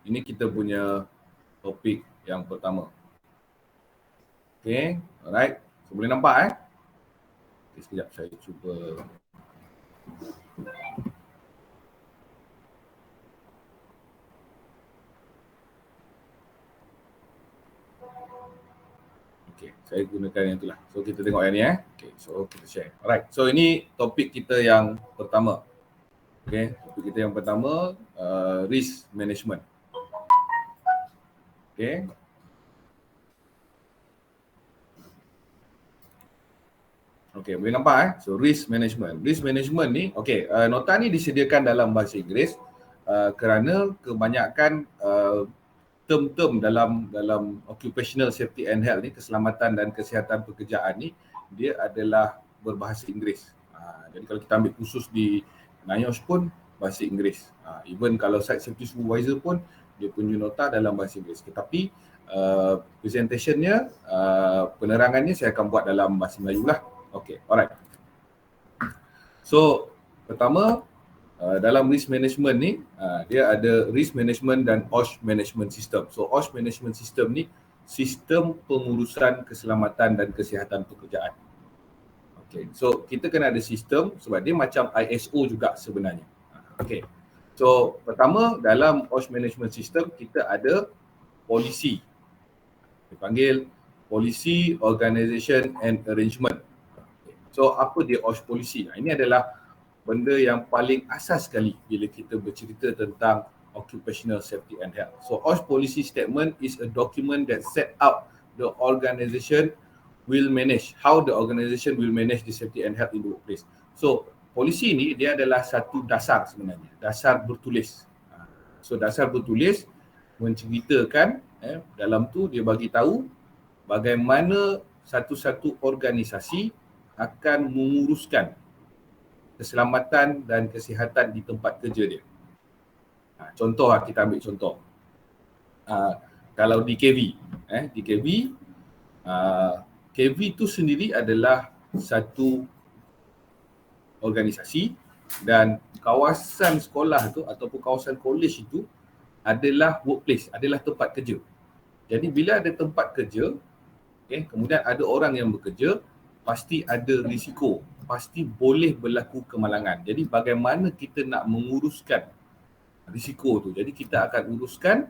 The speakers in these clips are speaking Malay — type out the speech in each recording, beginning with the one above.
Ini kita punya topik yang pertama. Okay, alright. So, boleh nampak Okay, sekejap saya cuba. Okay, saya gunakan yang itulah. So kita tengok yang ni Okay, so kita share. Alright, so ini topik kita yang pertama. Okay, topik kita yang pertama, risk management. Okay. Okay, boleh nampak So risk management. Risk management ni, okay, nota ni disediakan dalam bahasa Inggeris kerana kebanyakan term-term dalam occupational safety and health ni, keselamatan dan kesihatan pekerjaan ni, dia adalah berbahasa Inggeris. Jadi kalau kita ambil khusus di NIOSH pun bahasa Inggeris. Even kalau site safety supervisor pun dia punya nota dalam bahasa Inggeris. Tetapi presentationnya, penerangannya saya akan buat dalam bahasa Melayu lah. Okay, alright. So pertama, dalam risk management ni, dia ada risk management dan OSH management system. So OSH management system ni sistem pengurusan keselamatan dan kesihatan pekerjaan. Okay, so kita kena ada sistem sebab dia macam ISO juga sebenarnya. Okay, so pertama dalam OSH management system kita ada polisi. Dipanggil Policy, Organisation and Arrangement. So apa dia OSH polisi? Ini adalah benda yang paling asas sekali bila kita bercerita tentang occupational safety and health. So OSH policy statement is a document that set out the organisation will manage, how the organisation will manage the safety and health in the workplace. So polisi ni dia adalah satu dasar sebenarnya, dasar bertulis. So dasar bertulis menceritakan dalam tu dia bagi tahu bagaimana satu-satu organisasi akan menguruskan keselamatan dan kesihatan di tempat kerja dia. Contoh kita ambil contoh. Kalau di KV, di KV, KV itu sendiri adalah satu organisasi dan kawasan sekolah tu ataupun kawasan college itu adalah workplace, adalah tempat kerja. Jadi bila ada tempat kerja, kemudian ada orang yang bekerja, pasti ada risiko, pasti boleh berlaku kemalangan. Jadi bagaimana kita nak menguruskan risiko tu? Jadi kita akan uruskan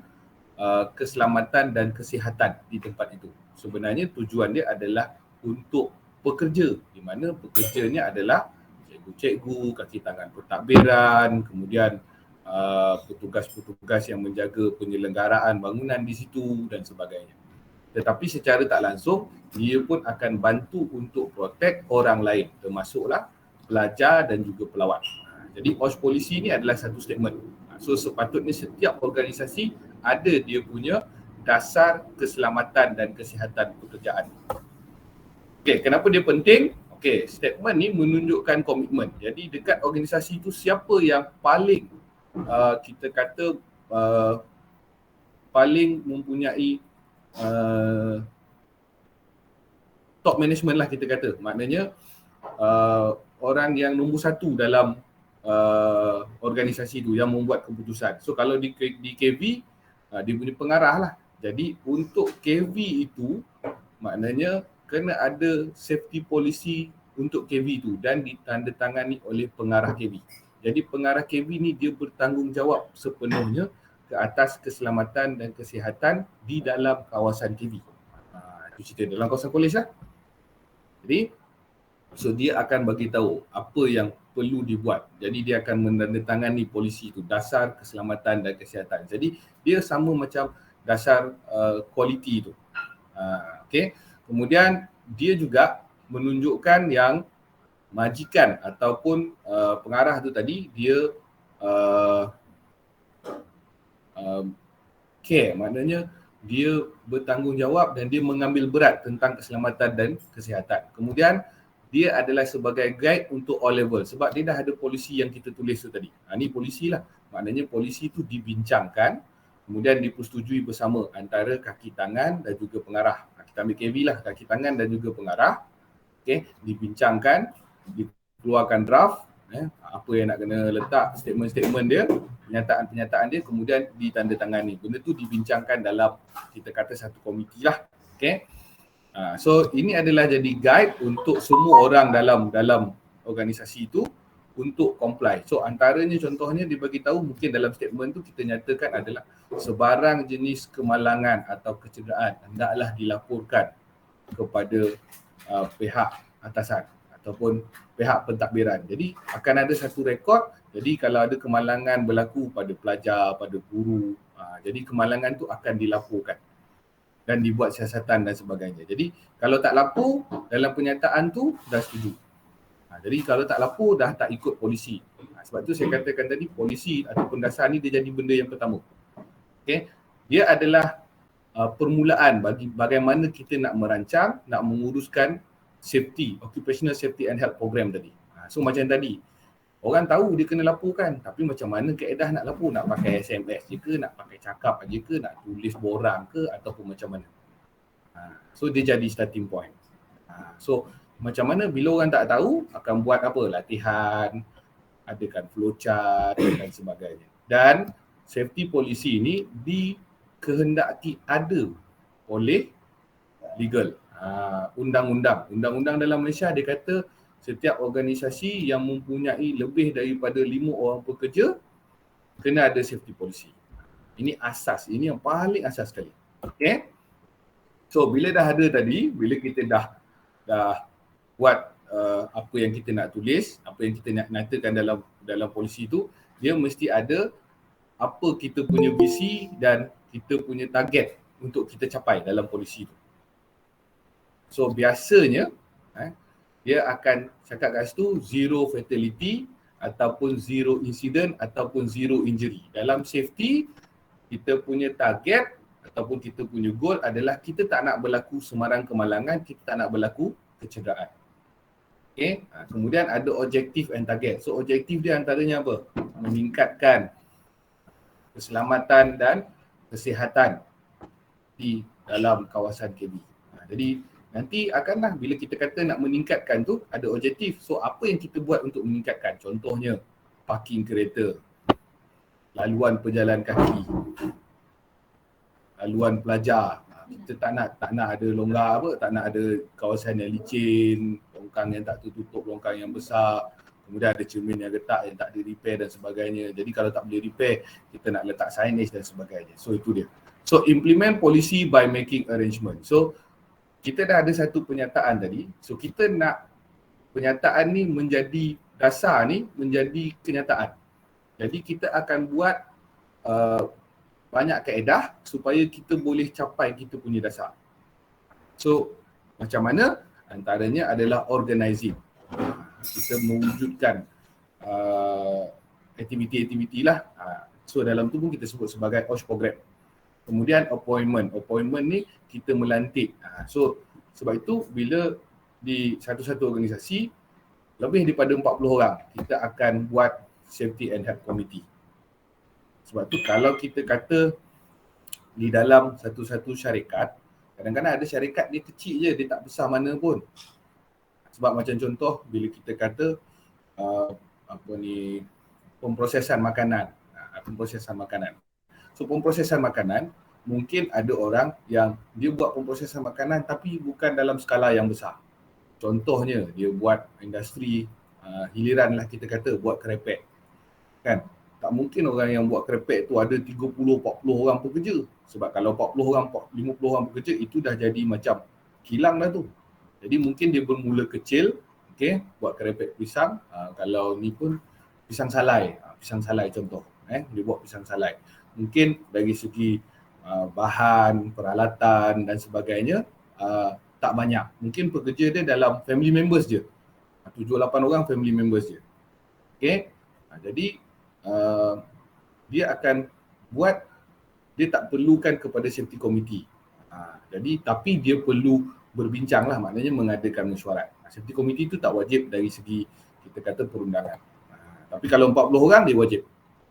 keselamatan dan kesihatan di tempat itu. Sebenarnya tujuan dia adalah untuk pekerja, di mana pekerjanya adalah cikgu-cikgu, kaki tangan pentadbiran, kemudian petugas-petugas yang menjaga penyelenggaraan bangunan di situ dan sebagainya. Tetapi secara tak langsung, dia pun akan bantu untuk protect orang lain, termasuklah pelajar dan juga pelawat. Jadi OSH polisi ni adalah satu statement. So sepatutnya setiap organisasi ada dia punya dasar keselamatan dan kesihatan pekerjaan. Okay, kenapa dia penting? Okay, statement ni menunjukkan komitmen. Jadi dekat organisasi tu siapa yang paling kita kata paling mempunyai top management lah kita kata. Maknanya orang yang nombor satu dalam organisasi tu yang membuat keputusan. So kalau di KV, dia punya pengarah lah. Jadi untuk KV itu maknanya kena ada safety policy untuk KV tu dan ditandatangani oleh pengarah KV. Jadi pengarah KV ni dia bertanggungjawab sepenuhnya ke atas keselamatan dan kesihatan di dalam kawasan KV. Itu cerita dalam kawasan kolej lah. Jadi so dia akan bagi tahu apa yang perlu dibuat. Jadi dia akan menandatangani polisi itu, dasar keselamatan dan kesihatan. Jadi dia sama macam dasar quality itu. Okay. Kemudian dia juga menunjukkan yang majikan ataupun pengarah tu tadi dia care, maknanya dia bertanggungjawab dan dia mengambil berat tentang keselamatan dan kesihatan. Kemudian dia adalah sebagai guide untuk all level sebab dia dah ada polisi yang kita tulis tu tadi. Ni polisi lah, maknanya polisi tu dibincangkan kemudian dipersetujui bersama antara kaki tangan dan juga pengarah. Kita ambil KV lah, kaki tangan dan juga pengarah. Okay, dibincangkan, dikeluarkan draft, Apa yang nak kena letak, statement-statement dia, pernyataan-pernyataan dia, kemudian ditandatangani. Benda tu dibincangkan dalam, kita kata, satu komiti lah. Okay? So ini adalah jadi guide untuk semua orang dalam organisasi itu untuk comply. So antaranya contohnya dia bagi tahu, mungkin dalam statement tu kita nyatakan adalah sebarang jenis kemalangan atau kecederaan hendaklah dilaporkan kepada pihak atasan ataupun pihak pentadbiran. Jadi akan ada satu rekod. Jadi kalau ada kemalangan berlaku pada pelajar, pada guru, jadi kemalangan tu akan dilaporkan dan dibuat siasatan dan sebagainya. Jadi kalau tak lapor, dalam pernyataan tu dah setuju. Jadi kalau tak lapor, dah tak ikut polisi. Sebab tu saya katakan tadi, polisi ataupun dasar ni dia jadi benda yang pertama. Okay? Dia adalah permulaan bagi bagaimana kita nak merancang, nak menguruskan safety, occupational safety and health program tadi. So macam tadi, orang tahu dia kena laporkan, tapi macam mana kaedah nak lapor? Nak pakai SMS je ke, nak pakai cakap aja ke, nak tulis borang ke, ataupun macam mana? So dia jadi starting point. So macam mana bila orang tak tahu, akan buat apa? Latihan, adakan flowchart dan sebagainya. Dan safety policy ini dikehendaki ada oleh legal. Undang-undang dalam Malaysia dia kata setiap organisasi yang mempunyai lebih daripada 5 orang pekerja kena ada safety policy. Ini asas, ini yang paling asas sekali. Okay? So bila dah ada tadi, bila kita dah buat apa yang kita nak tulis, apa yang kita nak nyatakan dalam polisi tu, dia mesti ada apa kita punya visi dan kita punya target untuk kita capai dalam polisi tu. So biasanya dia akan cakap kat situ zero fatality ataupun zero incident ataupun zero injury. Dalam safety, kita punya target ataupun kita punya goal adalah kita tak nak berlaku semarang kemalangan, kita tak nak berlaku kecederaan. Okay? Kemudian ada objektif and target. So objektif dia antaranya apa? Meningkatkan keselamatan dan kesihatan di dalam kawasan KB. Jadi nanti akanlah bila kita kata nak meningkatkan tu ada objektif. So apa yang kita buat untuk meningkatkan? Contohnya parking kereta, laluan pejalan kaki, laluan pelajar. Kita tak nak ada longgar tak nak ada kawasan yang licin, longkang yang tak tertutup, longkang yang besar. Kemudian ada cermin yang retak yang tak di repair dan sebagainya. Jadi kalau tak boleh repair, kita nak letak signage dan sebagainya. So itu dia. So implement policy by making arrangement. So kita dah ada satu pernyataan tadi. So kita nak pernyataan ni menjadi dasar ni, menjadi kenyataan. Jadi kita akan buat banyak kaedah supaya kita boleh capai kita punya dasar. So macam mana? Antaranya adalah organizing. Kita mewujudkan aktiviti-aktiviti lah. So dalam tu pun kita sebut sebagai OSH program. Kemudian appointment. Appointment ni kita melantik. So sebab itu bila di satu-satu organisasi lebih daripada 40 orang, kita akan buat safety and health committee. Sebab tu kalau kita kata di dalam satu-satu syarikat, kadang-kadang ada syarikat dia kecil je, dia tak besar mana pun. Sebab macam contoh bila kita kata pemprosesan makanan. Pemprosesan makanan. So pemprosesan makanan, mungkin ada orang yang dia buat pemprosesan makanan tapi bukan dalam skala yang besar. Contohnya dia buat industri hiliran lah kita kata, buat kerepek. Kan? Tak mungkin orang yang buat kerepek tu ada 30-40 orang pekerja. Sebab kalau 40 orang, 50 orang pekerja itu dah jadi macam kilang dah tu. Jadi mungkin dia bermula kecil, okay, buat kerepek pisang. Kalau ni pun pisang salai contoh. Dia buat pisang salai. Mungkin dari segi bahan, peralatan dan sebagainya tak banyak. Mungkin pekerja dia dalam family members je. 7-8 orang family members je. Okay. Jadi dia akan buat, dia tak perlukan kepada safety committee. Jadi tapi dia perlu berbincang lah, maknanya mengadakan mesyuarat. Safety committee tu tak wajib dari segi kita kata perundangan. Tapi kalau 40 orang dia wajib.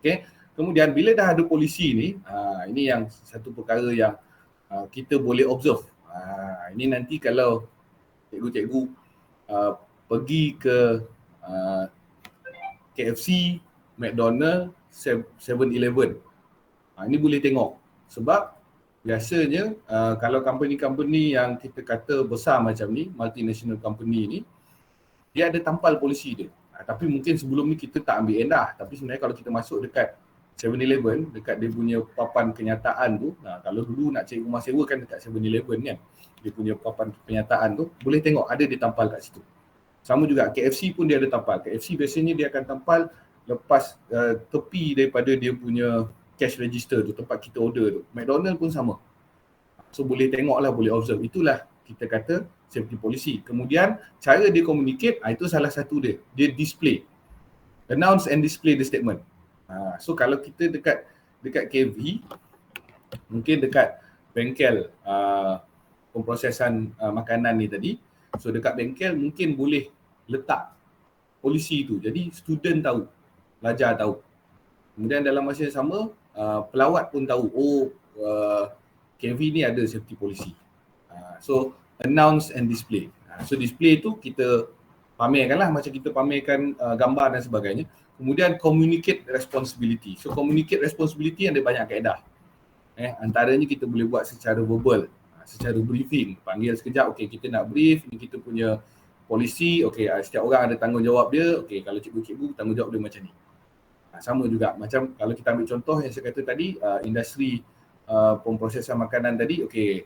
Okay. Kemudian bila dah ada polisi ni, ini yang satu perkara yang kita boleh observe. Ini nanti kalau cikgu-cikgu pergi ke KFC, McDonald, 7-Eleven. Ini boleh tengok sebab biasanya kalau company-company yang kita kata besar macam ni, multinational company ni, dia ada tampal polisi dia. Tapi mungkin sebelum ni kita tak ambil endah. Tapi sebenarnya kalau kita masuk dekat 7-Eleven, dekat dia punya papan kenyataan tu, kalau dulu nak cari rumah sewa kan dekat 7-Eleven kan, dia punya papan kenyataan tu, boleh tengok ada dia tampal kat situ. Sama juga KFC pun dia ada tampal. KFC biasanya dia akan tampal lepas tepi daripada dia punya cash register tu, tempat kita order tu. McDonald pun sama. So boleh tengok lah, boleh observe. Itulah kita kata safety policy. Kemudian cara dia communicate, itu salah satu dia. Dia display. Announce and display the statement. So kalau kita dekat KV, mungkin dekat bengkel pemprosesan makanan ni tadi, so dekat bengkel mungkin boleh letak polisi tu. Jadi student tahu, pelajar tahu. Kemudian dalam masa yang sama, pelawat pun tahu, KV ni ada safety policy. So announce and display. So display tu kita pamerkan lah, macam kita pamerkan gambar dan sebagainya. Kemudian communicate responsibility. So communicate responsibility ada banyak kaedah. Antaranya kita boleh buat secara verbal, secara briefing. Panggil sekejap, okey kita nak brief, ni kita punya polisi, okey setiap orang ada tanggungjawab dia, okey kalau cikgu-cikgu tanggungjawab dia macam ni. Sama juga macam kalau kita ambil contoh yang saya kata tadi, industri pemprosesan makanan tadi, okey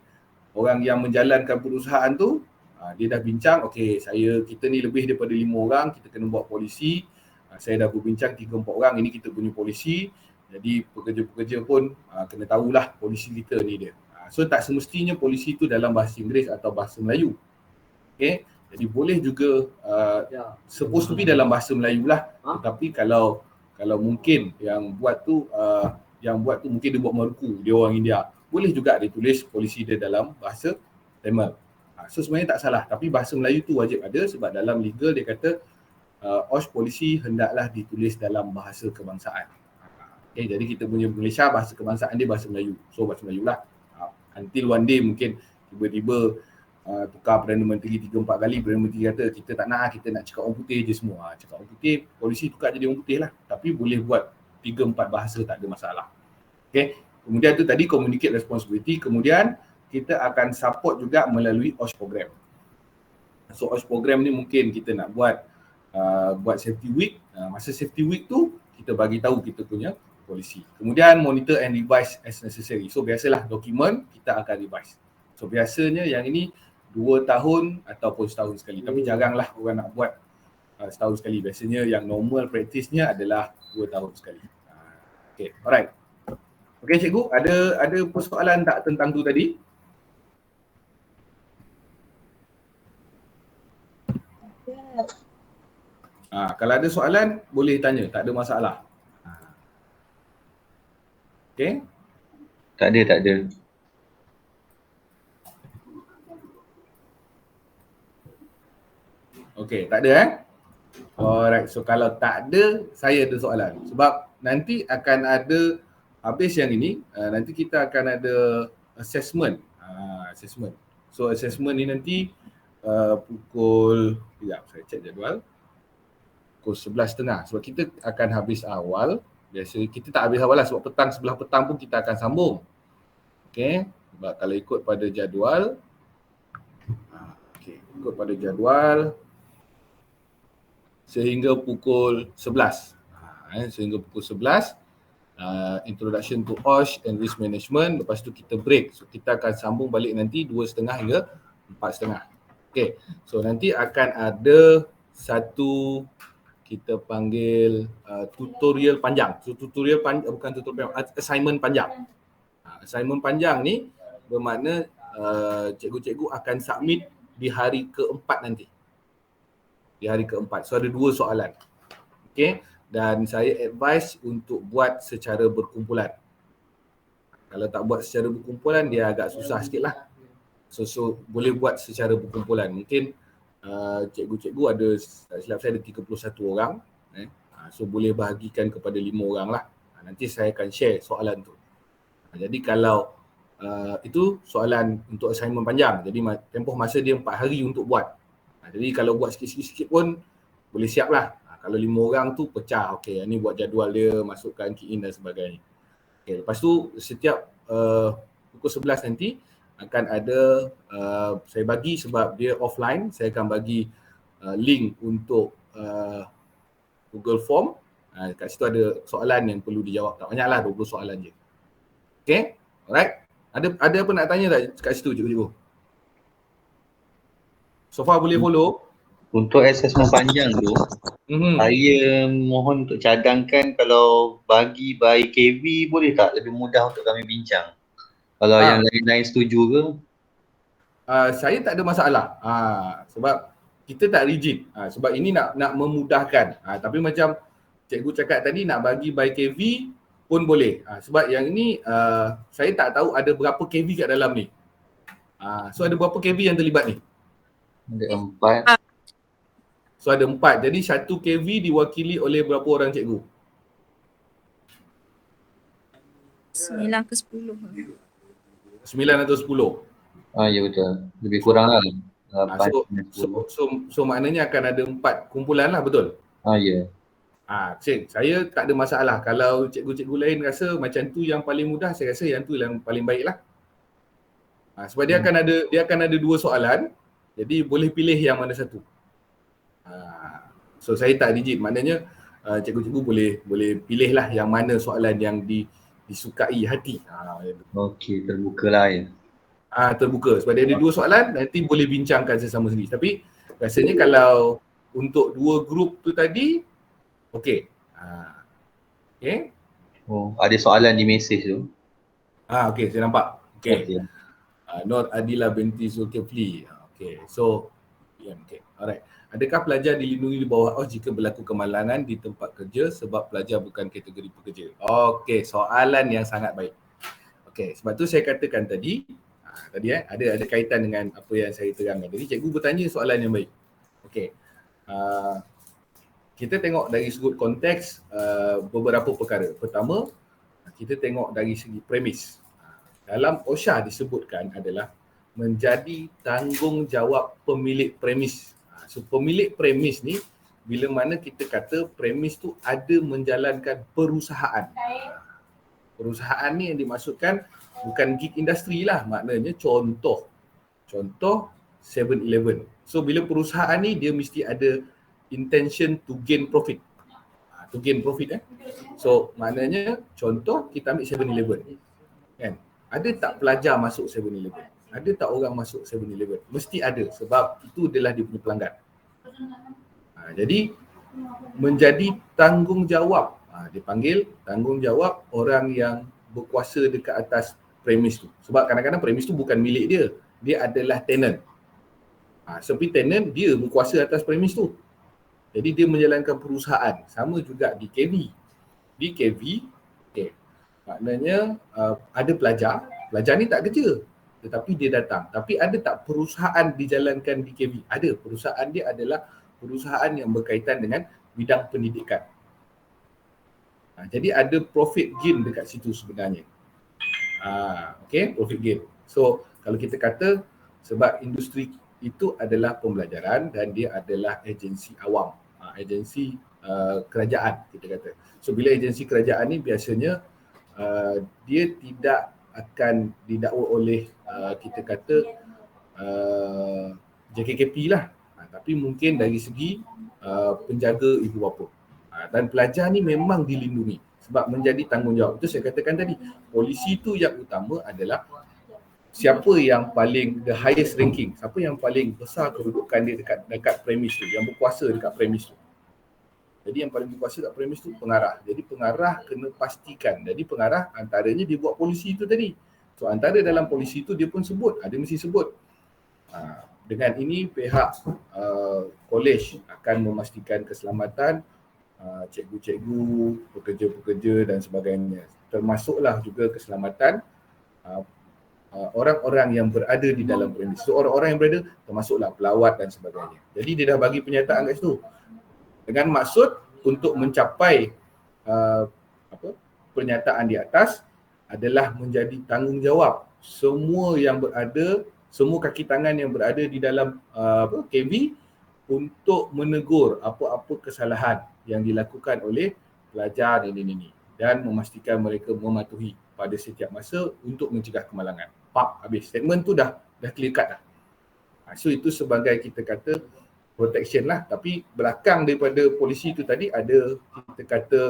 orang yang menjalankan perusahaan tu, dia dah bincang, okey kita ni lebih daripada 5 orang, kita kena buat polisi. Saya dah berbincang 3-4 orang, ini kita punya polisi. Jadi pekerja-pekerja pun kena tahulah polisi kita ni dia. So tak semestinya polisi tu dalam bahasa Inggeris atau bahasa Melayu. Okay, jadi boleh juga supposed to be dalam bahasa Melayu lah. Tetapi kalau mungkin yang buat tu mungkin dia buat Maluku, dia orang India, boleh juga dia tulis polisi dia dalam bahasa Tamil. So sebenarnya tak salah, tapi bahasa Melayu tu wajib ada sebab dalam legal dia kata OSH polisi hendaklah ditulis dalam bahasa kebangsaan. Okay, jadi kita punya Malaysia bahasa kebangsaan dia bahasa Melayu. So bahasa Melayu lah. Until one day mungkin tiba-tiba tukar Perdana Menteri 3-4 kali, Perdana Menteri kata kita tak nak, kita nak cakap orang putih je semua. Cakap orang putih, polisi tukar jadi orang putih lah. Tapi boleh buat 3-4 bahasa, tak ada masalah. Okay. Kemudian tu tadi communicate responsibility. Kemudian kita akan support juga melalui OSH program. So OSH program ni mungkin kita nak buat safety week. Masa safety week tu kita bagi tahu kita punya polisi. Kemudian monitor and revise as necessary. So biasalah dokumen kita akan revise. So biasanya yang ini 2 tahun ataupun setahun sekali. Tapi jaranglah orang nak buat setahun sekali. Biasanya yang normal practice-nya adalah 2 tahun sekali. Okay, alright. Okay cikgu, ada persoalan tak tentang tu tadi? Kalau ada soalan, boleh tanya. Tak ada masalah. Okay? Tak ada. Okay, tak ada Alright, so kalau tak ada, saya ada soalan. Sebab nanti akan ada, habis yang ini, nanti kita akan ada assessment. Assessment. So assessment ni nanti pukul, sekejap saya cek jadual. Pukul 11.30. Sebab kita akan habis awal. Biasa kita tak habis awal lah sebab sebelah petang pun kita akan sambung. Okay. Sebab kalau ikut pada jadual, ikut pada jadual sehingga pukul 11. Sehingga pukul 11. Introduction to OSH and Risk Management. Lepas tu kita break. So kita akan sambung balik nanti 2.30 hingga 4.30. Okay. So nanti akan ada satu kita panggil tutorial panjang. So tutorial panjang, bukan tutorial panjang, assignment panjang. Assignment panjang ni bermakna cikgu-cikgu akan submit di hari keempat nanti. Di hari keempat. So ada 2 soalan. Okay. Dan saya advise untuk buat secara berkumpulan. Kalau tak buat secara berkumpulan, dia agak susah sikit lah. So boleh buat secara berkumpulan. Mungkin cikgu-cikgu ada, tak silap saya ada 31 orang. So boleh bahagikan kepada 5 orang lah. Nanti saya akan share soalan tu. Jadi kalau itu soalan untuk assignment panjang. Jadi tempoh masa dia 4 hari untuk buat. Jadi kalau buat sikit-sikit pun boleh siap lah. Kalau 5 orang tu pecah, okey, yang ni buat jadual dia, masukkan key in dan sebagainya. Okey, lepas tu setiap pukul 11 nanti akan ada saya bagi sebab dia offline, saya akan bagi link untuk Google Form. Kat situ ada soalan yang perlu dijawab, tak banyaklah, 20 soalan je. Okey, alright. Ada apa nak tanya tak kat situ cikgu-cikgu? So far boleh follow? Untuk assessment panjang tu, saya mohon untuk cadangkan kalau bagi by KV boleh tak? Lebih mudah untuk kami bincang. Kalau yang lain-lain setuju ke? Saya tak ada masalah. Sebab kita tak rigid. Sebab ini nak memudahkan. Tapi macam cikgu cakap tadi, nak bagi by KV pun boleh. Sebab yang ini saya tak tahu ada berapa KV kat dalam ni. So ada berapa KV yang terlibat ni? Ada 4. So ada 4. Jadi 1 KV diwakili oleh berapa orang cikgu? 9 ke 10. 9 atau 10? Ya betul. Lebih kurang lah. So maknanya akan ada 4 kumpulan lah, betul? Ya. Cik, saya tak ada masalah. Kalau cikgu-cikgu lain rasa macam tu yang paling mudah, saya rasa yang tu yang paling baik lah. Sebab dia akan ada 2 soalan. Jadi boleh pilih yang mana satu. So saya tak rigid, maknanya cikgu-cikgu boleh pilih lah yang mana soalan yang disukai hati. Okey, terbuka lah ya. Terbuka, sebab dia ada 2 soalan, nanti boleh bincangkan sesama sendiri. Tapi rasanya kalau untuk 2 grup tu tadi, okey. Okey. Ada soalan di mesej tu. Okey, saya nampak. Okey. Okay. Nur Adila binti Zulkifli. Okey, so okey. Alright. Adakah pelajar dilindungi di bawah OS jika berlaku kemalangan di tempat kerja sebab pelajar bukan kategori pekerja? Okey, soalan yang sangat baik. Okey, sebab tu saya katakan tadi ada kaitan dengan apa yang saya terangkan. Jadi cikgu bertanya soalan yang baik. Okey. Kita tengok dari sudut konteks beberapa perkara. Pertama, kita tengok dari segi premis. Dalam OSHA disebutkan adalah menjadi tanggungjawab pemilik premis. So pemilik premis ni bila mana kita kata premis tu ada menjalankan perusahaan. Perusahaan ni yang dimaksudkan bukan gig industri lah, maknanya contoh 7-Eleven. So bila perusahaan ni dia mesti ada intention to gain profit. So maknanya contoh kita ambil 7-Eleven. Kan? Ada tak pelajar masuk 7-Eleven? Ada tak orang masuk 7-Eleven? Mesti ada sebab itu adalah dia punya pelanggan. Jadi menjadi tanggungjawab, dipanggil tanggungjawab orang yang berkuasa dekat atas premis tu. Sebab kadang-kadang premis tu bukan milik dia, dia adalah tenant. Seperti tenant, dia berkuasa atas premis tu. Jadi dia menjalankan perusahaan. Sama juga di KV. Di KV, maknanya ada pelajar ni tak kerja, tetapi dia datang. Tapi ada tak perusahaan dijalankan di KV? Ada. Perusahaan dia adalah perusahaan yang berkaitan dengan bidang pendidikan. Jadi ada profit gain dekat situ sebenarnya. Profit gain. So kalau kita kata sebab industri itu adalah pembelajaran dan dia adalah agensi awam, agensi kerajaan kita kata. So bila agensi kerajaan ni biasanya dia tidak akan didakwa oleh kita kata JKKP lah, tapi mungkin dari segi penjaga ibu bapa. Dan pelajar ni memang dilindungi sebab menjadi tanggungjawab. Itu saya katakan tadi, polisi tu yang utama adalah siapa yang paling the highest ranking, siapa yang paling besar kedudukan dia dekat premis tu, yang berkuasa dekat premis tu. Jadi yang paling berkuasa dekat premis tu pengarah. Jadi pengarah kena pastikan. Jadi pengarah antaranya dia buat polisi tu tadi. So antara dalam polisi tu dia pun sebut, dia mesti sebut dengan ini pihak college akan memastikan keselamatan cikgu-cikgu, pekerja-pekerja dan sebagainya. Termasuklah juga keselamatan orang-orang yang berada di dalam premis. So orang-orang yang berada termasuklah pelawat dan sebagainya. Jadi dia dah bagi pernyataan kat situ. Dengan maksud untuk mencapai pernyataan di atas adalah menjadi tanggungjawab semua yang berada, semua kaki tangan yang berada di dalam KV untuk menegur apa-apa kesalahan yang dilakukan oleh pelajar ini dan memastikan mereka mematuhi pada setiap masa untuk mencegah kemalangan. Habis. Statement tu dah clear cut dah. So itu sebagai kita kata protection lah, tapi belakang daripada polisi tu tadi ada kita kata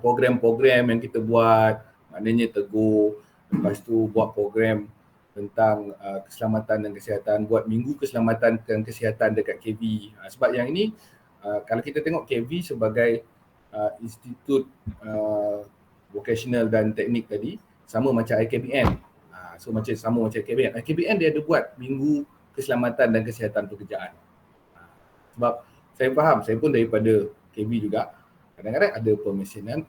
program-program yang kita buat, maknanya tegur, lepas tu buat program tentang keselamatan dan kesihatan, buat minggu keselamatan dan kesihatan dekat KV. Sebab yang ini kalau kita tengok KV sebagai institut vocational dan teknik tadi sama macam IKBN. So sama macam IKBN. IKBN dia ada buat minggu keselamatan dan kesihatan pekerjaan. Sebab saya faham, saya pun daripada KB juga, kadang-kadang ada pemesanan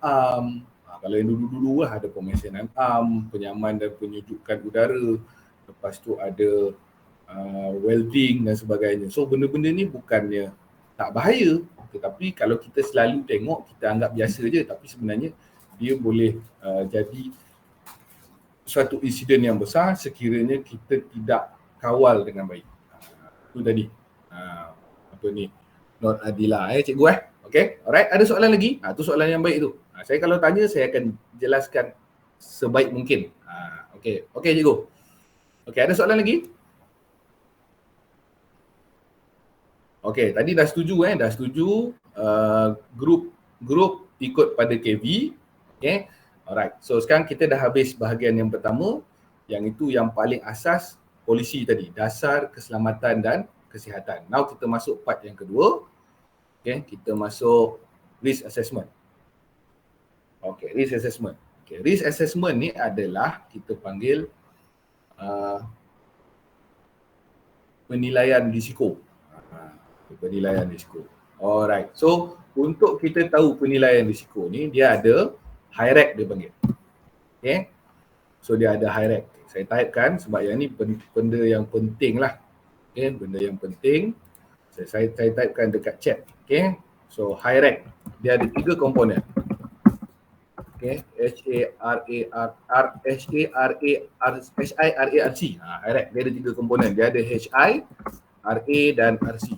kalau yang dulu-dulu lah ada pemesanan penyaman dan penyejukan udara, lepas tu ada welding dan sebagainya. So benda-benda ni bukannya tak bahaya, tetapi kalau kita selalu tengok, kita anggap biasa je, tapi sebenarnya dia boleh jadi suatu insiden yang besar sekiranya kita tidak kawal dengan baik. Itu tadi apa ni, Not Adila cikgu Okay, alright, ada soalan lagi? Tu soalan yang baik tu. Saya kalau tanya, saya akan jelaskan sebaik mungkin. Okay cikgu. Okay, ada soalan lagi? Okay, tadi dah setuju dah setuju grup ikut pada KV. Okay, alright. So sekarang kita dah habis bahagian yang pertama, yang itu yang paling asas polisi tadi, dasar keselamatan dan kesihatan. Now kita masuk part yang kedua. Okay, kita masuk risk assessment. Okay, risk assessment. Okay, risk assessment ni adalah kita panggil penilaian risiko. Penilaian risiko. Alright. So untuk kita tahu penilaian risiko ni, dia ada hierarchy dia panggil. Okay. So dia ada hierarchy. Saya typekan sebab yang ni benda yang penting lah. Okay, benda yang penting. Saya typekan dekat chat. Okay. So hierarchy. Dia ada 3 komponen. Okay. HIRARC. Hierarchy. Dia ada 3 komponen. Dia ada HI, RA dan RC.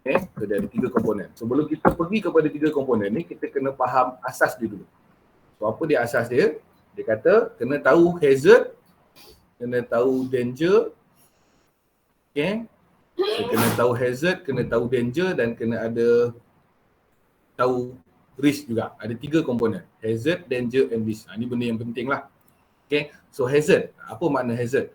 Okay. So dia ada 3 komponen. Sebelum kita pergi kepada 3 komponen ni, kita kena faham asas dia dulu. So apa dia asas dia? Dia kata kena tahu hazard, kena tahu danger. Okay. So, kena tahu hazard, kena tahu danger dan kena ada tahu risk juga. Ada 3 komponen. Hazard, danger and risk. Ini benda yang penting lah. Okay. So hazard. Apa makna hazard?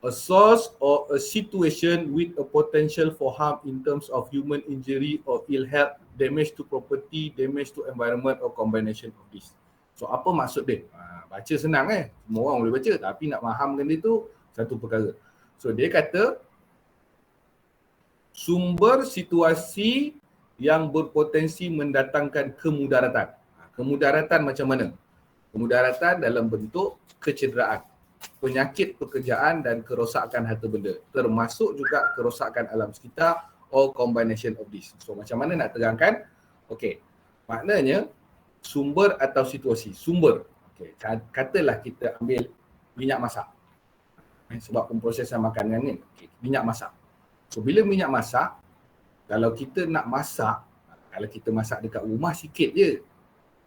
A source or a situation with a potential for harm in terms of human injury or ill health, damage to property, damage to environment or combination of this. So apa maksud dia? Baca senang semua orang boleh baca, tapi nak fahamkan dia tu satu perkara. So dia kata sumber situasi yang berpotensi mendatangkan kemudaratan. Kemudaratan macam mana? Kemudaratan dalam bentuk kecederaan, penyakit pekerjaan dan kerosakan harta benda, termasuk juga kerosakan alam sekitar or combination of this. So macam mana nak terangkan? Okey, maknanya sumber atau situasi. Sumber, okey, katalah kita ambil minyak masak. Sebab pemprosesan makanan ni, okay, minyak masak. So bila minyak masak, kalau kita nak masak, kalau kita masak dekat rumah sikit je,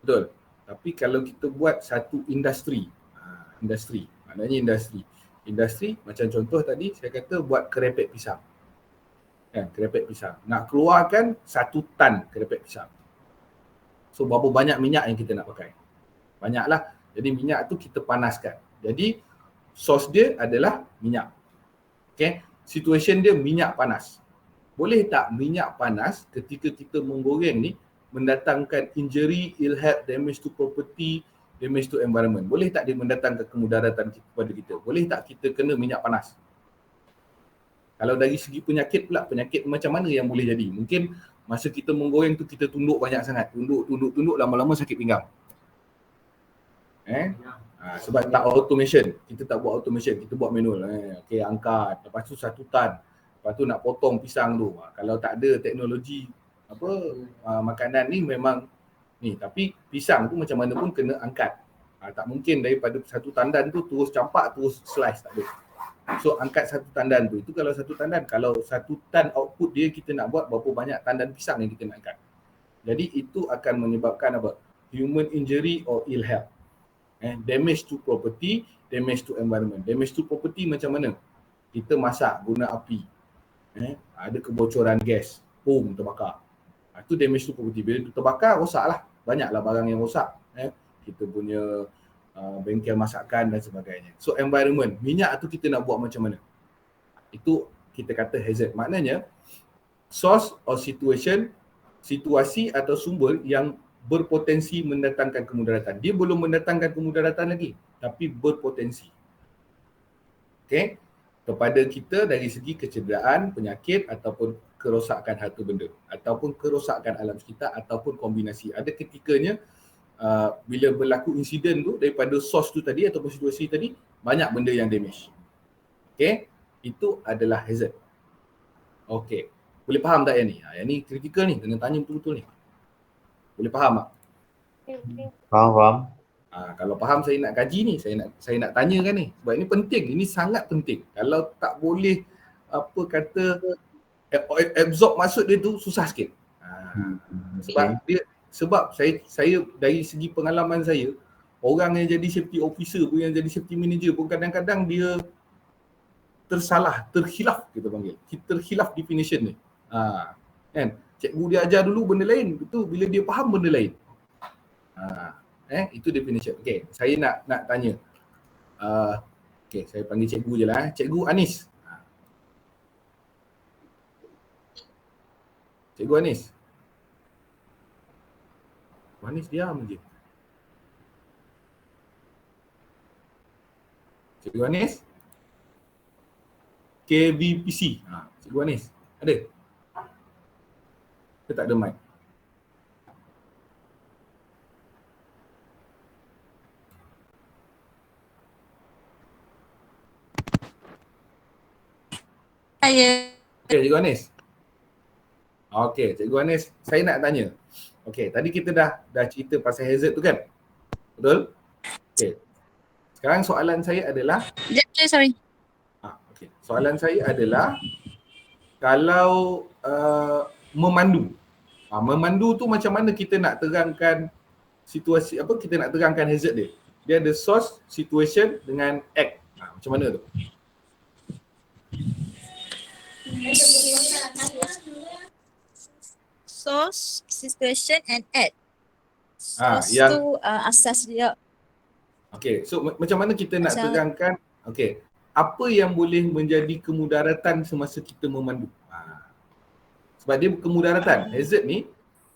betul. Tapi kalau kita buat satu industri, maknanya industri macam contoh tadi saya kata buat kerepek pisang. Kerepek pisang. Nak keluarkan 1 tan kerepek pisang. So berapa banyak minyak yang kita nak pakai? Banyaklah. Jadi minyak tu kita panaskan. Jadi sos dia adalah minyak. Okay. Situation dia minyak panas. Boleh tak minyak panas ketika kita menggoreng ni mendatangkan injury, ill health, damage to property, damage to environment? Boleh tak dia mendatangkan kemudaratan kepada kita? Boleh tak kita kena minyak panas? Kalau dari segi penyakit pula, penyakit macam mana yang boleh jadi? Mungkin masa kita menggoreng tu kita tunduk banyak sangat. Tunduk, lama-lama sakit pinggang. Sebab tak automation. Kita tak buat automation, kita buat manual. Okay, angkat. Lepas tu 1 tan. Lepas tu nak potong pisang tu. Kalau tak ada teknologi makanan ni memang ni, tapi pisang tu macam mana pun kena angkat. Tak mungkin daripada 1 tandan tu terus campak, terus slice, tak boleh. So angkat satu tandan tu, itu kalau satu tandan, kalau satu tan output dia kita nak buat berapa banyak tandan pisang yang kita nak angkat. Jadi itu akan menyebabkan apa? Human injury or ill health. Damage to property, damage to environment. Damage to property macam mana? Kita masak guna api. Ada kebocoran gas, boom, terbakar. Itu damage to property. Bila terbakar, rosaklah. Banyaklah barang yang rosak. Kita punya bengkel masakan dan sebagainya. So environment, minyak tu kita nak buat macam mana? Itu kita kata hazard. Maknanya source or situation, situasi atau sumber yang berpotensi mendatangkan kemudaratan. Dia belum mendatangkan kemudaratan lagi, tapi berpotensi. Okey, kepada kita dari segi kecederaan, penyakit ataupun kerosakan harta benda ataupun kerosakan alam sekitar ataupun kombinasi. Ada ketikanya bila berlaku insiden tu daripada source tu tadi ataupun situasi tadi, banyak benda yang damage. Okey, itu adalah hazard. Okey, boleh faham tak yang ni? Yang ni kritikal ni, kena tanya betul-betul ni. Boleh faham tak? Faham. Kalau faham saya nak kaji ni, saya nak tanyakan ni. Sebab ini penting, ini sangat penting. Kalau tak boleh apa kata absorb maksud dia tu susah sikit. Sebab saya dari segi pengalaman saya, orang yang jadi safety officer pun, yang jadi safety manager pun kadang-kadang dia terhilaf kita panggil. Terhilaf definition ni. Kan? Cikgu dia ajar dulu benda lain, betul, bila dia faham benda lain. Itu definition. Okey, saya nak tanya. Okey, saya panggil cikgu je lah. Cikgu Anis. Cikgu Anis. Anis diam je. Cikgu Anis. KVPC. Cikgu Anis. Ada? Dia tak ada mic. Saya. Okey, Cikgu Anis. Okey, Cikgu Anis, saya nak tanya. Okey, tadi kita dah cerita pasal hazard tu kan? Betul? Okey. Sekarang soalan saya adalah Sorry. Okey. Soalan saya adalah kalau memandu. Memandu tu macam mana kita nak terangkan situasi, apa kita nak terangkan hazard dia? Dia ada source, situation dengan act. Macam mana tu? Source, situation and act. Source tu asas dia. Okey, so macam mana kita nak terangkan, okey, apa yang boleh menjadi kemudaratan semasa kita memandu? Sebab dia kemudaratan. Hazard ni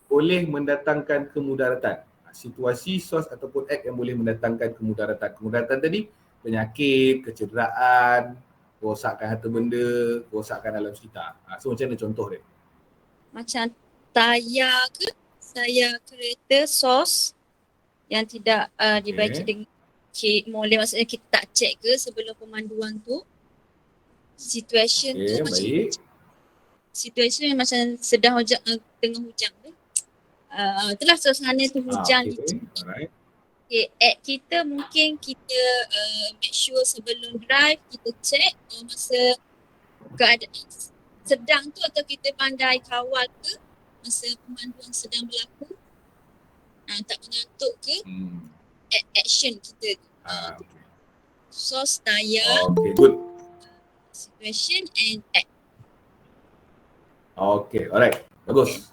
boleh mendatangkan kemudaratan. Situasi, source ataupun act yang boleh mendatangkan kemudaratan. Kemudaratan tadi penyakit, kecederaan, kerosakan harta benda, kerosakan alam sekitar. So macam mana contoh dia? Macam tayar kereta source yang tidak dibaiki dengan cek molek, maksudnya kita tak check ke sebelum pemanduan tu. Situation tu macam situation yang macam sedang hujan, tengah hujan tu. Itulah suasana tu hujan. Alright. Okay, act kita mungkin kita make sure sebelum drive kita check masa keadaan sedang tu atau kita pandai kawal ke masa pemanduan sedang berlaku, tak mengantuk ke, action kita tu. Source, tayar, good. Situation and act. Okay, alright. Bagus.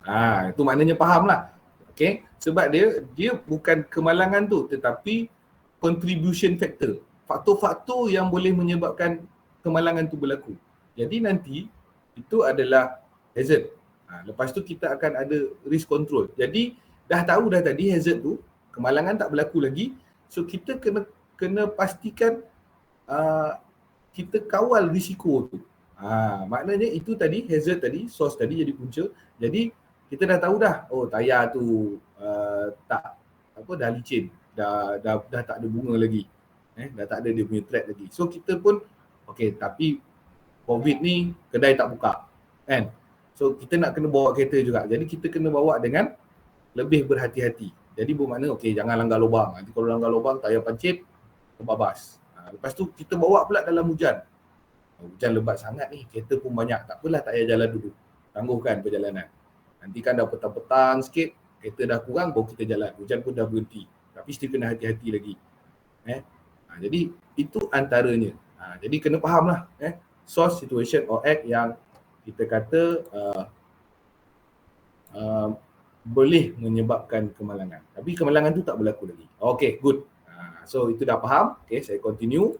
Itu maknanya faham lah. Okay, sebab dia bukan kemalangan tu tetapi contribution factor. Faktor-faktor yang boleh menyebabkan kemalangan tu berlaku. Jadi nanti itu adalah hazard. Lepas tu kita akan ada risk control. Jadi dah tahu dah tadi hazard tu, kemalangan tak berlaku lagi. So kita kena pastikan kita kawal risiko tu. Maknanya itu tadi hazard tadi, source tadi jadi punca. Jadi kita dah tahu dah, tayar tu dah licin, dah tak ada bunga lagi. Dah tak ada dia punya thread lagi. So kita pun tapi COVID ni kedai tak buka. Kan? So kita nak kena bawa kereta juga. Jadi kita kena bawa dengan lebih berhati-hati. Jadi bermakna jangan langgar lubang. Nanti kalau langgar lubang tayar pancit, terbabas. Lepas tu kita bawa pula dalam hujan. hujan lebat sangat ni, kereta pun banyak, tak apalah, tak payah jalan dulu, tangguhkan perjalanan. Nanti kan dah petang-petang sikit, kereta dah kurang, baru kita jalan, hujan pun dah berhenti, tapi still kena hati-hati lagi. Jadi itu antaranya. Jadi kena faham lah source, situation or act yang kita kata boleh menyebabkan kemalangan. Tapi kemalangan tu tak berlaku lagi. Okay, good. So itu dah faham. Okay, saya continue.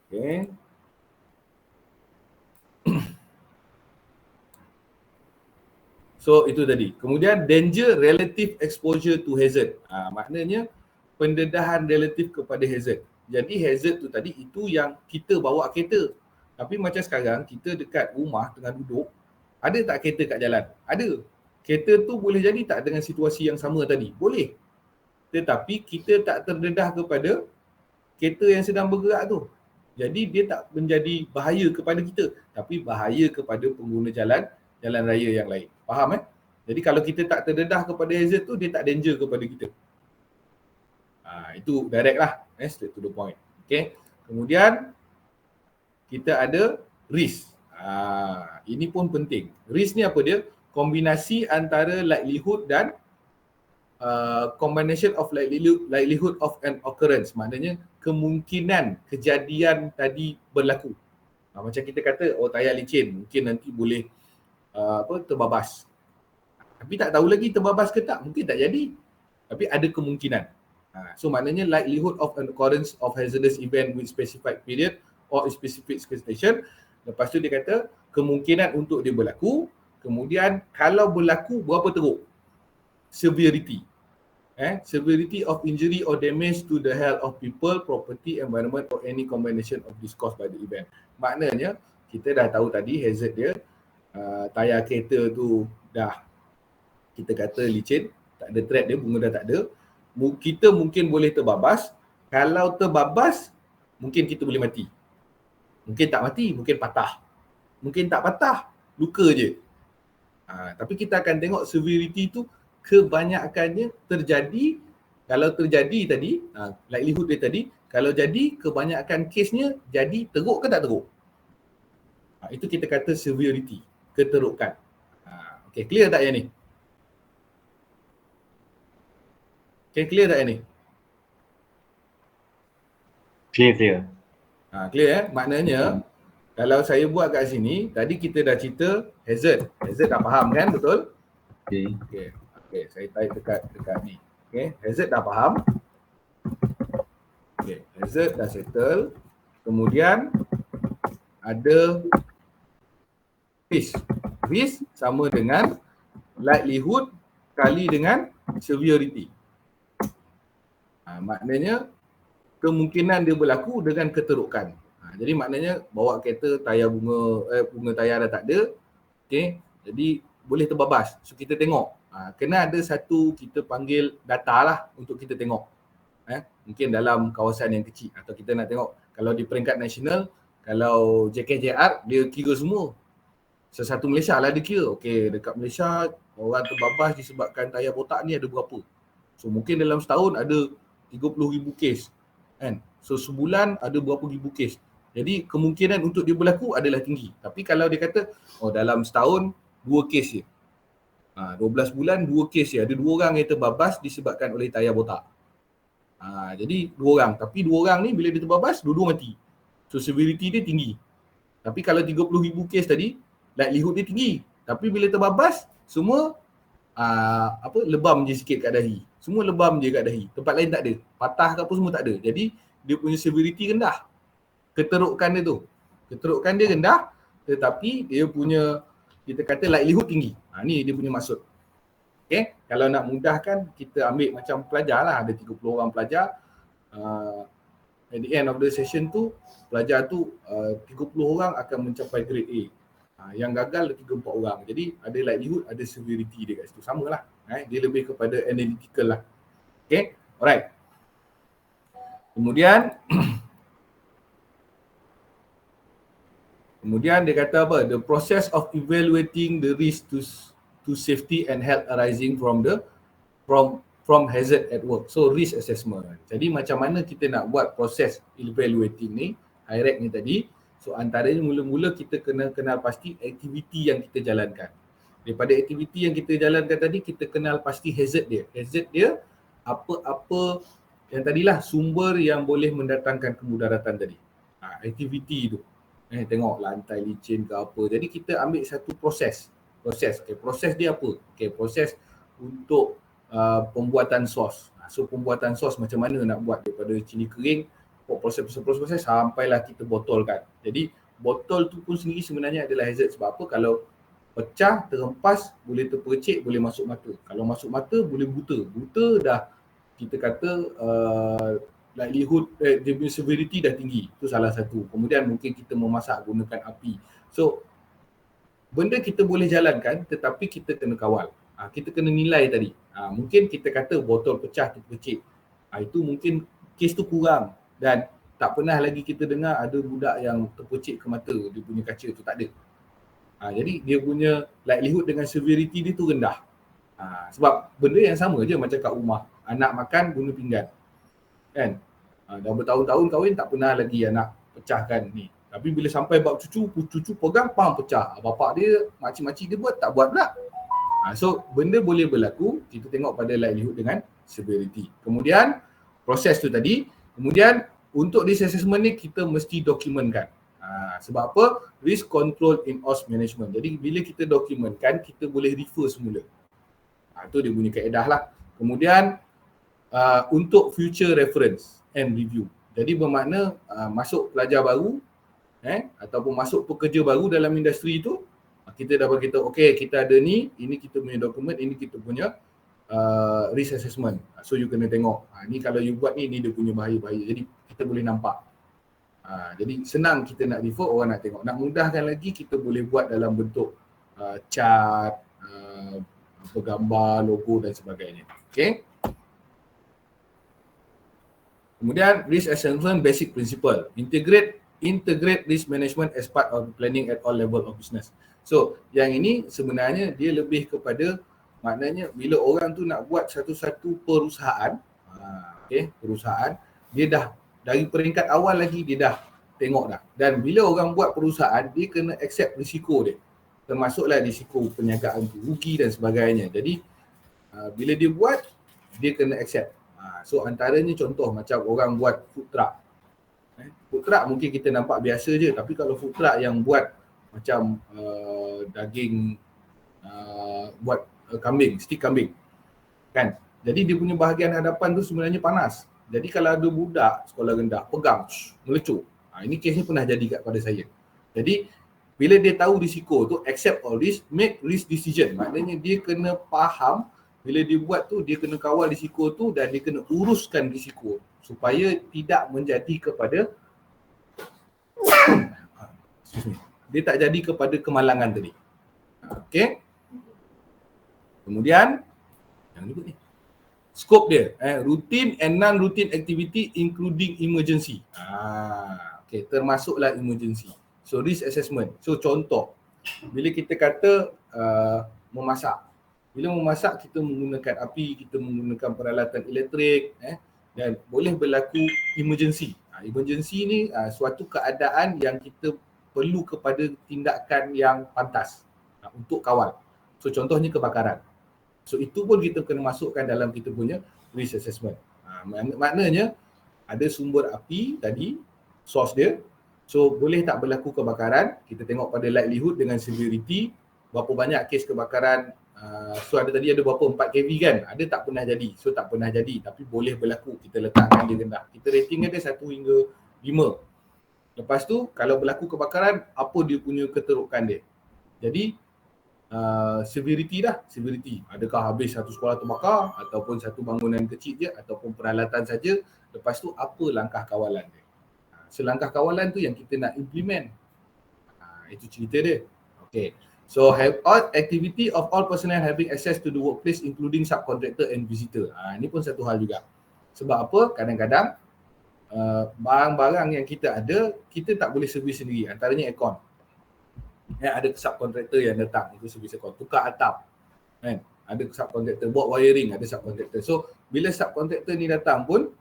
Okay. So itu tadi. Kemudian danger relative exposure to hazard. Maknanya pendedahan relatif kepada hazard. Jadi hazard tu tadi itu yang kita bawa kereta. Tapi macam sekarang kita dekat rumah tengah duduk, ada tak kereta kat jalan? Ada. Kereta tu boleh jadi tak dengan situasi yang sama tadi? Boleh. Tetapi kita tak terdedah kepada kereta yang sedang bergerak tu. Jadi dia tak menjadi bahaya kepada kita, tapi bahaya kepada pengguna jalan raya yang lain. Faham Jadi kalau kita tak terdedah kepada hazard tu, dia tak danger kepada kita. Itu direct lah, straight to the point. Okay. Kemudian kita ada risk. Ini pun penting. Risk ni apa dia? Kombinasi antara likelihood dan combination of likelihood of an occurrence. Maknanya kemungkinan kejadian tadi berlaku. Macam kita kata, tayar licin, mungkin nanti boleh terbabas. Tapi tak tahu lagi terbabas ke tak, mungkin tak jadi. Tapi ada kemungkinan. So maknanya likelihood of an occurrence of hazardous event with specified period or specific station. Lepas tu dia kata kemungkinan untuk dia berlaku. Kemudian kalau berlaku, berapa teruk? Severity. Severity of injury or damage to the health of people, property, environment or any combination of this caused by the event. Maknanya kita dah tahu tadi hazard dia, tayar kereta tu dah kita kata licin, tak ada tread dia, bunga dah tak ada. Kita mungkin boleh terbabas. Kalau terbabas, mungkin kita boleh mati. Mungkin tak mati, mungkin patah. Mungkin tak patah, luka je. Tapi kita akan tengok severity tu kebanyakannya terjadi. Kalau terjadi tadi, likelihood dia tadi, kalau jadi kebanyakan kesnya jadi teruk ke tak teruk. Itu kita kata severity, keterukan. Okay, clear tak yang ni? Okay, clear tak yang ni? Clear. Clear Maknanya kalau saya buat kat sini, tadi kita dah cerita hazard. Hazard dah faham kan, betul? Okay. Saya type dekat ni. Okay, hazard dah faham. Okay, hazard dah settle. Kemudian ada risk. Risk sama dengan likelihood kali dengan severity. Maknanya kemungkinan dia berlaku dengan keterukan. Jadi maknanya bawa kereta tayar bunga tayar dah tak ada. Okey, jadi boleh terbabas. So kita tengok. Kena ada satu kita panggil data lah untuk kita tengok. Mungkin dalam kawasan yang kecil atau kita nak tengok kalau di peringkat nasional, kalau JKJR dia kira semua. Sesatu Malaysia lah dia kira. Okey, dekat Malaysia orang terbabas disebabkan tayar botak ni ada berapa. So mungkin dalam setahun ada 30,000 kes. Kan? So sebulan ada berapa ribu kes. Jadi kemungkinan untuk dia berlaku adalah tinggi. Tapi kalau dia kata dalam setahun 2 kes je. 12 bulan 2 kes je. Ada 2 orang yang terbabas disebabkan oleh tayar botak. Jadi 2 orang. Tapi 2 orang ni bila dia terbabas, dua-dua mati. So severity dia tinggi. Tapi kalau 30,000 kes tadi, likelihood dia tinggi. Tapi bila terbabas, semua lebam je sikit kat dahi. Semua lebam je kat dahi. Tempat lain tak ada. Patah ke apa semua tak ada. Jadi dia punya severity rendah. Keterukan dia tu. Keterukan dia rendah, tetapi dia punya kita kata likelihood tinggi. Ni dia punya maksud. Okay. Kalau nak mudahkan, kita ambil macam pelajar lah. Ada 30 orang pelajar. At the end of the session tu, pelajar tu 30 orang akan mencapai grade A. Yang gagal 3-4 orang. Jadi ada likelihood, ada severity dia kat situ. Sama lah. Dia lebih kepada analytical lah. Okay. Alright. Kemudian dia kata apa? The process of evaluating the risk to safety and health arising from hazard at work. So risk assessment. Jadi macam mana kita nak buat proses evaluating ni? high-rec ni tadi. So antaranya mula-mula kita kena kenal pasti aktiviti yang kita jalankan. Daripada aktiviti yang kita jalankan tadi, kita kenal pasti hazard dia. Hazard dia apa-apa yang tadilah sumber yang boleh mendatangkan kemudaratan tadi. Aktiviti tu. Tengok lantai licin ke apa. Jadi kita ambil satu proses. Proses dia apa? Proses untuk pembuatan sos. So pembuatan sos macam mana nak buat daripada cili kering, proses sampailah kita botolkan. Jadi botol tu pun sendiri sebenarnya adalah hazard. Sebab apa? Kalau pecah, terhempas, boleh terpercik, boleh masuk mata. Kalau masuk mata, boleh buta. Buta dah kita kata likelihood, dia punya severity dah tinggi. Itu salah satu. Kemudian mungkin kita memasak gunakan api. So, benda kita boleh jalankan tetapi kita kena kawal. Kita kena nilai tadi. Mungkin kita kata botol pecah, terpercik. Itu mungkin kes tu kurang. Dan tak pernah lagi kita dengar ada budak yang terpercik ke mata, dia punya kaca tu tak ada. Jadi dia punya likelihood dengan severity dia tu rendah. Sebab benda yang sama je macam kat rumah. Anak makan guna pinggan. Kan? Dah bertahun-tahun kahwin tak pernah lagi anak pecahkan ni. Tapi bila sampai bab cucu pegang pam pecah. Bapak dia, makcik-makcik dia buat, tak buat pula. So benda boleh berlaku, kita tengok pada likelihood dengan severity. Kemudian proses tu tadi, kemudian untuk risk assessment ni kita mesti dokumentkan. Sebab apa? Risk control in OS management. Jadi bila kita dokumentkan, kita boleh refer semula. Itu dia punya kaedah lah. Kemudian untuk future reference and review. Jadi bermakna masuk pelajar baru ataupun masuk pekerja baru dalam industri tu, kita dah beritahu, okay, kita ada ni, ini kita punya dokumen, ini kita punya risk assessment. So you kena tengok, ni kalau you buat ni dia punya bahaya-bahaya. Jadi kita boleh nampak. Jadi senang kita nak refer, orang nak tengok. Nak mudahkan lagi, kita boleh buat dalam bentuk chart, gambar, logo dan sebagainya. Okay. Kemudian risk assessment basic principle. Integrate risk management as part of planning at all level of business. So yang ini sebenarnya dia lebih kepada, maknanya bila orang tu nak buat satu-satu perusahaan, perusahaan, dia dah dari peringkat awal lagi dia dah tengok dah. Dan bila orang buat perusahaan, dia kena accept risiko dia. Termasuklah risiko perniagaan tu, rugi dan sebagainya. Jadi bila dia buat, dia kena accept. So antaranya contoh macam orang buat food truck. Food truck mungkin kita nampak biasa je, tapi kalau food truck yang buat macam daging, buat kambing, stik kambing kan. Jadi dia punya bahagian hadapan tu sebenarnya panas. Jadi kalau ada budak sekolah rendah pegang, melecup. Ini kesnya pernah jadi pada saya. Jadi bila dia tahu risiko tu, accept all risk, make risk decision. Maknanya dia kena faham bila dia buat tu, dia kena kawal risiko tu dan dia kena uruskan risiko supaya tidak menjadi kepada dia tak jadi kepada kemalangan tadi. Okay. Kemudian yang ni scope dia, routine and non-routine activity including emergency. Okay, termasuklah emergency. So risk assessment. So contoh, bila kita kata memasak. Bila memasak kita menggunakan api, kita menggunakan peralatan elektrik, dan boleh berlaku emergency. Emergency ni suatu keadaan yang kita perlu kepada tindakan yang pantas untuk kawal. So contohnya kebakaran. So itu pun kita kena masukkan dalam kita punya risk assessment. Maknanya ada sumber api tadi, source dia. So boleh tak berlaku kebakaran? Kita tengok pada likelihood dengan severity, berapa banyak kes kebakaran. So ada tadi ada berapa 4 kV kan? Ada tak pernah jadi. So tak pernah jadi tapi boleh berlaku. Kita letakkan dia rendah. Kita ratingnya dia 1 hingga 5. Lepas tu kalau berlaku kebakaran, apa dia punya keterukan dia? Jadi severity dah, severity. Adakah habis satu sekolah terbakar ataupun satu bangunan kecil je ataupun peralatan saja. Lepas tu apa langkah kawalan dia? Selangkah kawalan tu yang kita nak implement. Itu cerita dia. Okay. So have all activity of all personnel having access to the workplace including subcontractor and visitor. Ini pun satu hal juga. Sebab apa? Kadang-kadang barang-barang yang kita ada, kita tak boleh servis sendiri. Antaranya aircon. Ada subcontractor yang datang, itu servis aircon. Tukar atap. Ada subcontractor, buat wiring, ada subcontractor. So bila subcontractor ni datang pun,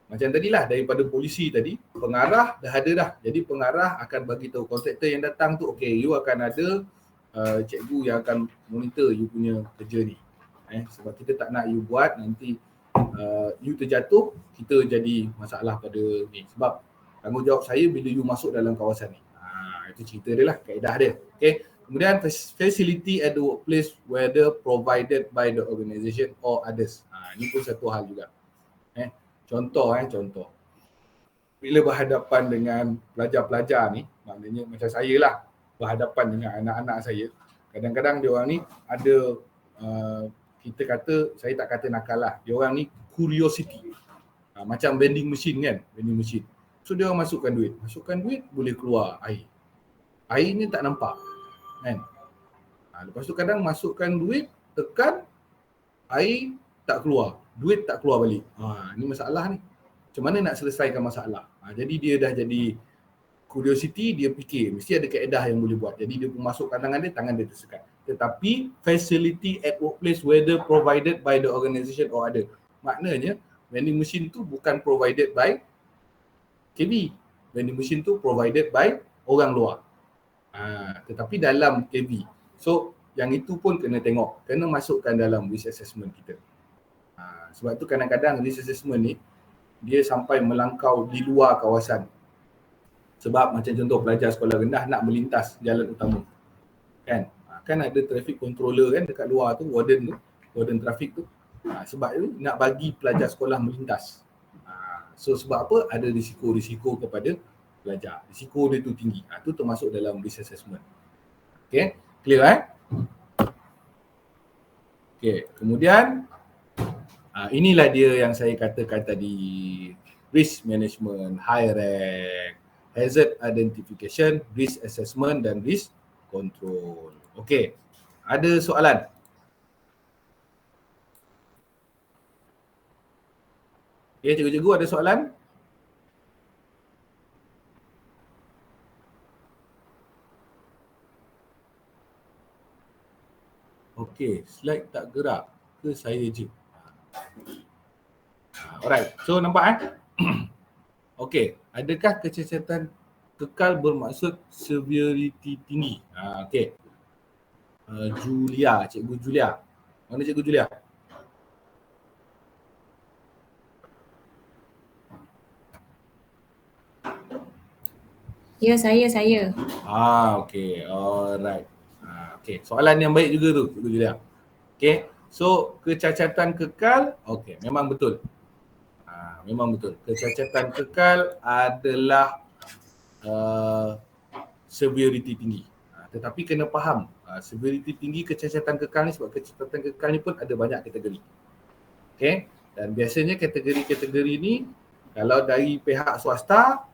Macam tadilah daripada polisi tadi, pengarah dah ada dah. Jadi pengarah akan bagi tahu kontraktor yang datang tu, okay, you akan ada cikgu yang akan monitor you punya kerja ni. Sebab kita tak nak you buat nanti you terjatuh, kita jadi masalah pada ni. Sebab tanggungjawab saya bila you masuk dalam kawasan ni. Itu cerita dia lah, kaedah dia. Okay. Kemudian facility at the workplace whether provided by the organisation or others. Ini pun satu hal juga. Contoh. Bila berhadapan dengan pelajar-pelajar ni, maknanya macam saya lah, berhadapan dengan anak-anak saya, kadang-kadang dia orang ni ada kita kata, saya tak kata nakal lah, dia orang ni curiosity. Macam vending machine kan, vending machine. So dia orang masukkan duit boleh keluar air. Air ni tak nampak kan. Lepas tu kadang masukkan duit, tekan, air tak keluar, duit tak keluar balik. Ni masalah ni. Macam mana nak selesaikan masalah? Jadi dia dah jadi curiosity, dia fikir mesti ada kaedah yang boleh buat. Jadi dia pun masukkan tangan dia tersekat. Tetapi facility at workplace whether provided by the organisation or other. Maknanya vending machine tu bukan provided by KB. Vending machine tu provided by orang luar. Tetapi dalam KB. So yang itu pun kena tengok, kena masukkan dalam risk assessment kita. Sebab tu kadang-kadang risk assessment ni dia sampai melangkau di luar kawasan. Sebab macam contoh pelajar sekolah rendah nak melintas jalan utama. Kan ada traffic controller kan dekat luar tu, warden trafik tu. Sebab tu nak bagi pelajar sekolah melintas. So sebab apa? Ada risiko-risiko kepada pelajar. Risiko dia tu tinggi. Tu termasuk dalam risk assessment. Okay, clear Okay, kemudian inilah dia yang saya katakan tadi, risk management, high rank, hazard identification, risk assessment dan risk control. Okay, ada soalan? Okay, cikgu-cikgu ada soalan? Okay, slide tak gerak ke saya je? Alright, so nampak Okay, adakah kecacatan kekal bermaksud severity tinggi? Okay. Julia, Cikgu Julia. Mana Cikgu Julia? Ya, saya. Okay, alright. Okay, soalan yang baik juga tu Cikgu Julia. Okay, so kecacatan kekal, okay, memang betul. Memang betul. Kecacatan kekal adalah severity tinggi. Tetapi kena faham, severity tinggi kecacatan kekal ni, sebab kecacatan kekal ni pun ada banyak kategori. Okay, dan biasanya kategori-kategori ni kalau dari pihak swasta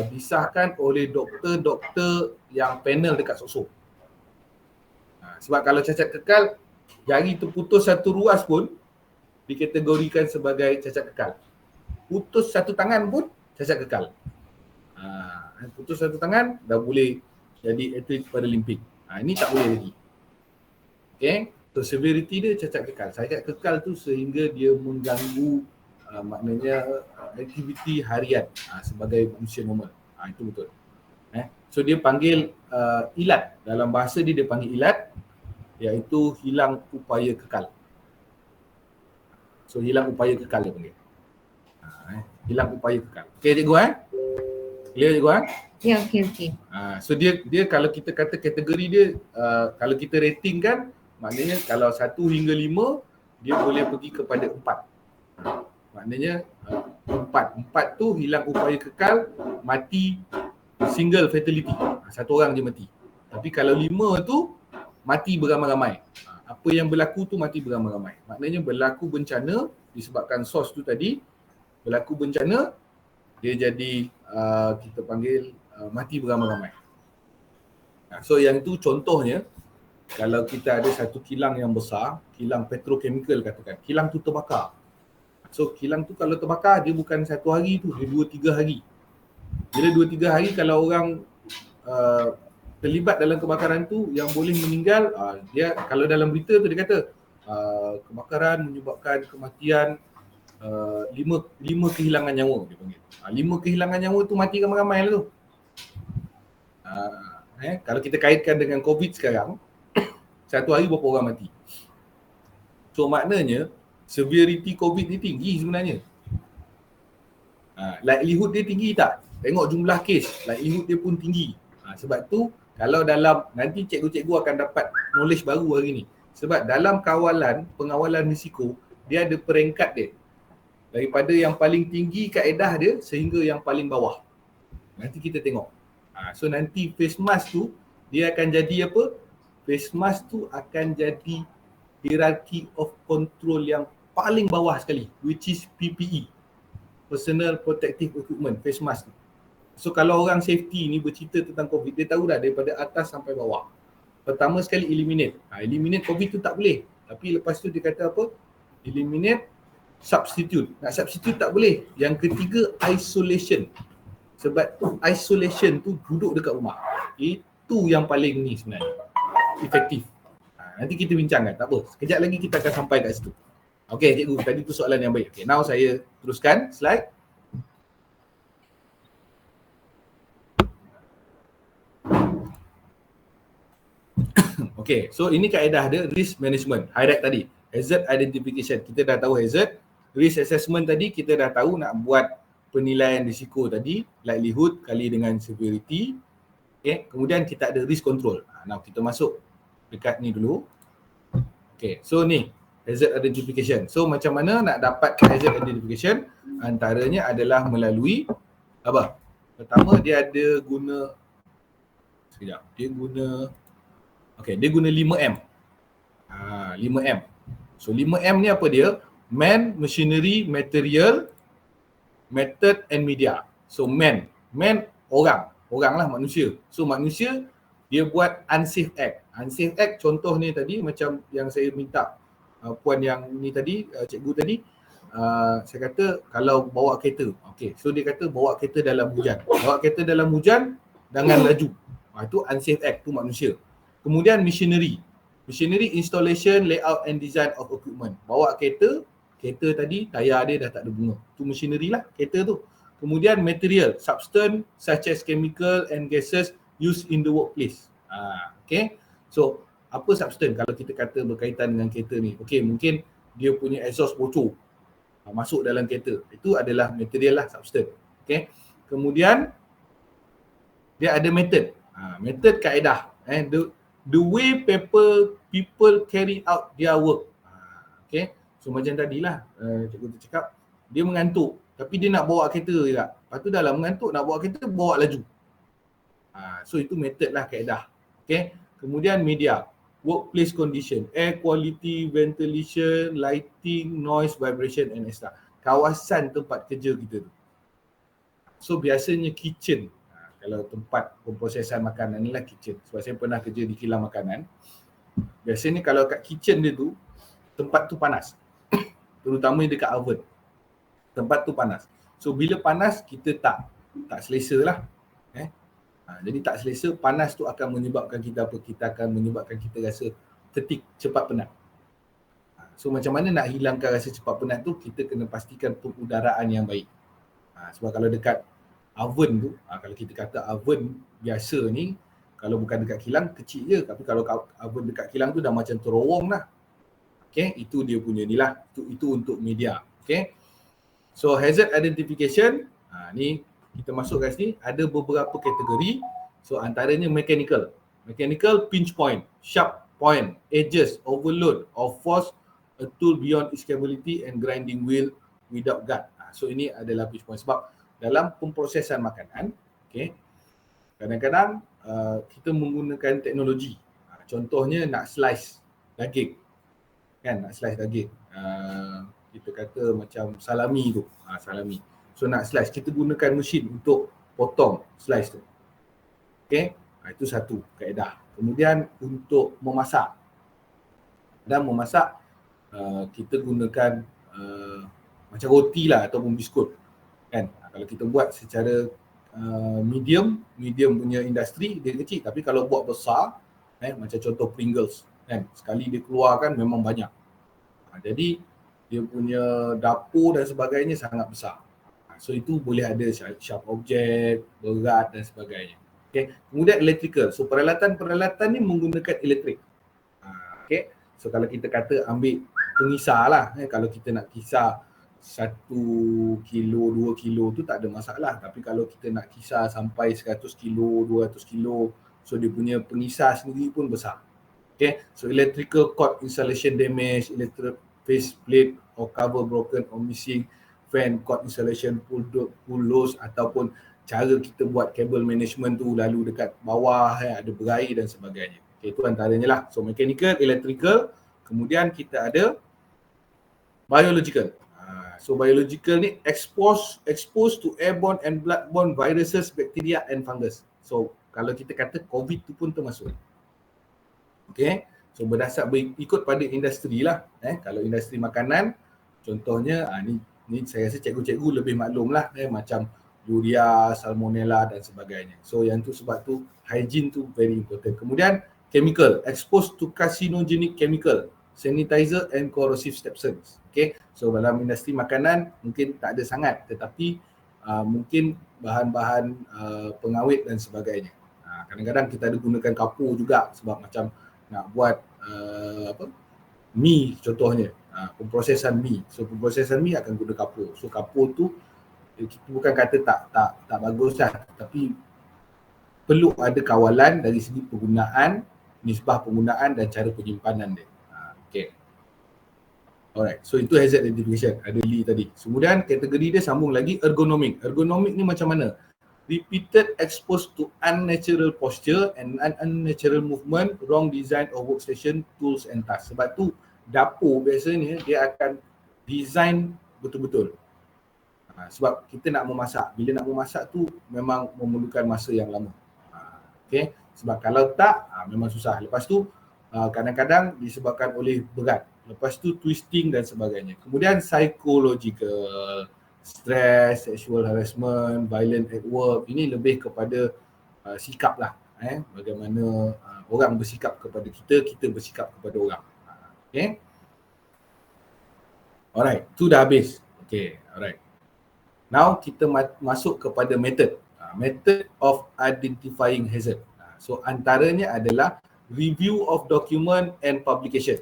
disahkan oleh doktor-doktor yang panel dekat SOSO. Sebab kalau cacat kekal, jari terputus satu ruas pun dikategorikan sebagai cacat kekal. Putus satu tangan pun cacat kekal. Putus satu tangan dah boleh jadi atlet Paralimpik. Ini tak boleh lagi. Okay, so severity dia cacat kekal. Cacat kekal tu sehingga dia mengganggu maknanya aktiviti harian sebagai manusia normal. Itu betul. So dia panggil ilat. Dalam bahasa dia panggil ilat, iaitu hilang upaya kekal. So hilang upaya kekal dia panggil. Hilang upaya kekal. Okay cikgu Clear cikgu Ya, okey. So dia kalau kita kata kategori dia, kalau kita rating kan, maknanya kalau 1 hingga 5 dia boleh pergi kepada 4. Maknanya 4 tu hilang upaya kekal, mati single fatality. Satu orang je mati. Tapi kalau 5 tu mati beramai-ramai. Apa yang berlaku tu mati beramai-ramai. Maknanya berlaku bencana disebabkan sos tu tadi, berlaku bencana dia jadi kita panggil mati beramai-ramai. So yang tu contohnya, kalau kita ada satu kilang yang besar, kilang petrochemical katakan, kilang tu terbakar. So kilang tu kalau terbakar dia bukan 1 hari tu, dia 2-3 hari. Bila 2-3 hari kalau orang terlibat dalam kebakaran tu yang boleh meninggal, dia kalau dalam berita tu dia kata kebakaran menyebabkan kematian lima kehilangan nyawa dia panggil. 5 kehilangan nyawa tu mati ramai-ramai lah tu. Kalau kita kaitkan dengan COVID sekarang, satu hari berapa orang mati. So maknanya severity COVID ni tinggi sebenarnya. Likelihood dia tinggi tak? Tengok jumlah kes, likelihood dia pun tinggi. Sebab tu kalau dalam, nanti cikgu-cikgu akan dapat knowledge baru hari ni. Sebab dalam pengawalan risiko, dia ada peringkat dia. Daripada yang paling tinggi kaedah dia sehingga yang paling bawah. Nanti kita tengok. So nanti face mask tu dia akan jadi apa? Face mask tu akan jadi hierarchy of control yang paling bawah sekali, which is PPE, Personal Protective Equipment, face mask tu. So kalau orang safety ni bercerita tentang COVID, dia tahu dah daripada atas sampai bawah. Pertama sekali eliminate. Eliminate COVID tu tak boleh. Tapi lepas tu dia kata apa? Eliminate, substitute. Nak substitute tak boleh. Yang ketiga, isolation. Sebab isolation tu duduk dekat rumah. Itu yang paling ni sebenarnya efektif. Nanti kita bincangkan, tak apa. Sekejap lagi kita akan sampai kat situ. Okey cikgu, tadi tu soalan yang baik. Okay, now saya teruskan slide. Okey, so ini kaedah dia risk management. Highlight tadi, hazard identification. Kita dah tahu hazard. Risk assessment tadi kita dah tahu nak buat penilaian risiko tadi, likelihood kali dengan severity. Okay, kemudian kita ada risk control. Now kita masuk dekat ni dulu. Okay, so ni hazard identification. So macam mana nak dapat hazard identification? Antaranya adalah melalui apa? Pertama dia ada guna, sekejap, dia guna 5M. 5M. So 5M ni apa dia? Man, machinery, material, method and media. So man orang lah manusia. So manusia dia buat unsafe act. Unsafe act contoh ni tadi macam yang saya minta puan yang ni tadi, cikgu tadi, saya kata kalau bawa kereta. Okey, so dia kata bawa kereta dalam hujan. Bawa kereta dalam hujan jangan laju. Itu unsafe act, tu manusia. Kemudian machinery installation, layout and design of equipment. Bawa kereta tadi tayar dia dah tak ada bunga. Tu machinery lah kereta tu. Kemudian material, substance such as chemical and gases used in the workplace. Okay. So apa substance kalau kita kata berkaitan dengan kereta ni? Okay, mungkin dia punya exhaust bocor masuk dalam kereta. Itu adalah material lah, substance. Okay. Kemudian dia ada method. Method kaedah. The way people carry out their work. Okay. So macam tadilah cikgu tu cakap, dia mengantuk tapi dia nak bawa kereta juga. Lepas tu dalam mengantuk nak bawa kereta, bawa laju. So itu method lah kaedah. Okay. Kemudian media, workplace condition, air quality, ventilation, lighting, noise, vibration and etc. Kawasan tempat kerja kita tu. So biasanya kitchen. Kalau tempat pemprosesan makanan ni lah kitchen. Sebab saya pernah kerja di kilang makanan. Biasanya kalau kat kitchen dia tu, tempat tu panas. Terutama dekat oven. Tempat tu panas. So bila panas kita tak selesa lah. Jadi tak selesa, panas tu akan menyebabkan kita apa? Kita akan menyebabkan kita rasa ketik, cepat penat. So macam mana nak hilangkan rasa cepat penat tu? Kita kena pastikan pengudaraan yang baik. Sebab kalau dekat oven tu, kalau kita kata oven biasa ni, kalau bukan dekat kilang kecil je, tapi kalau oven dekat kilang tu dah macam terowong lah. Okay, itu dia punya ni lah. Itu untuk media. Okay. So hazard identification, ni kita masuk kat sini, ada beberapa kategori. So antaranya mechanical pinch point, sharp point, edges, overload or force a tool beyond its capability and grinding wheel without guard. So ini adalah pinch point. Sebab dalam pemprosesan makanan, okay, kadang-kadang kita menggunakan teknologi. Contohnya nak slice daging. Kan, nak slice daging. Kita kata macam salami tu. Salami. So nak slice, kita gunakan mesin untuk potong slice tu. Okay, itu satu kaedah. Kemudian untuk memasak. Dan memasak, kita gunakan macam roti lah ataupun biskut. Kan, kalau kita buat secara medium punya industri, dia kecil. Tapi kalau buat besar, macam contoh Pringles. Kan, sekali dia keluarkan memang banyak. Jadi dia punya dapur dan sebagainya sangat besar. So itu boleh ada sharp object, berat dan sebagainya. Okay. Kemudian electrical. So peralatan-peralatan ni menggunakan elektrik. Okay. So kalau kita kata ambil pengisar lah, kalau kita nak kisar 1 kilo, 2 kilo tu tak ada masalah. Tapi kalau kita nak kisar sampai 100 kilo, 200 kilo, so dia punya pengisar sendiri pun besar. Okay. So electrical cord installation damage, electric face plate or cover broken or missing, fan cord installation pull loose, ataupun cara kita buat cable management tu lalu dekat bawah ada berair dan sebagainya. Okay, itu antaranya lah. So mechanical, electrical, kemudian kita ada biological. So biological ni exposed to airborne and bloodborne viruses, bacteria and fungus. So kalau kita kata COVID tu pun termasuk. Okay, so ikut pada industri lah. Kalau industri makanan, contohnya ni saya rasa cikgu-cikgu lebih maklum lah, macam urea, salmonella dan sebagainya. So yang tu sebab tu hygiene tu very important. Kemudian chemical, exposed to carcinogenic chemical, sanitizer and corrosive substance. Okay, so dalam industri makanan mungkin tak ada sangat, tetapi mungkin bahan-bahan pengawet dan sebagainya. Kadang-kadang kita ada gunakan kapur juga sebab macam nak buat mi contohnya, pemprosesan mi. So pemprosesan mi akan guna kapur. So kapur tu kita bukan kata tak bagus lah, tapi perlu ada kawalan dari segi penggunaan, nisbah penggunaan dan cara penyimpanan dia. Okay. Alright, so itu hazard identification, ada Lee tadi. Kemudian kategori dia sambung lagi ergonomic. Ergonomic ni macam mana? Repeated exposed to unnatural posture and unnatural movement, wrong design of workstation, tools and tasks. Sebab tu dapur biasanya dia akan design betul-betul. Sebab kita nak memasak, bila nak memasak tu memang memerlukan masa yang lama. Okay, sebab kalau tak memang susah. Lepas tu kadang-kadang disebabkan oleh berat. Lepas tu twisting dan sebagainya. Kemudian psychological, stress, sexual harassment, violent at work, ini lebih kepada sikap lah. Bagaimana orang bersikap kepada kita, kita bersikap kepada orang. Okay. Alright, tu dah habis. Okay, alright. Now kita masuk kepada method. Method of identifying hazard. So antaranya adalah review of document and publication.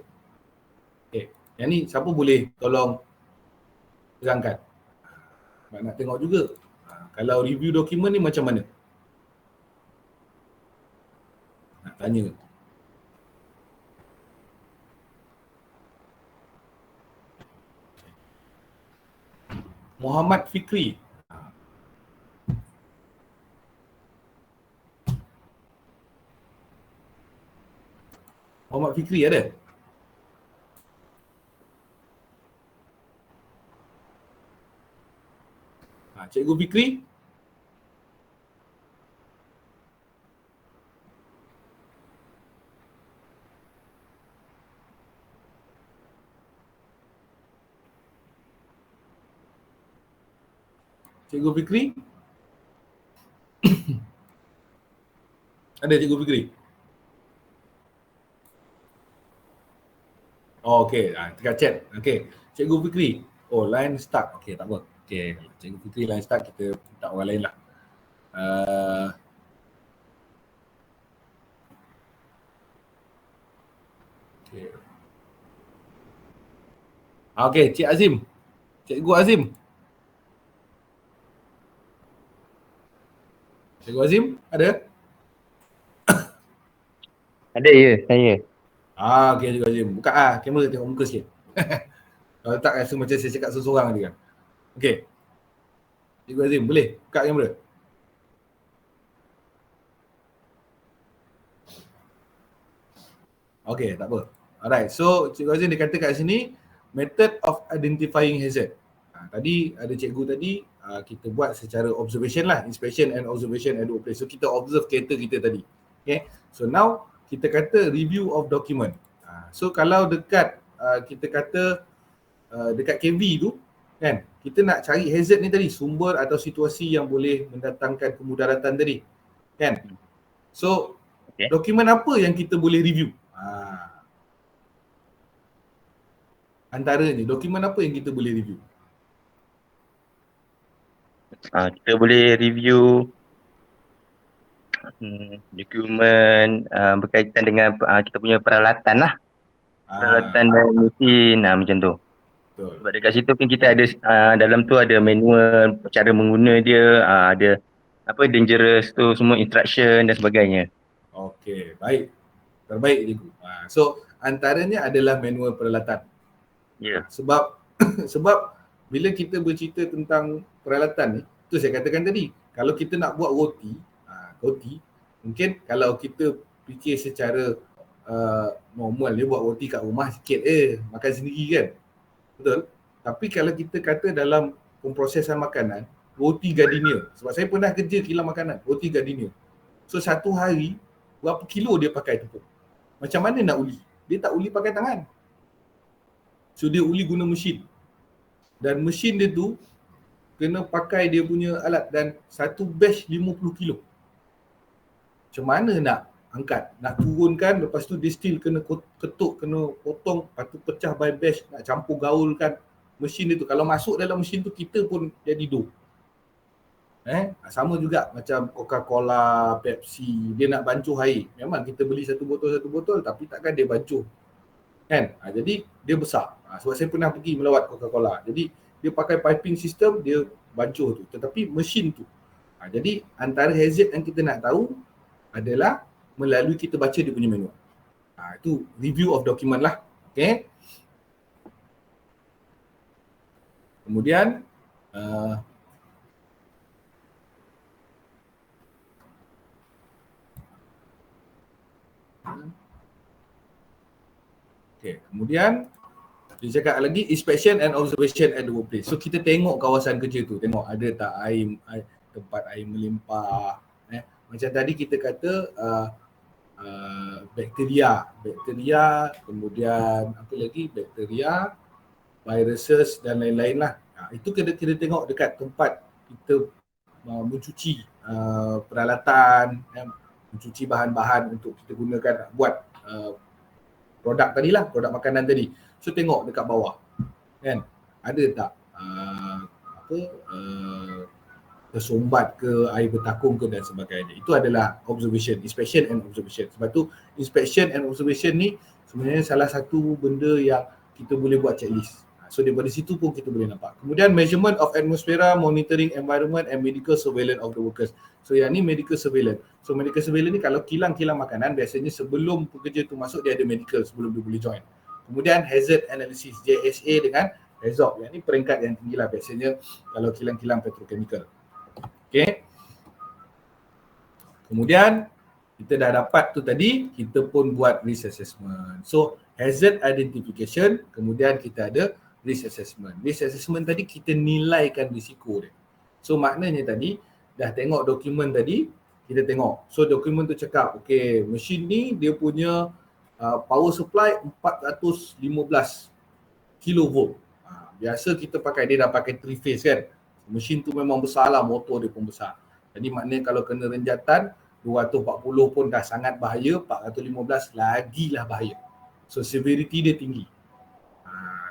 Okay, yang ni siapa boleh tolong terangkan? Nak tengok juga. Kalau review dokumen ni macam mana? Nak tanya. Muhammad Fikri. Muhammad Fikri ada? Cikgu Fikri? Cikgu Fikri? Ada Cikgu Fikri? Oh, okey. Dekat chat. Okey. Cikgu Fikri. Oh, line stuck. Okey, tak apa. Okey. Cikgu Fikri line stuck, kita minta orang lain lah. Okey. Okey, Cik Azim. Cikgu Azim. Cikgu Azim, ada? Ada ya, saya. Okey Cikgu Azim. Buka kamera tengok muka sikit. Kalau tak rasa macam saya cakap seseorang tadi kan. Okey. Cikgu Azim, boleh buka kamera? Okey, tak apa. Alright, so Cikgu Azim dia kata kat sini method of identifying hazard. Tadi ada cikgu tadi kita buat secara observation lah, inspection and observation at the workplace. So kita observe kereta kita tadi. Okay, so now kita kata review of document. So kalau dekat kita kata dekat KV tu kan, kita nak cari hazard ni tadi, sumber atau situasi yang boleh mendatangkan kemudaratan tadi kan. So dokumen apa yang kita boleh review? Antaranya dokumen apa yang kita boleh review? Kita boleh review dokumen berkaitan dengan kita punya peralatan lah. Peralatan dan mesin macam tu. Betul. Sebab dekat situ pun kita ada dalam tu ada manual cara mengguna dia, ada apa dangerous tu semua instruction dan sebagainya. Okey, baik. Terbaik cikgu. So antaranya adalah manual peralatan. Ya. Sebab sebab bila kita bercerita tentang peralatan ni, tu saya katakan tadi, kalau kita nak buat roti, mungkin kalau kita fikir secara normal, dia buat roti kat rumah sikit makan sendiri kan. Betul? Tapi kalau kita kata dalam pemprosesan makanan, roti gardenia. Sebab saya pernah kerja kilang makanan, roti gardenia. So satu hari, berapa kilo dia pakai tepung? Macam mana nak uli? Dia tak uli pakai tangan. So dia uli guna mesin. Dan mesin dia tu kena pakai dia punya alat dan satu batch 50 kilo. Macam mana nak angkat, nak turunkan, lepas tu dia still kena ketuk, kena potong, lepas tu pecah by batch, nak campur gaulkan mesin dia tu. Kalau masuk dalam mesin tu kita pun jadi dough. Sama juga macam Coca-Cola, Pepsi, dia nak bancuh air. Memang kita beli satu botol tapi takkan dia bancuh. Kan? Jadi dia besar. Sebab saya pernah pergi melawat Coca-Cola. Jadi dia pakai piping system, dia bancuh tu. Tetapi mesin tu. Jadi antara hazard yang kita nak tahu adalah melalui kita baca dia punya manual. Itu review of document lah. Okay. Kemudian kemudian dia cakap lagi inspection and observation at the workplace. So kita tengok kawasan kerja tu, tengok ada tak air tempat air melimpah. Macam tadi kita kata bakteria, kemudian apa lagi, bakteria, viruses dan lain-lain lah. Itu kita tengok dekat tempat kita mencuci peralatan, mencuci bahan-bahan untuk kita gunakan buat produk tadilah, produk makanan tadi. So tengok dekat bawah, kan, ada tak tersumbat ke, air bertakung ke dan sebagainya. Itu adalah observation, inspection and observation. Sebab tu inspection and observation ni sebenarnya salah satu benda yang kita boleh buat checklist. So daripada situ pun kita boleh nampak. Kemudian measurement of atmosphere, monitoring environment and medical surveillance of the workers. So yang ni medical surveillance. So medical surveillance ni kalau kilang-kilang makanan biasanya sebelum pekerja tu masuk dia ada medical sebelum dia boleh join. Kemudian hazard analysis, JSA dengan HAZOP. Yang ni peringkat yang tinggi lah biasanya kalau kilang-kilang petrochemical. Okay. Kemudian kita dah dapat tu tadi, kita pun buat risk assessment. So hazard identification, kemudian kita ada risk assessment. Risk assessment tadi kita nilaikan risiko dia. So maknanya tadi dah tengok dokumen tadi, kita tengok. So dokumen tu cakap, okay, mesin ni dia punya power supply 415 kilovolt. Biasa kita pakai, dia dah pakai 3 phase kan. Mesin tu memang besar lah, motor dia pun besar. Jadi maknanya kalau kena renjatan 240 pun dah sangat bahaya, 415 lagilah bahaya. So severity dia tinggi.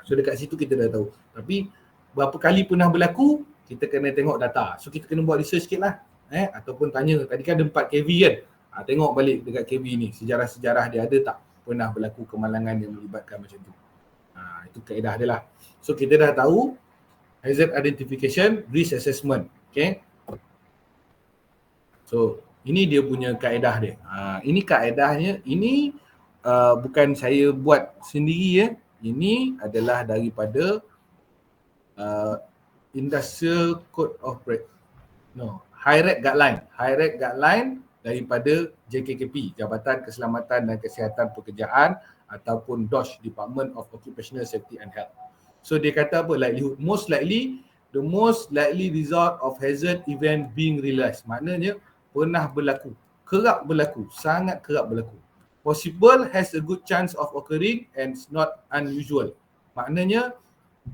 So dekat situ kita dah tahu. Tapi berapa kali pernah berlaku, kita kena tengok data. So kita kena buat research sikit lah. Ataupun tanya, tadi kan ada 4 kV kan. Tengok balik dekat kV ni, sejarah-sejarah dia ada tak pernah berlaku kemalangan yang melibatkan macam tu. Itu kaedah dia lah. So kita dah tahu hazard identification, risk assessment. Okay. So ini dia punya kaedah dia. Ini kaedahnya, ini bukan saya buat sendiri ya. Ini adalah daripada Industrial Code of HIREC guideline daripada JKKP, Jabatan Keselamatan dan Kesihatan Pekerjaan, ataupun DOSH, Department of Occupational Safety and Health. So dia kata apa? Likelihood, the most likely result of hazard event being realized. Maknanya pernah berlaku, kerap berlaku, sangat kerap berlaku. Possible has a good chance of occurring and not unusual. Maknanya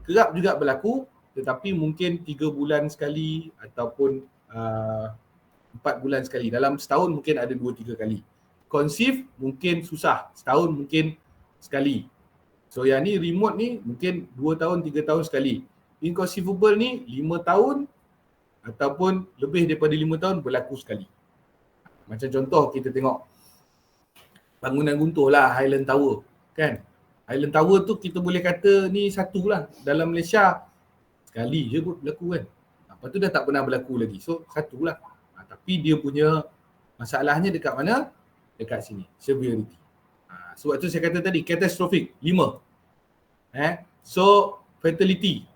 kerap juga berlaku, tetapi mungkin 3 bulan sekali ataupun 4 bulan sekali. Dalam setahun mungkin ada 2-3 kali. Conceive mungkin susah, setahun mungkin sekali. So yang ni remote ni mungkin 2 tahun, 3 tahun sekali. Inconceivable ni 5 tahun ataupun lebih daripada 5 tahun berlaku sekali. Macam contoh kita tengok bangunan guntur lah, Highland Tower kan. Highland Tower tu kita boleh kata ni satu lah dalam Malaysia. Sekali je berlaku kan. Lepas tu dah tak pernah berlaku lagi. So satu lah. Tapi dia punya masalahnya dekat mana? Dekat sini, severity. Sebab tu saya kata tadi, catastrophic, 5. So, fatality.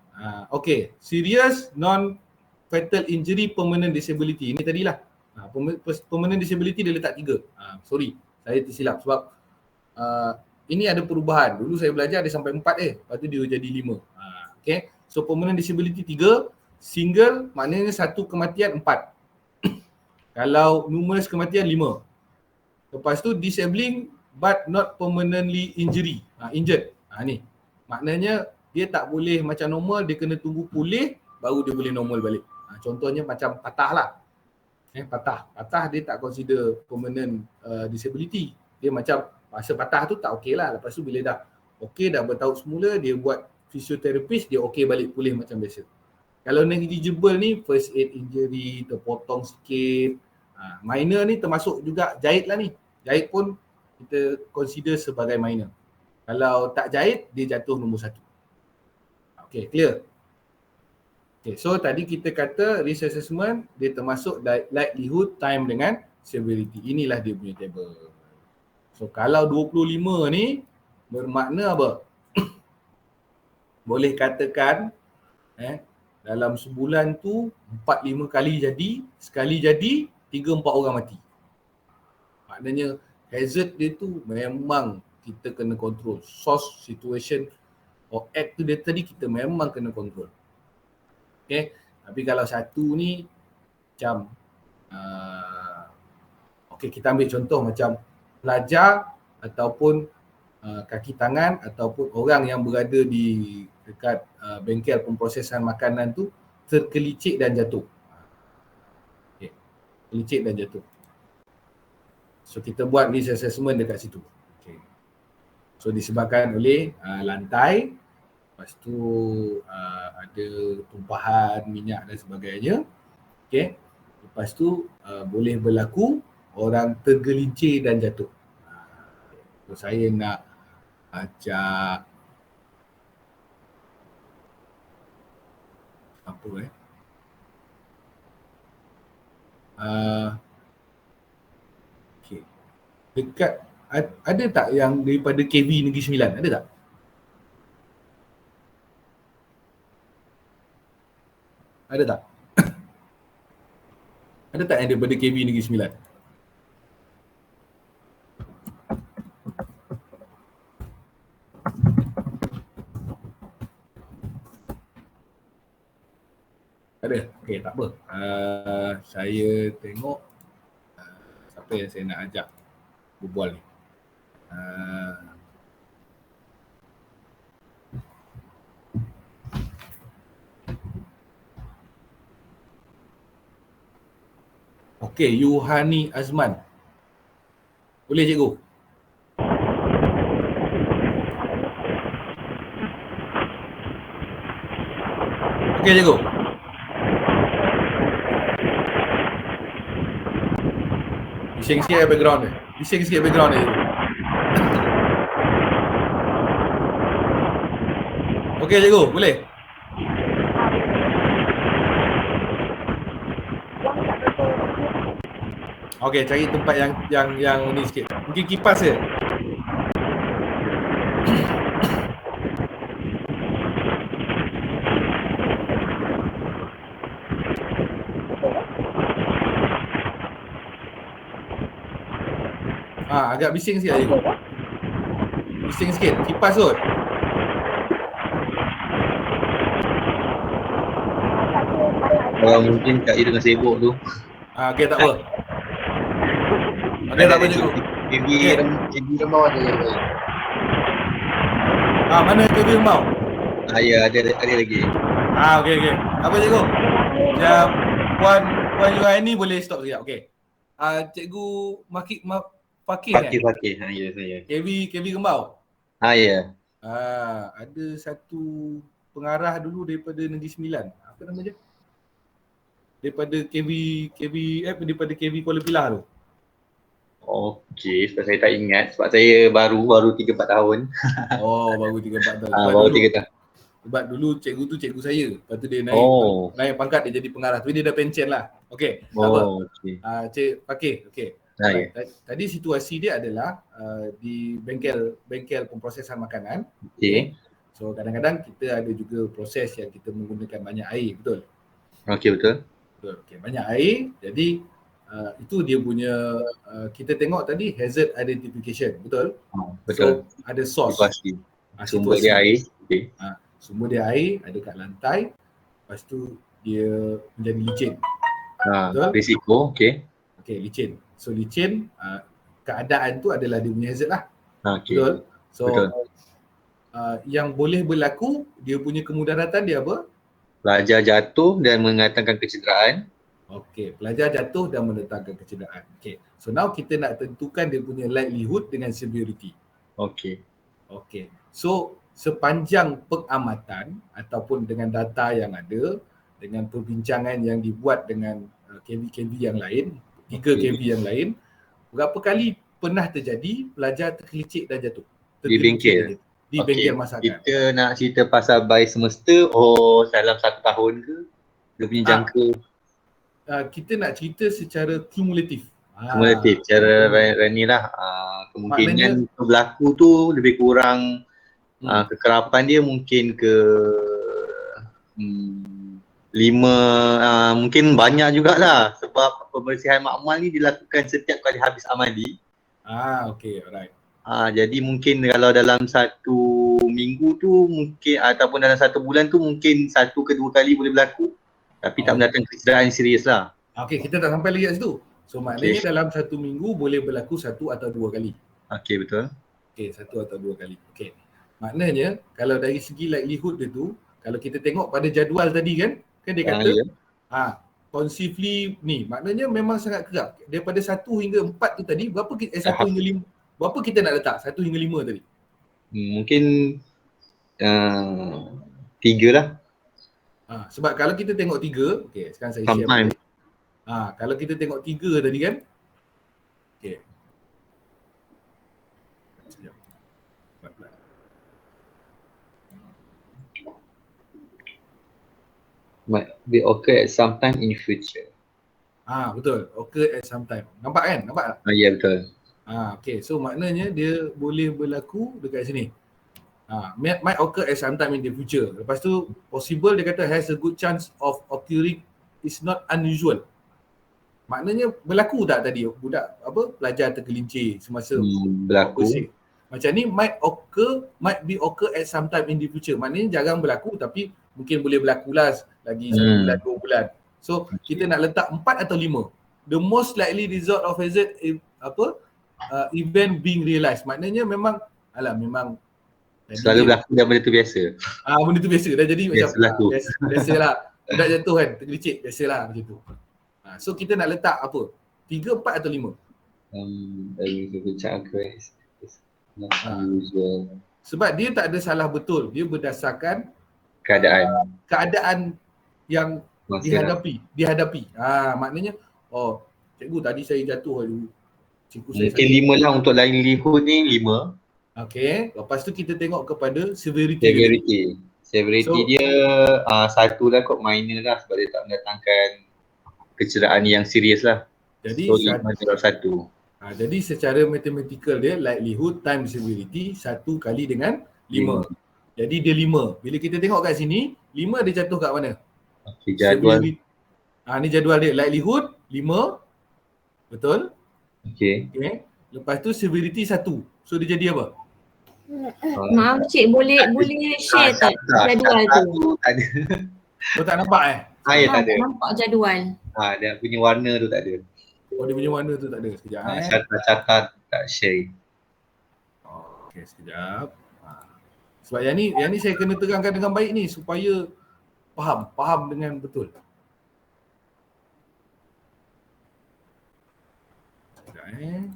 Okay, serious non-fatal injury, permanent disability. Ini tadilah. Permanent disability dia letak 3. Sorry, saya tersilap sebab ini ada perubahan. Dulu saya belajar dia sampai 4 lepas tu dia jadi 5. Okay, so permanent disability 3, single maknanya satu kematian 4. Kalau numerous kematian 5. Lepas tu disabling but not permanently injured. Ni. Maknanya dia tak boleh macam normal, dia kena tunggu pulih baru dia boleh normal balik. Contohnya macam patah lah. Patah dia tak consider permanent disability. Dia macam masa patah tu tak okey lah. Lepas tu bila dah okey, dah bertaut semula, dia buat fisioterapis, dia okey balik pulih macam biasa. Kalau negligible ni first aid injury, terpotong sikit. Minor ni termasuk juga jahit lah ni. Jahit pun kita consider sebagai minor. Kalau tak jahit, dia jatuh nombor 1. Okay, clear? Okay, so tadi kita kata risk assessment, dia termasuk likelihood, time dengan severity. Inilah dia punya table. So kalau 25 ni bermakna apa? Boleh katakan dalam sebulan tu 4-5 kali jadi, sekali jadi 3-4 orang mati. Maknanya hazard dia tu memang kita kena kontrol. Source, situation or act tu dia tadi kita memang kena kontrol. Okay, tapi kalau satu ni macam okay, kita ambil contoh macam pelajar ataupun kaki tangan ataupun orang yang berada di dekat bengkel pemprosesan makanan tu terkelicik dan jatuh. Okay, kelicik dan jatuh. So kita buat risk assessment dekat situ. Okay. So disebabkan oleh lantai, lepas tu ada tumpahan minyak dan sebagainya. Okay. Lepas tu boleh berlaku orang tergelincir dan jatuh. So saya nak ajak apa okay. Dekat ada tak yang daripada KV Negeri Sembilan? Ada tak? Ada tak? Ada tak yang daripada KV Negeri Sembilan? Ada? Okey, tak apa. Saya tengok siapa yang saya nak ajak berbual ni. Okey, Yuhani Azman. Boleh cikgu? Okey cikgu. Bising sikit background dia. Bising sikit background dia. Okey cikgu, boleh? Okey, cari tempat yang ni sikit. Mungkin kipas je. Agak bising sikit cikgu. Bising sikit, kipas kot. Mungkin Kak Ira tengah sibuk tu. Okey, tak apa. Okey, tak apa cikgu. KV Rembau ada. Mana KV Rembau? Ya, ada lagi. Okey. Apa cikgu? Sekejap. Puan Yuhani ni boleh stop sekejap. Okey. Cikgu Fakir kan? Fakir. Ya, saya. KV Rembau. Ya. Ada satu pengarah dulu daripada Negeri Sembilan. Apa nama dia? Daripada daripada KV Kuala Pilah tu. Okey, sebab saya tak ingat sebab saya baru 3-4 tahun. Oh, baru 3-4 tahun. Baru 3 tahun. Sebab dulu cikgu tu cikgu saya. Lepas tu dia Oh. naik pangkat dia jadi pengarah. Tapi dia dah pencen lah. Okey, tak apa. Okey. Cik Fakir, okey. Alright. Tadi situasi dia adalah di bengkel pemprosesan makanan. Okey. So kadang-kadang kita ada juga proses yang kita menggunakan banyak air, betul? Okey, betul. Okey, banyak air. Jadi itu dia punya kita tengok tadi hazard identification, betul? Betul. So ada source. Sumber dia air. Okay. Sumber dia air ada kat lantai. Lepas tu dia menjadi licin. Betul? Risiko, okey. Okey, licin. So licin keadaan tu adalah dia punya hazard lah. Okay. Betul? So betul. Yang boleh berlaku dia punya kemudaratan dia apa? Pelajar jatuh dan mendatangkan kecederaan. Okey, pelajar jatuh dan mendatangkan kecederaan. Okey. So now kita nak tentukan dia punya likelihood dengan severity. Okey. Okey. So sepanjang pengamatan ataupun dengan data yang ada, dengan perbincangan yang dibuat dengan KV-KV yang lain, 3 KV yang lain, berapa kali pernah terjadi pelajar terkelicik dan jatuh? Di bengkel. Di bengkel masakan. Kita nak cerita pasal bayi semesta, dalam 1 tahun ke? Dia punya jangka. Kita nak cerita secara kumulatif. Kumulatif, secara ni lah. Kemungkinan berlaku tu lebih kurang kekerapan dia mungkin ke 5, mungkin banyak jugalah sebab pembersihan makmal ni dilakukan setiap kali habis amali. Okey, alright. Jadi mungkin kalau dalam 1 minggu tu mungkin ataupun dalam 1 bulan tu mungkin 1 ke 2 kali boleh berlaku. Tapi tak mendatangkan kecederaan serius lah. Okey, kita tak sampai lagi kat situ. So maknanya dalam 1 minggu boleh berlaku 1 atau 2 kali. Okey, betul. Okey, 1 atau 2 kali. Okey. Maknanya kalau dari segi likelihood dia tu, kalau kita tengok pada jadual tadi kan dia kata concively ni, maknanya memang sangat kerap. Daripada 1 hingga 4 tu tadi, 1 hingga 5, berapa kita nak letak? 1 hingga 5 tadi? Mungkin 3 lah. Sebab kalau kita tengok 3, okey, sekarang saya share balik. Kalau kita tengok 3 tadi kan. Okey. Sekejap. Might be occur at some time in future. Betul. Occur at some time. Nampak kan? Nampak tak? Ya, betul. Okay. So maknanya dia boleh berlaku dekat sini. Might occur at some time in the future. Lepas tu possible dia kata has a good chance of occurring is not unusual. Maknanya berlaku tak tadi budak pelajar tergelincir semasa berlaku. Macam ni might be occur at some time in the future. Maknanya jarang berlaku tapi mungkin boleh berlaku lah lagi 1 bulan 2 bulan. So kita nak letak 4 atau 5. The most likely result of hazard event being realised. Maknanya memang selalu berlaku dan benda tu biasa. Benda tu biasa. Dah jadi macam biasalah. Budak jatuh kan, tergelicik, biasalah macam tu. So kita nak letak apa? 3, 4 atau 5? Sebab dia tak ada salah betul. Dia berdasarkan keadaan yang dihadapi. Maknanya cikgu tadi saya jatuh dulu. Mungkin 5 lah untuk livelihood ni 5. Okey, lepas tu kita tengok kepada severity. Severity dia 1 lah kot, minor lah sebab dia tak mendatangkan kecederaan yang serius lah. Jadi so 5 jadi secara matematikal dia likelihood times severity 1 kali dengan 5. Jadi dia 5. Bila kita tengok kat sini, 5 dia jatuh kat mana? Okey, jadual. Ni jadual dia. Likelihood 5. Betul? Okey. Lepas tu severity 1. So dia jadi apa? Maaf cik, boleh share tak jadual tu? Kau tak nampak Tak ada. Nampak jadual. Dia punya warna tu tak ada. Dia punya warna tu tak ada. Sekejap Catat tak share. Okey, sekejap. Sebab yang ni saya kena terangkan dengan baik ni supaya faham dengan betul. Sekejap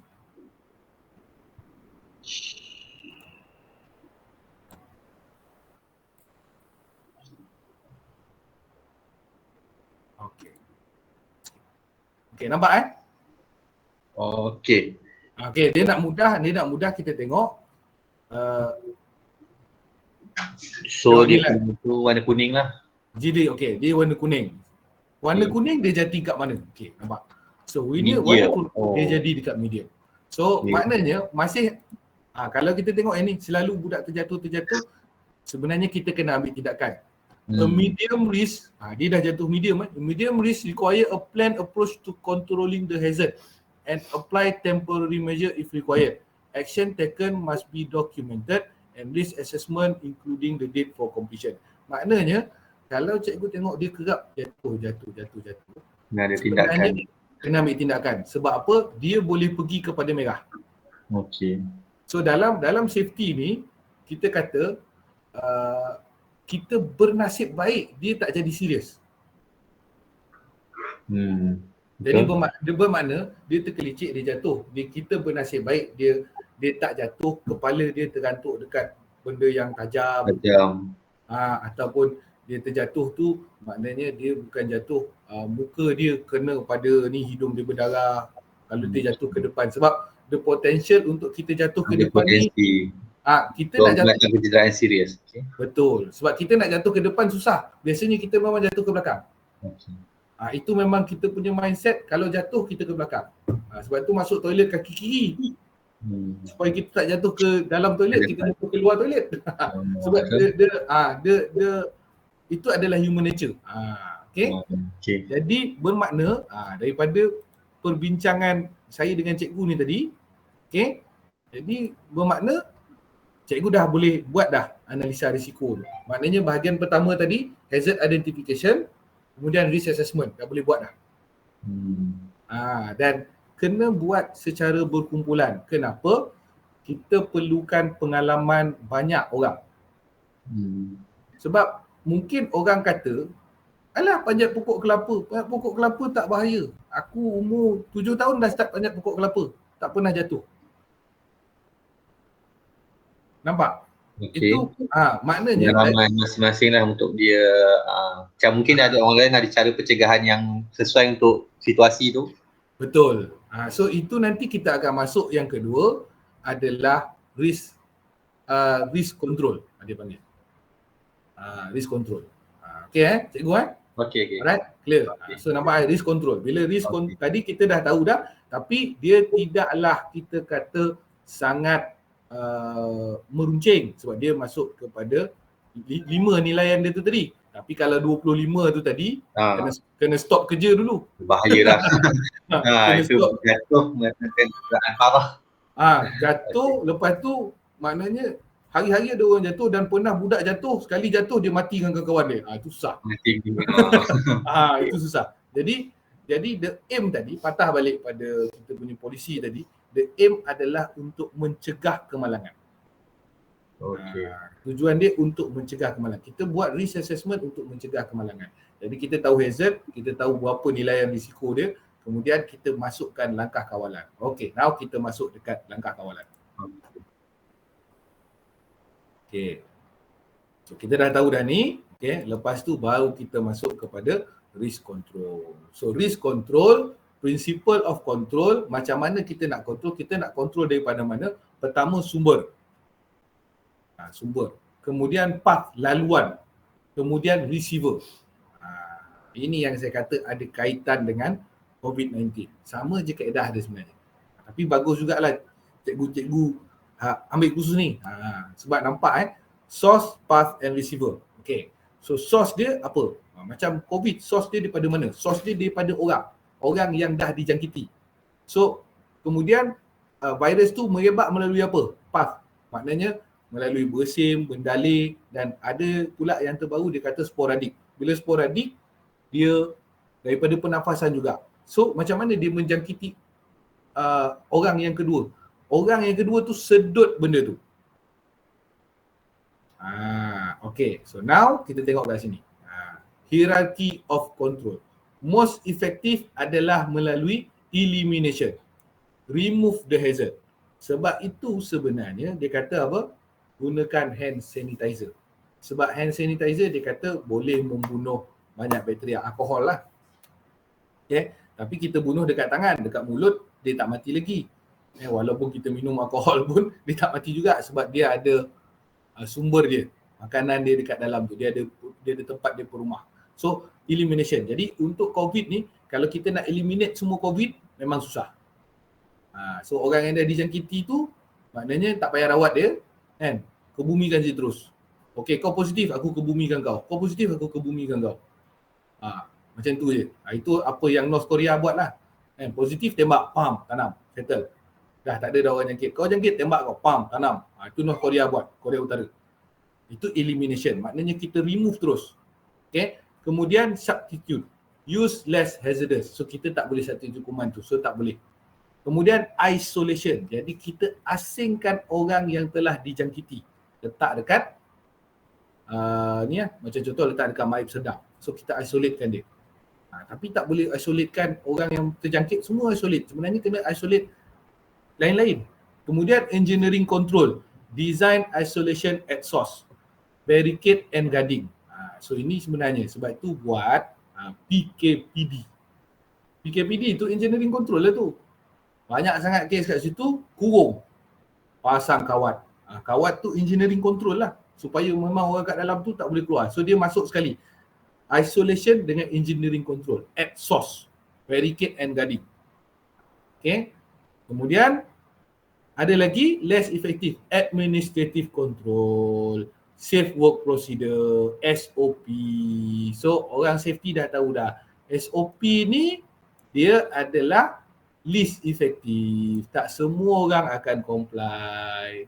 Okay, nampak Okey. Okay, dia nak mudah kita tengok. So dia nilai. tu warna kuning lah. Jadi dia warna kuning. Warna Okay. kuning dia jadi kat mana? Okay, nampak. So Medium. warna kuning dia jadi dekat medium. So Okay. maknanya masih kalau kita tengok yang ni selalu budak terjatuh sebenarnya kita kena ambil tindakan. A medium risk, dia dah jatuh medium. Medium risk require a planned approach to controlling the hazard and apply temporary measure if required. Action taken must be documented and risk assessment including the date for completion. Maknanya kalau cikgu tengok dia kerap jatuh. Kena ada tindakan. Kena ambil tindakan. Sebab apa? Dia boleh pergi kepada merah. Okey. So dalam safety ni kita kata kita bernasib baik dia tak jadi serius. Jadi bermakna dia terkelicik, dia jatuh. Kita bernasib baik dia tak jatuh, kepala dia tergantuk dekat benda yang tajam. Ataupun dia terjatuh tu maknanya dia bukan jatuh muka dia kena pada ni, hidung dia berdarah. Kalau dia jatuh ke depan, sebab the potential untuk kita jatuh ke depan ni kita nak jatuh kecederaan serius. Okay. Betul. Sebab kita nak jatuh ke depan susah. Biasanya kita memang jatuh ke belakang. Itu memang kita punya mindset, kalau jatuh kita ke belakang. Sebab tu masuk toilet kaki kiri. Supaya kita tak jatuh ke dalam toilet, kita jatuh ke luar toilet. Sebab dia itu adalah human nature. Okay? Jadi bermakna daripada perbincangan saya dengan cikgu ni tadi, okay? Jadi bermakna cikgu dah boleh buat dah analisa risiko tu. Maknanya bahagian pertama tadi, hazard identification, kemudian risk assessment, dah boleh buat dah. Dan kena buat secara berkumpulan. Kenapa? Kita perlukan pengalaman banyak orang. Sebab mungkin orang kata, alah panjat pokok kelapa. Panjat pokok kelapa tak bahaya. Aku umur 7 tahun dah start panjat pokok kelapa. Tak pernah jatuh. Nampak? Okay. Itu maknanya pengalaman masing-masing lah untuk dia. Macam mungkin ada orang lain ada cara pencegahan yang sesuai untuk situasi tu. Betul. So itu nanti kita akan masuk yang kedua adalah risk control. Dia panggil. Risk control. Okay cikgu Okay. Alright, clear. So nampak risk control. Bila risk control tadi kita dah tahu dah, tapi dia tidaklah kita kata sangat meruncing sebab dia masuk kepada 5 nilaian dia tu tadi. Tapi kalau 25 tu tadi kena stop kerja dulu. Bahaya lah. Itu jatuh mengatakan parah. Jatuh lepas tu maknanya hari-hari ada orang jatuh, dan pernah budak jatuh, sekali jatuh dia mati dengan kawan dia. Itu susah. Itu susah. Jadi the aim tadi, patah balik pada kita punya polisi tadi, the aim adalah untuk mencegah kemalangan. Tujuan dia untuk mencegah kemalangan. Kita buat risk assessment untuk mencegah kemalangan. Jadi kita tahu hazard, kita tahu berapa nilaian risiko dia, kemudian kita masukkan langkah kawalan. Okay, now kita masuk dekat langkah kawalan. Okay. So kita dah tahu dah ni, okay. Lepas tu baru kita masuk kepada risk control. So risk control, principle of control, macam mana kita nak control daripada mana? Pertama sumber. Sumber. Kemudian path, laluan. Kemudian receiver. Ini yang saya kata ada kaitan dengan COVID-19. Sama je kaedah dia sebenarnya. Tapi bagus jugalah cikgu-cikgu ambil kursus ni. Sebab nampak source, path and receiver. Okay. So source dia apa? Macam COVID, source dia daripada mana? Source dia daripada orang yang dah dijangkiti. So kemudian virus tu merebak melalui apa? Path. Maknanya melalui bersin, bendalih, dan ada pula yang terbaru dia kata sporadik. Bila sporadik, dia daripada pernafasan juga. So macam mana dia menjangkiti orang yang kedua? Orang yang kedua tu sedut benda tu. Okay. So now kita tengok kat sini. Hierarchy of control. Most effective adalah melalui elimination. Remove the hazard. Sebab itu sebenarnya dia kata apa? Gunakan hand sanitizer. Sebab hand sanitizer dia kata boleh membunuh banyak bakteria, alkohol lah. Okay. Tapi kita bunuh dekat tangan, dekat mulut, dia tak mati lagi. Walaupun kita minum alkohol pun, dia tak mati juga sebab dia ada sumber dia. Makanan dia dekat dalam tu, dia ada tempat dia perumah. So, elimination. Jadi untuk COVID ni, kalau kita nak eliminate semua COVID, memang susah. So orang yang dah dijangkiti tu, maknanya tak payah rawat dia, kan? Kebumikan je terus. Okay, kau positif, aku kebumikan kau. Kau positif, aku kebumikan kau. Macam tu je. Itu apa yang North Korea buat lah. Positif, tembak, pam, tanam, settle. Dah tak ada dah orang jangkit. Kau jangkit, tembak kau, pam, tanam. Itu North Korea buat, Korea Utara. Itu elimination. Maknanya kita remove terus. Okay. Kemudian substitute. Use less hazardous. So kita tak boleh substitute kuman tu. So tak boleh. Kemudian isolation. Jadi kita asingkan orang yang telah dijangkiti. Letak dekat macam contoh letak dekat Maib Sedap. So kita isolatekan dia. Tapi tak boleh isolatekan orang yang terjangkit, semua isolate. Sebenarnya kena isolate lain-lain. Kemudian engineering control. Design isolation at source. Barricade and guarding. So ini sebenarnya sebab itu buat PKPD. PKPD itu engineering control lah tu. Banyak sangat kes kat situ, kurung. Pasang kawat. Kawat tu engineering control lah. Supaya memang orang kat dalam tu tak boleh keluar. So dia masuk sekali. Isolation dengan engineering control. At source. Barricade and guarding. Okay. Kemudian ada lagi less effective. Administrative control. Safe work procedure. SOP. So orang safety dah tahu dah. SOP ni dia adalah least effective. Tak semua orang akan comply.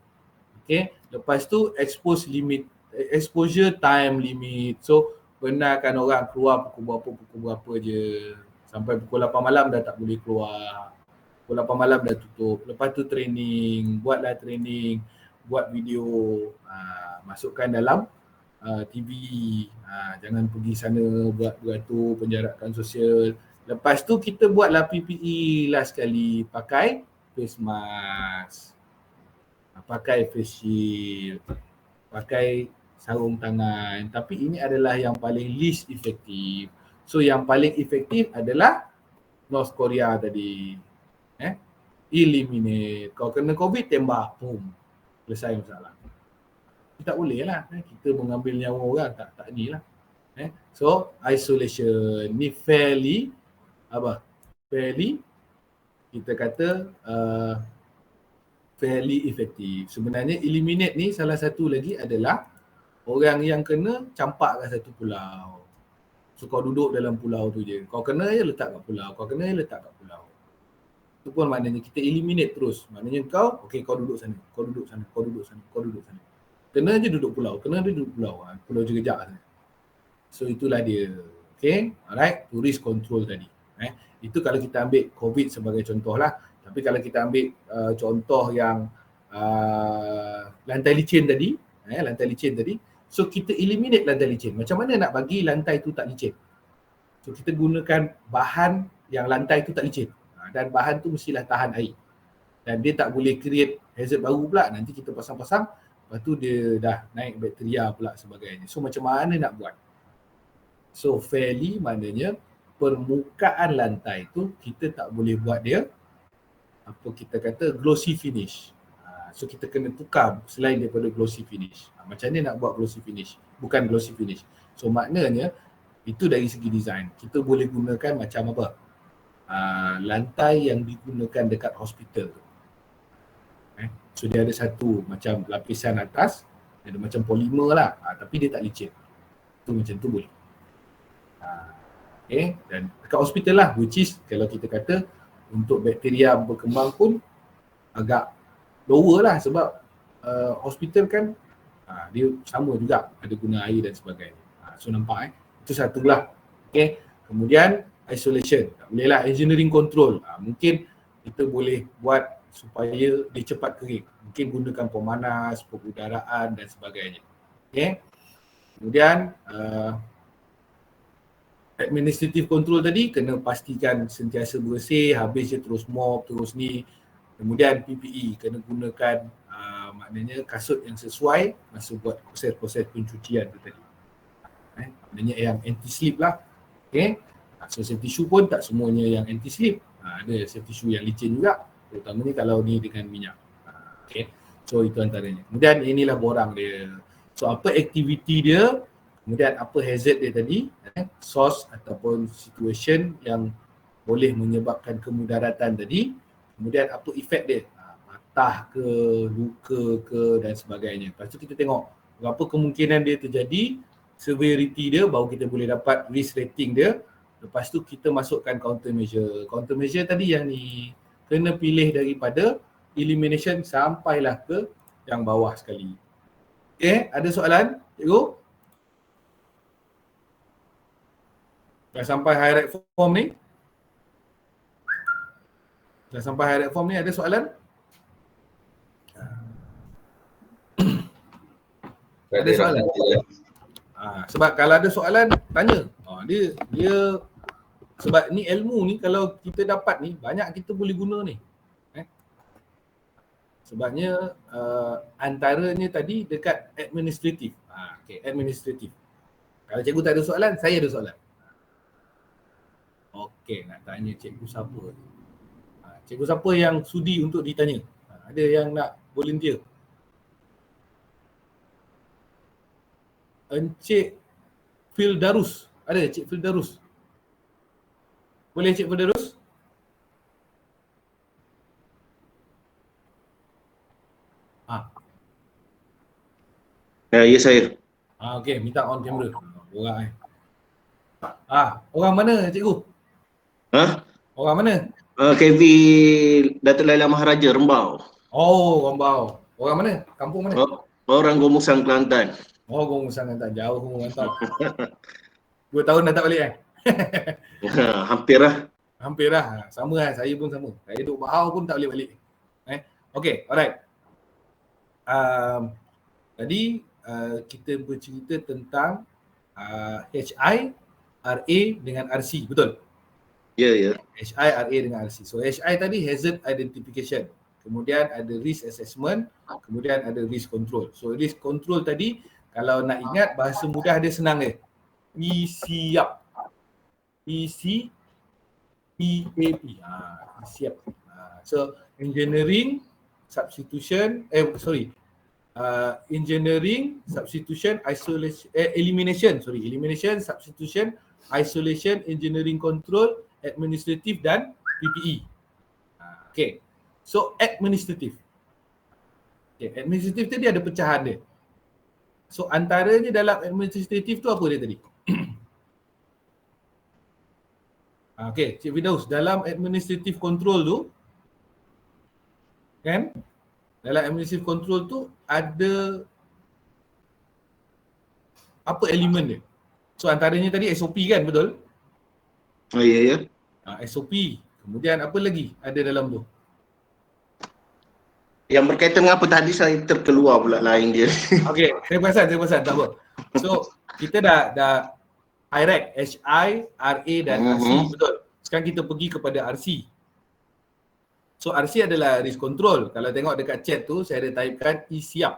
Okay. Lepas tu exposure time limit. So benarkan orang keluar pukul berapa je. Sampai pukul 8 malam dah tak boleh keluar. Pukul 8 malam dah tutup. Lepas tu training. Buatlah training. Buat video. Masukkan dalam TV. Jangan pergi sana buat tu. Penjarakan sosial. Lepas tu kita buatlah PPE last sekali. Pakai face mask. Pakai face shield. Pakai sarung tangan. Tapi ini adalah yang paling least effective. So yang paling efektif adalah North Korea tadi. Eliminate. Kau kena COVID, tembak. Boom. Selesai masalah. Tak boleh lah. Kita mengambil nyawa orang. Tak ni lah. So isolation ni fairly kita kata fairly effective. Sebenarnya eliminate ni salah satu lagi adalah orang yang kena campak kat satu pulau. So kau duduk dalam pulau tu je. Kau kena je letak kat pulau. Kau kena je letak kat pulau. Itu pun maknanya kita eliminate terus. Maknanya kau duduk sana. Kau duduk sana. Kau duduk sana. Kau duduk sana. Kena je duduk pulau. Kena je duduk pulau. Pulau je kejap sana. So itulah dia. Okay. Alright. To risk control tadi. Itu kalau kita ambil COVID sebagai contoh lah. Tapi kalau kita ambil contoh yang lantai licin tadi. Lantai licin tadi. So kita eliminate lantai licin. Macam mana nak bagi lantai tu tak licin? So kita gunakan bahan yang lantai tu tak licin. Dan bahan tu mestilah tahan air. Dan dia tak boleh create hazard baru pula. Nanti kita pasang-pasang. Lepas tu dia dah naik bakteria pula sebagainya. So macam mana nak buat? So fairly maknanya permukaan lantai tu kita tak boleh buat dia apa kita kata glossy finish. So kita kena tukar selain daripada glossy finish. Macam mana nak buat glossy finish? Bukan glossy finish. So maknanya itu dari segi design. Kita boleh gunakan macam apa? Lantai yang digunakan dekat hospital tu. So dia ada satu macam lapisan atas, ada macam polimer lah, tapi dia tak licin. Tu macam tu boleh. Okay, dan dekat hospital lah, which is kalau kita kata untuk bakteria berkembang pun agak lower lah sebab hospital kan dia sama juga ada guna air dan sebagainya. So nampak itu satulah. Okay, kemudian isolation, tak boleh lah. Engineering control, mungkin kita boleh buat supaya dia cepat kering. Mungkin gunakan pemanas, pengudaraan dan sebagainya. Okay, kemudian administrative control tadi kena pastikan sentiasa bersih, habis je terus mop, terus ni. Kemudian PPE kena gunakan maknanya kasut yang sesuai masa buat proses-proses pencucian tu tadi. Maknanya yang anti-slip lah. Okay. So safety shoe pun tak semuanya yang anti-slip. Ada safety shoe yang licin juga, terutamanya kalau ni dengan minyak. Okay. So itu antaranya. Kemudian inilah borang dia. So apa aktiviti dia, kemudian apa hazard dia tadi, source ataupun situation yang boleh menyebabkan kemudaratan tadi, kemudian apa efek dia, patah ke, luka ke dan sebagainya. Lepas tu kita tengok berapa kemungkinan dia terjadi, severity dia, baru kita boleh dapat risk rating dia. Lepas tu kita masukkan countermeasure. Countermeasure tadi yang ni kena pilih daripada elimination sampailah ke yang bawah sekali. Okay, ada soalan? Cikgu? Dah sampai high rate form ni? Dah sampai high rate form ni, ada soalan? Ada soalan? Sebab kalau ada soalan, tanya. Dia sebab ni ilmu ni kalau kita dapat ni, banyak kita boleh guna ni. Sebabnya antaranya tadi dekat administratif. Okay, administratif. Kalau cikgu tak ada soalan, saya ada soalan. Okey, nak tanya cikgu siapa? Cikgu siapa yang sudi untuk ditanya? Ada yang nak volunteer? Encik Fildarus. Ada Cik Fildarus? Boleh Cik Fildarus? Ya saya. Okey, minta on kamera. Orang orang mana cikgu? Orang mana? KV Datuk Laila Maharaja, Rembau. Oh, Rembau. Orang mana? Kampung mana? Orang Gomusang, Kelantan. Oh, Gomusang, Kelantan. Jauh, mantap. 2 tahun dah tak balik kan? Hampir lah. Hampir lah. Sama lah. Saya pun sama. Saya duduk Bahau pun tak boleh balik. Okay, alright. Tadi kita bercerita tentang HI, RA dengan RC, betul? Ya. HI, RA dengan RC. So HI tadi hazard identification. Kemudian ada risk assessment, kemudian ada risk control. So risk control tadi, kalau nak ingat bahasa mudah dia senang dia. ECAP. ECAP. So engineering, substitution, engineering, substitution, isolation, elimination, substitution, isolation, engineering control, administrative dan PPE. Okay. So administrative. Okay, administrative tadi ada pecahan dia. So antaranya dalam administrative tu apa dia tadi? Okay, Cik Firdaus, dalam administrative control tu, kan? Dalam administrative control tu ada apa elemen dia? So antaranya tadi SOP kan, betul? Ya. SOP. Kemudian apa lagi ada dalam tu? Yang berkaitan dengan apa tadi saya terkeluar pula lain dia. Okey, saya perasan, tak apa. So kita dah IRAC, HI, RA dan RC, betul? Sekarang kita pergi kepada RC. So RC adalah risk control. Kalau tengok dekat chat tu, saya ada typekan ECAP.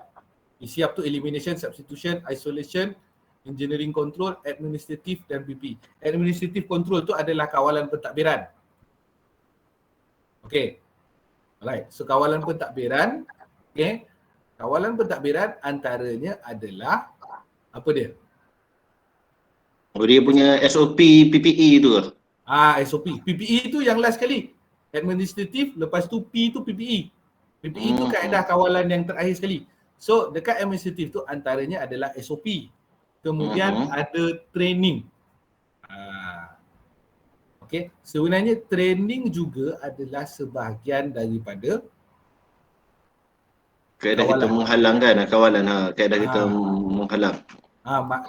ECAP tu elimination, substitution, isolation, engineering control, administrative dan PP. Administrative control tu adalah kawalan pentadbiran. Okey. Alright. So kawalan pentadbiran, okey. Kawalan pentadbiran antaranya adalah apa dia? Dia punya SOP PPE tu ke? SOP. PPE tu yang last sekali. Administrative, lepas tu P tu PPE. PPE tu kaedah kawalan yang terakhir sekali. So dekat administrative tu antaranya adalah SOP. Kemudian ada training. Okay. Sebenarnya training juga adalah sebahagian daripada kaedah kita menghalang kan, kawalan. Kaedah kita menghalang.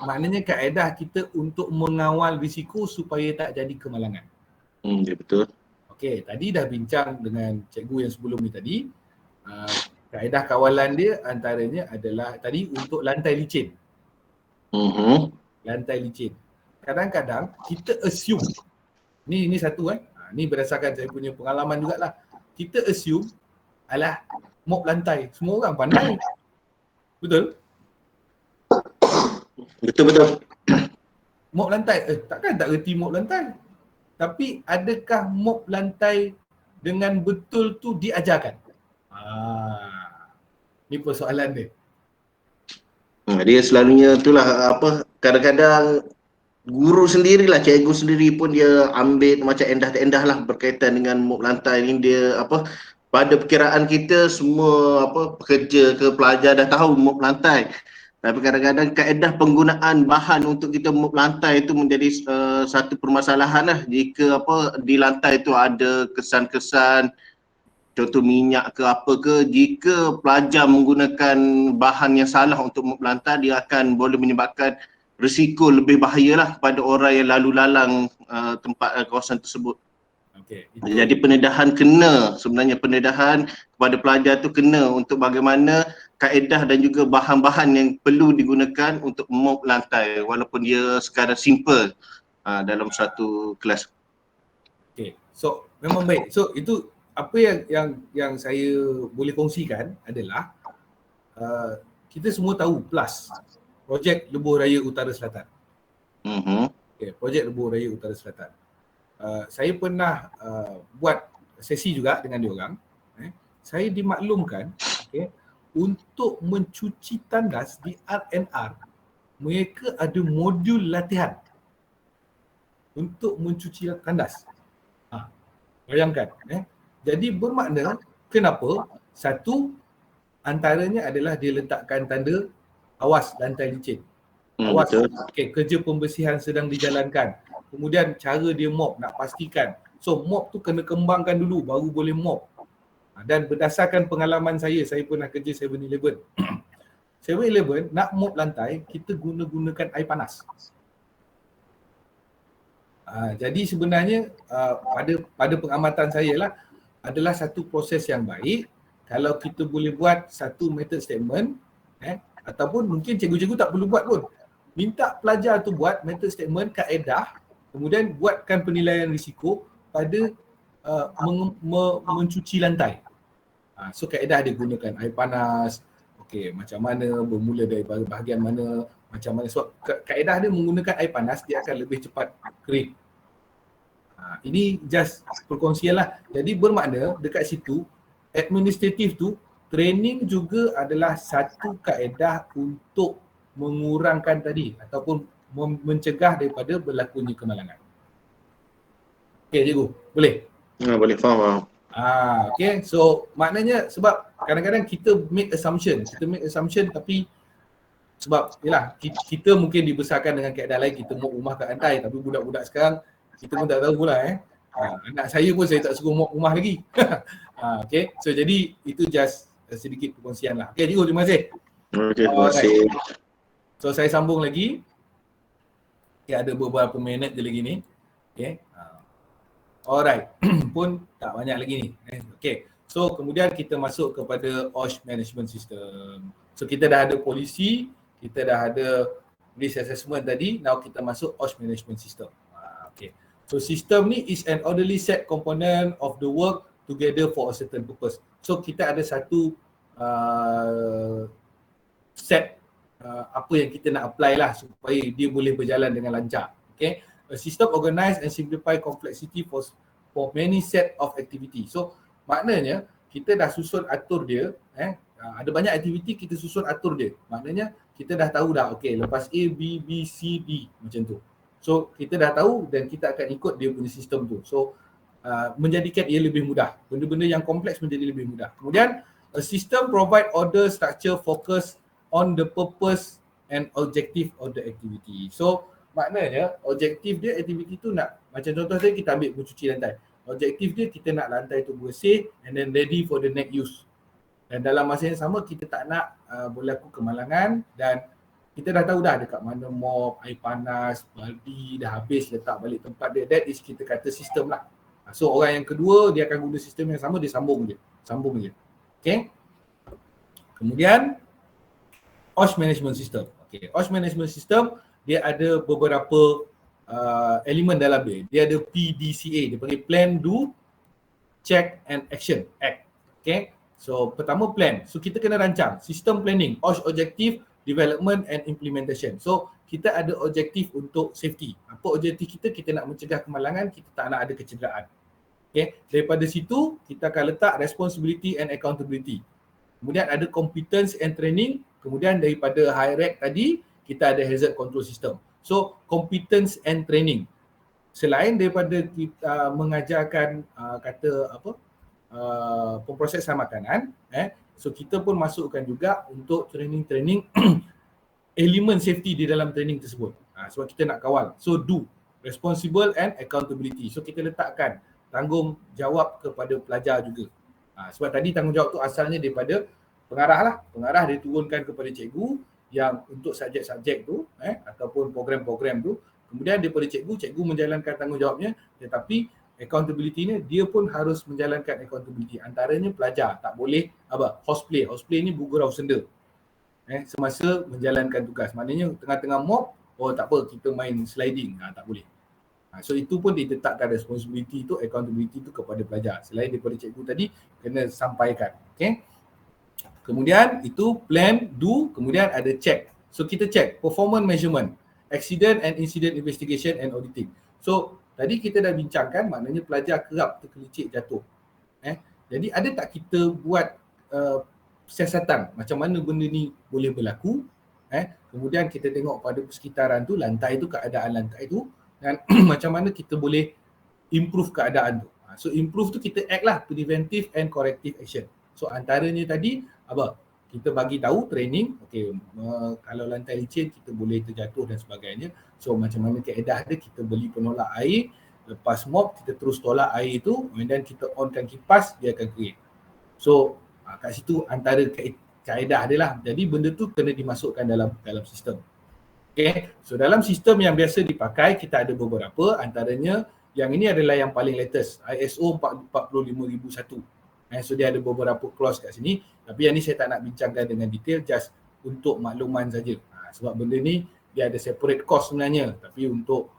Maknanya kaedah kita untuk mengawal risiko supaya tak jadi kemalangan. Ya betul. Okey, tadi dah bincang dengan cikgu yang sebelum ni tadi. Kaedah kawalan dia antaranya adalah tadi untuk lantai licin. Lantai licin. Kadang-kadang kita assume, ni satu ni berdasarkan saya punya pengalaman jugalah. Kita assume, alah mop lantai, semua orang pandai. Betul? Betul. Mop lantai, takkan tak reti mop lantai? Tapi adakah mop lantai dengan betul tu diajarkan? Ni persoalan dia. Dia selalunya itulah kadang-kadang guru sendirilah, cikgu sendiri pun dia ambil macam endah-endah lah berkaitan dengan mop lantai ni. Dia pada perkiraan kita semua pekerja ke pelajar dah tahu mop lantai. Tapi kadang-kadang kaedah penggunaan bahan untuk kita mop lantai itu menjadi satu permasalahan lah. Jika di lantai itu ada kesan-kesan, contoh minyak ke apa ke, jika pelajar menggunakan bahan yang salah untuk mop lantai, dia akan boleh menyebabkan risiko lebih bahayalah kepada orang yang lalu lalang tempat kawasan tersebut. Jadi sebenarnya pendedahan kepada pelajar tu kena untuk bagaimana kaedah dan juga bahan-bahan yang perlu digunakan untuk mop lantai walaupun dia sekadar simple dalam satu kelas. So memang baik. So itu apa yang saya boleh kongsikan adalah kita semua tahu PLUS, Projek Lebuh Raya Utara Selatan. Projek Lebuh Raya Utara Selatan. Saya pernah buat sesi juga dengan diorang. Saya dimaklumkan untuk mencuci tandas di R&R, mereka ada modul latihan untuk mencuci tandas. Bayangkan. Jadi bermakna kenapa? Satu, antaranya adalah dia letakkan tanda awas lantai licin. Awas, kerja pembersihan sedang dijalankan. Kemudian cara dia mop, nak pastikan. So mop tu kena kembangkan dulu baru boleh mop. Dan berdasarkan pengalaman saya pernah kerja 7-Eleven. 7-Eleven nak mop lantai, kita gunakan air panas. Jadi sebenarnya pada pengamatan saya lah, adalah satu proses yang baik kalau kita boleh buat satu method statement ataupun mungkin cikgu-cikgu tak perlu buat pun. Minta pelajar tu buat method statement, kaedah, kemudian buatkan penilaian risiko pada mencuci lantai. So kaedah dia gunakan air panas, macam mana, bermula dari bahagian mana, macam mana. Sebab kaedah dia menggunakan air panas, dia akan lebih cepat kering. Ini just perkongsian lah. Jadi bermakna dekat situ, administratif tu, training juga adalah satu kaedah untuk mengurangkan tadi ataupun mencegah daripada berlakunya kemalangan. Cikgu, boleh? Boleh, faham. So maknanya sebab kadang-kadang kita make assumption tapi sebab yalah, kita mungkin dibesarkan dengan kaedah lain, kita mop rumah kat lantai, tapi budak-budak sekarang kita pun tak tahu pula anak saya pun saya tak suruh mop rumah lagi. So jadi itu just sedikit perkongsian lah. Cikgu, terima kasih. Terima kasih. So saya sambung lagi. Ada beberapa minit je lagi ni. Alright. Pun tak banyak lagi ni. So kemudian kita masuk kepada OSH Management System. So kita dah ada polisi, kita dah ada risk assessment tadi, now kita masuk OSH Management System. So system ni is an orderly set component of the work together for a certain purpose. So kita ada satu set apa yang kita nak apply lah supaya dia boleh berjalan dengan lancar. A system organize and simplify complexity for many set of activity. So maknanya kita dah susun atur dia, ada banyak aktiviti kita susun atur dia. Maknanya kita dah tahu dah, lepas A, B, B, C, D macam tu. So kita dah tahu dan kita akan ikut dia punya sistem tu. So menjadikan ia lebih mudah. Benda-benda yang kompleks menjadi lebih mudah. Kemudian a system provide order, structure, focus on the purpose and objective of the activity. So maknanya objektif dia aktiviti tu nak, macam contoh saya kita ambil mencuci lantai. Objektif dia kita nak lantai tu bersih and then ready for the next use. Dan dalam masa yang sama kita tak nak berlaku kemalangan dan kita dah tahu dah dekat mana mop, air panas, baldi dah habis letak balik tempat dia. That is kita kata sistem lah. So orang yang kedua dia akan guna sistem yang sama, dia sambung je. Kemudian OSH Management System. OSH Management System dia ada beberapa elemen dalam dia. Dia ada PDCA, dia panggil Plan, Do, Check and Action, Act. So pertama plan. So kita kena rancang sistem planning, OSH Objective, Development and Implementation. So kita ada objektif untuk safety. Apa objektif kita? Kita nak mencegah kemalangan, kita tak nak ada kecederaan. Okay. Daripada situ, kita akan letak responsibility and accountability. Kemudian ada competence and training. Kemudian daripada high rank tadi, kita ada hazard control system. So, competence and training. Selain daripada kita mengajarkan pemprosesan makanan, so kita pun masukkan juga untuk training-training elemen safety di dalam training tersebut. Sebab kita nak kawal. So do, responsible and accountability. So kita letakkan tanggungjawab kepada pelajar juga. Sebab tadi tanggungjawab tu asalnya daripada pengarah lah. Pengarah diturunkan kepada cikgu yang untuk subjek-subjek tu ataupun program-program tu. Kemudian daripada cikgu menjalankan tanggungjawabnya, tetapi accountability ni dia pun harus menjalankan accountability. Antaranya pelajar tak boleh horseplay. Horseplay ni bergurau senda. Semasa menjalankan tugas. Maknanya tengah-tengah mob, tak apa kita main sliding. Tak boleh. So itu pun ditetapkan responsibility tu, accountability tu kepada pelajar. Selain daripada cikgu tadi, kena sampaikan. Okay. Kemudian itu plan, do, kemudian ada check. So kita check performance measurement, accident and incident investigation and auditing. So tadi kita dah bincangkan maknanya pelajar kerap terkelicik jatuh. Jadi ada tak kita buat siasatan macam mana benda ni boleh berlaku, kemudian kita tengok pada persekitaran tu, lantai tu, keadaan lantai tu, dan macam mana kita boleh improve keadaan tu. So improve tu kita act lah, preventive and corrective action. So antaranya tadi kita bagi tahu training, kalau lantai licin kita boleh terjatuh dan sebagainya. So macam mana kaedah dia, kita beli penolak air, lepas mop kita terus tolak air tu, dan kita onkan kipas, dia akan create. So kat situ antara kaedah dia lah. Jadi benda tu kena dimasukkan dalam sistem. Okay. So dalam sistem yang biasa dipakai, kita ada beberapa, antaranya yang ini adalah yang paling latest, ISO 45001. So dia ada beberapa clause kat sini, tapi yang ni saya tak nak bincangkan dengan detail, just untuk makluman saja. Sebab benda ni dia ada separate cost sebenarnya, tapi untuk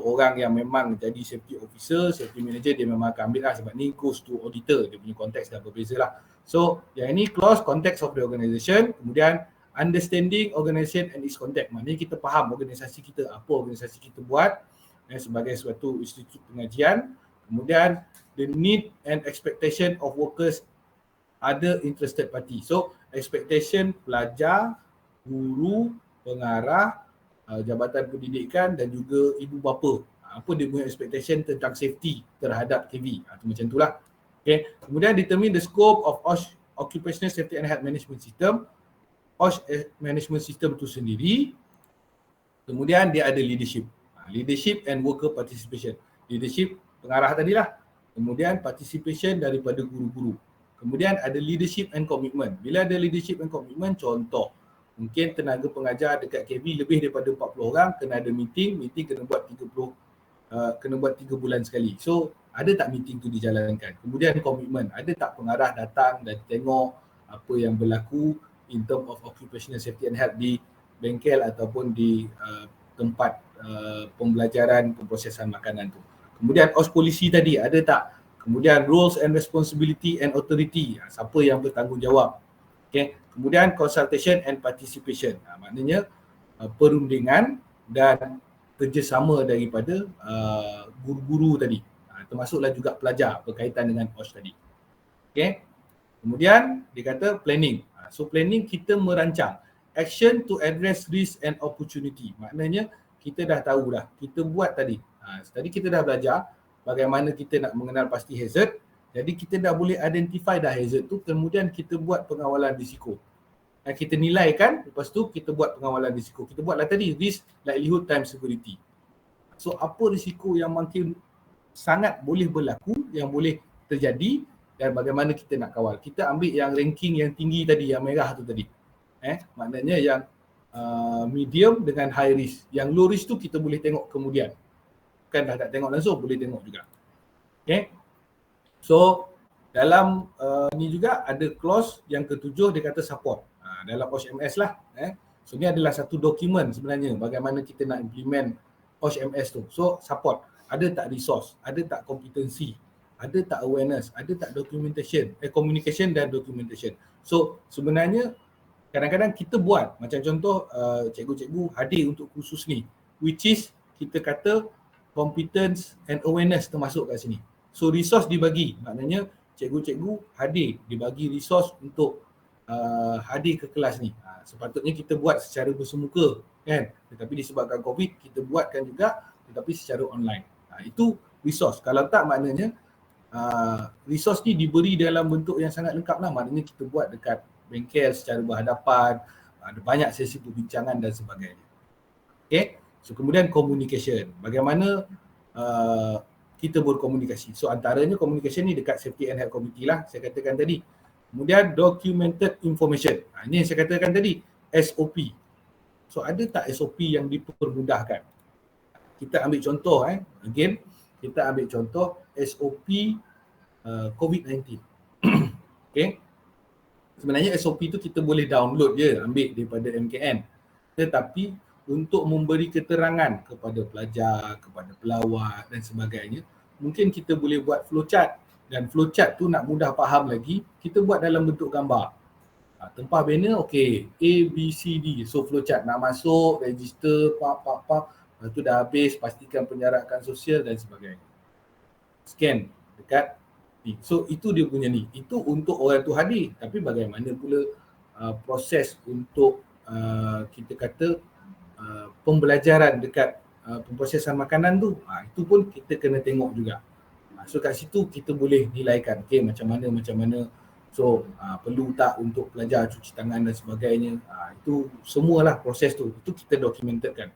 orang yang memang jadi safety officer, safety manager, dia memang akan ambil lah, sebab ni goes to auditor, dia punya konteks dah berbeza lah. So yang ini clause context of the organisation, kemudian understanding organisation and its context. Maknanya kita faham organisasi kita, apa organisasi kita buat sebagai suatu institut pengajian. Kemudian the need and expectation of workers, other interested party. So expectation pelajar, guru, pengarah, jabatan pendidikan dan juga ibu bapa. Apa dia punya expectation tentang safety terhadap KV. Macam itulah. Okay. Kemudian determine the scope of OSH, Occupational Safety and Health Management System. OSH Management System tu sendiri. Kemudian dia ada leadership. Leadership and worker participation. Leadership pengarah tadilah. Kemudian participation daripada guru-guru. Kemudian ada leadership and commitment. Bila ada leadership and commitment, contoh, mungkin tenaga pengajar dekat KB lebih daripada 40 orang, kena ada meeting kena buat 3 bulan sekali. So, ada tak meeting tu dijalankan? Kemudian komitmen, ada tak pengarah datang dan tengok apa yang berlaku in term of occupational safety and health di bengkel ataupun di tempat pembelajaran pemprosesan makanan tu. Kemudian OSH polisi tadi, ada tak? Kemudian roles and responsibility and authority, siapa yang bertanggungjawab. Okay. Kemudian consultation and participation, maknanya perundingan dan kerjasama daripada guru-guru tadi, termasuklah juga pelajar berkaitan dengan OSH tadi. Okay. Kemudian dia kata planning. So planning kita merancang action to address risk and opportunity. Maknanya kita dah tahu dah, kita buat tadi. Tadi kita dah belajar bagaimana kita nak mengenal pasti hazard. Jadi kita dah boleh identify dah hazard tu, kemudian kita buat pengawalan risiko. Kita nilaikan, lepas tu kita buat pengawalan risiko. Kita buatlah tadi risk, likelihood, time, severity. So apa risiko yang makin sangat boleh berlaku, yang boleh terjadi dan bagaimana kita nak kawal. Kita ambil yang ranking yang tinggi tadi, yang merah tu tadi. Maknanya yang medium dengan high risk. Yang low risk tu kita boleh tengok kemudian. Kan dah tak tengok langsung, boleh tengok juga. Okay. So dalam ni juga ada clause yang ketujuh, dia kata support. Dalam OSH-MS lah. So ni adalah satu dokumen sebenarnya bagaimana kita nak implement OSH-MS tu. So support. Ada tak resource? Ada tak kompetensi? Ada tak awareness? Ada tak documentation? Communication dan documentation. So sebenarnya Kadang-kadang kita buat, macam contoh cikgu-cikgu hadir untuk kursus ni, which is kita kata competence and awareness termasuk kat sini. So resource dibagi, maknanya cikgu-cikgu hadir, dibagi resource untuk hadir ke kelas ni. Sepatutnya kita buat secara bersemuka kan, tetapi disebabkan COVID kita buatkan juga tetapi secara online. Itu resource. Kalau tak maknanya resource ni diberi dalam bentuk yang sangat lengkap lah, maknanya kita buat dekat bengkel secara berhadapan, ada banyak sesi perbincangan dan sebagainya. Okay, so kemudian communication, bagaimana kita berkomunikasi. So antaranya communication ni dekat safety and health committee lah, saya katakan tadi. Kemudian documented information, ini yang saya katakan tadi, SOP. So ada tak SOP yang dipermudahkan? Kita ambil contoh again, kita ambil contoh SOP COVID-19. Okay, sebenarnya SOP tu kita boleh download je, ambil daripada MKN. Tetapi untuk memberi keterangan kepada pelajar, kepada pelawat dan sebagainya, mungkin kita boleh buat flowchart. Dan flowchart tu nak mudah faham lagi, kita buat dalam bentuk gambar. Tempah banner, okay, A, B, C, D. So flowchart nak masuk, register, lepas tu dah habis, pastikan penjarakan sosial dan sebagainya. Scan dekat ni. So itu dia punya ni. Itu untuk orang tu hadir. Tapi bagaimana pula proses untuk kita kata pembelajaran dekat pemprosesan makanan tu, itu pun kita kena tengok juga. So kat situ kita boleh nilaikan, okay, macam mana. So perlu tak untuk pelajar cuci tangan dan sebagainya. Itu semualah proses tu. Itu kita dokumentkan.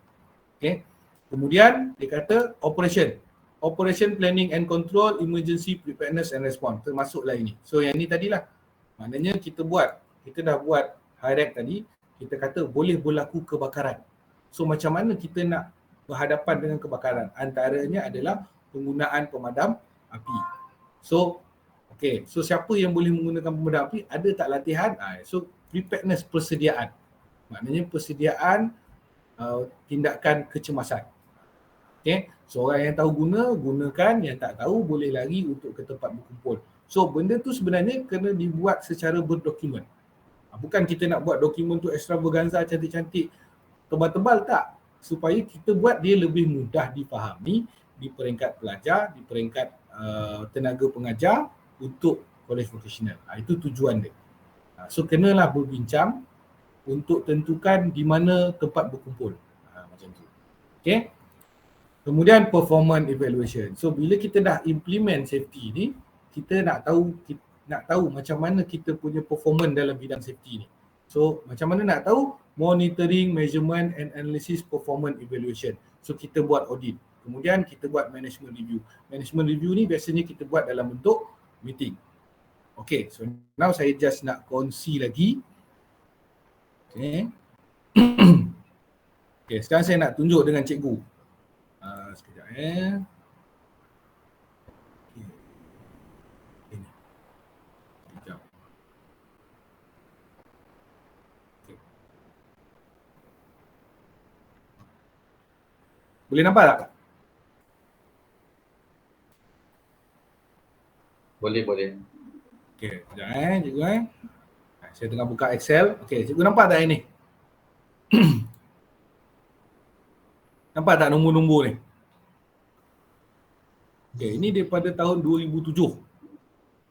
Okay. Kemudian dia kata Operation Planning and Control, Emergency Preparedness and Response, termasuklah ini. So yang ni tadilah, maknanya kita dah buat high-rec tadi, kita kata boleh berlaku kebakaran. So macam mana kita nak berhadapan dengan kebakaran? Antaranya adalah penggunaan pemadam api. So okay, so siapa yang boleh menggunakan pemadam api? Ada tak latihan? So preparedness, persediaan. Maknanya persediaan tindakan kecemasan. Okay, so orang yang tahu gunakan, yang tak tahu boleh lari untuk ke tempat berkumpul. So benda tu sebenarnya kena dibuat secara berdokumen. Bukan kita nak buat dokumen tu extravaganza, cantik-cantik, tebal-tebal, tak. Supaya kita buat dia lebih mudah difahami di peringkat pelajar, di peringkat tenaga pengajar untuk kolej vocational. Itu tujuan dia. So kenalah berbincang untuk tentukan di mana tempat berkumpul. Macam tu. Okay. Kemudian performance evaluation. So bila kita dah implement safety ni, kita nak tahu macam mana kita punya performance dalam bidang safety ni. So macam mana nak tahu? Monitoring, measurement and analysis performance evaluation. So kita buat audit. Kemudian kita buat management review. Management review ni biasanya kita buat dalam bentuk meeting. Okay, so now saya just nak kongsi lagi. Okay. Okay, sekarang saya nak tunjuk dengan cikgu. Sekejap Okay. Ini. Sekejap. Okay. Boleh nampak tak? Boleh. Okay, sekejap cikgu Saya tengah buka Excel. Okay, cikgu nampak tak ini? Nampak tak nombor-nombor ni? Okay, ini daripada tahun 2007.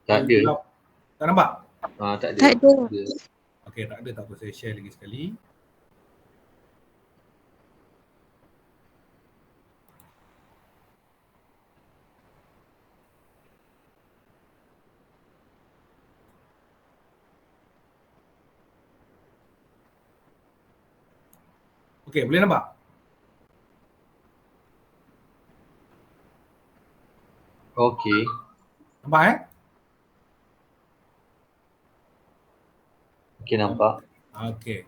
Tak ada. Tak nampak? Tak ada. Tak ada. Okay, tak ada, tak apa. Saya share lagi sekali. Okay, boleh nampak? Okey. Nampak Okey, nampak. Okay.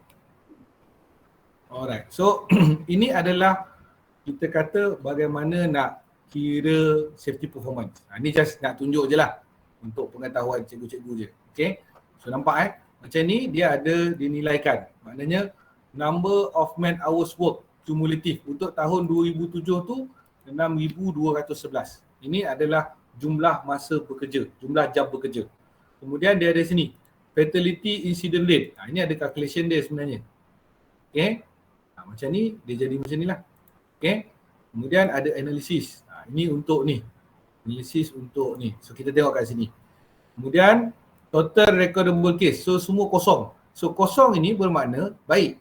Alright. So ini adalah kita kata bagaimana nak kira safety performance. Ini just nak tunjuk je lah untuk pengetahuan cikgu-cikgu je. Okay. So nampak macam ni dia ada dinilaikan. Maknanya number of man hours work cumulative untuk tahun 2007 tu 6,211. Ini adalah jumlah masa bekerja, jumlah jam bekerja. Kemudian dia ada sini fatality incident rate. Ini ada calculation dia sebenarnya. Okay. Macam ni, dia jadi macam ni lah. Okay. Kemudian ada analysis. Ini untuk ni. Analisis untuk ni. So kita tengok kat sini. Kemudian total recordable case. So semua kosong. So kosong ini bermakna baik.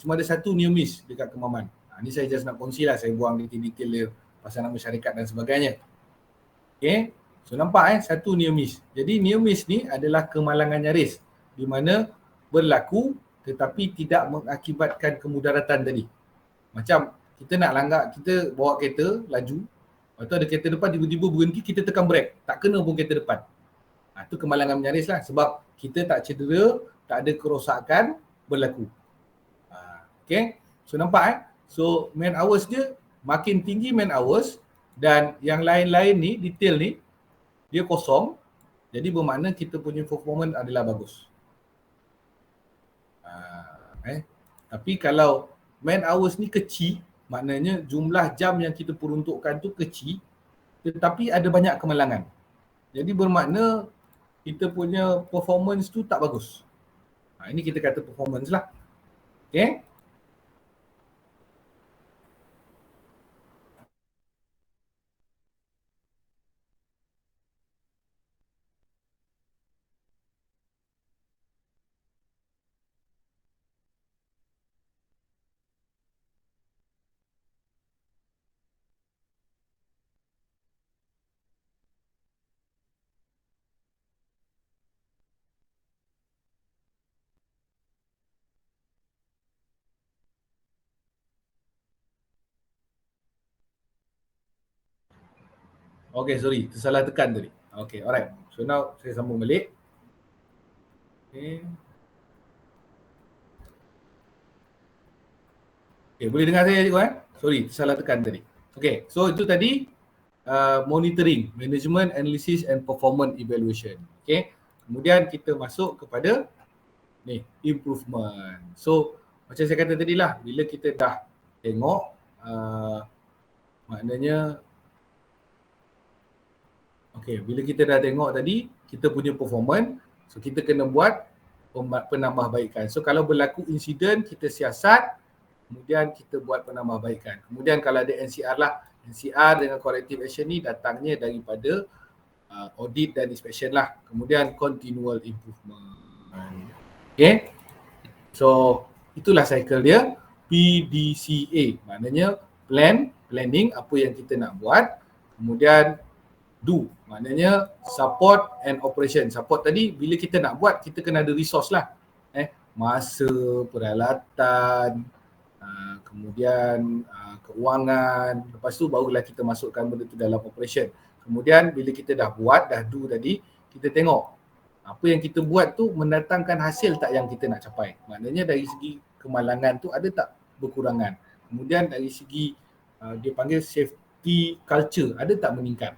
Cuma ada satu near miss dekat Kemaman. Ni saya just nak kongsi lah. Saya buang detail-detail dia pasal nama syarikat dan sebagainya. Okay. So nampak satu near miss. Jadi near miss ni adalah kemalangan nyaris di mana berlaku tetapi tidak mengakibatkan kemudaratan tadi. Macam kita nak langgar, kita bawa kereta laju, lepas tu ada kereta depan tiba-tiba berhenti, kita tekan brake, tak kena pun kereta depan. Itu kemalangan menyaris lah sebab kita tak cedera, tak ada kerosakan berlaku. Okay, so nampak so man hours dia makin tinggi man hours dan yang lain-lain ni, detail ni, dia kosong, jadi bermakna kita punya performance adalah bagus. Tapi kalau man hours ni kecil, maknanya jumlah jam yang kita peruntukkan tu kecil tetapi ada banyak kemalangan. Jadi bermakna kita punya performance tu tak bagus. Ini kita kata performance lah. Okay. Okay, sorry, tersalah tekan tadi. Okay, alright. So now saya sambung balik. Okay. Okay, boleh dengar saya cikgu Sorry, tersalah tekan tadi. Okay, so itu tadi monitoring, management, analysis and performance evaluation. Okay, kemudian kita masuk kepada ni, improvement. So, macam saya kata tadi lah, bila kita dah tengok maknanya okay, bila kita dah tengok tadi kita punya performance, so kita kena buat penambahbaikan. So kalau berlaku insiden, kita siasat, kemudian kita buat penambahbaikan. Kemudian kalau ada NCR lah, NCR dengan corrective action ni datangnya daripada audit dan inspection lah. Kemudian continual improvement. Okay, so itulah cycle dia, PDCA, maknanya planning apa yang kita nak buat, kemudian do, maknanya support and operation. Support tadi bila kita nak buat, kita kena ada resource lah, masa, peralatan, kemudian keuangan, lepas tu barulah kita masukkan benda tu dalam operation. Kemudian bila kita dah buat, dah do tadi, kita tengok apa yang kita buat tu mendatangkan hasil tak yang kita nak capai. Maknanya dari segi kemalangan tu ada tak berkurangan. Kemudian dari segi dia panggil safety culture, ada tak meningkat.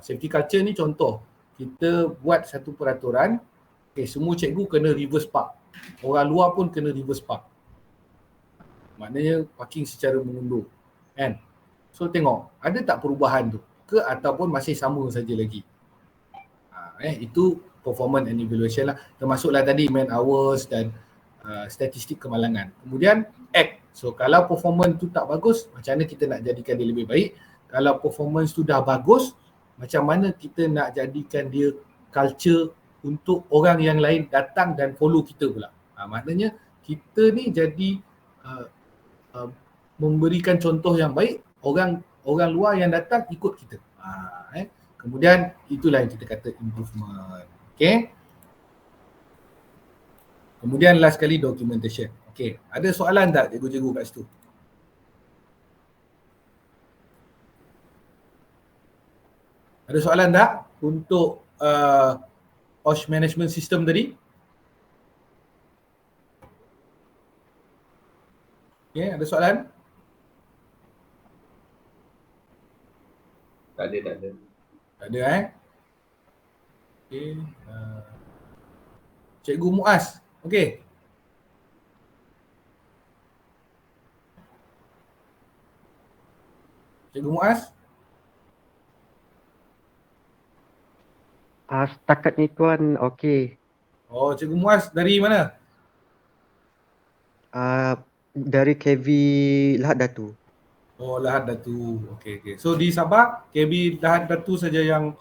Safety culture ni contoh, kita buat satu peraturan, semua cikgu kena reverse park. Orang luar pun kena reverse park. Maknanya parking secara mengundur. Kan? So tengok, ada tak perubahan tu? Ke ataupun masih sama saja lagi? Itu performance and evaluation lah. Termasuklah tadi man hours dan statistik kemalangan. Kemudian act. So kalau performance tu tak bagus, macam mana kita nak jadikan dia lebih baik? Kalau performance tu dah bagus, macam mana kita nak jadikan dia culture untuk orang yang lain datang dan follow kita pula. Maknanya kita ni jadi memberikan contoh yang baik, orang luar yang datang ikut kita. Kemudian itulah yang kita kata improvement. Okay. Kemudian last kali documentation. Okay. Ada soalan tak cikgu-cikgu kat situ? Ada soalan tak untuk OSH management system tadi? Okay, ada soalan? Tak ada. Tak ada Okay. Cikgu Muaz. Okay. Cikgu Muaz? Setakat ni tuan, okey. Oh, Cikgu Muaz dari mana? Dari KV Lahad Datu. Oh, Lahad Datu. Okey. So di Sabah, KB Lahad Datu saja yang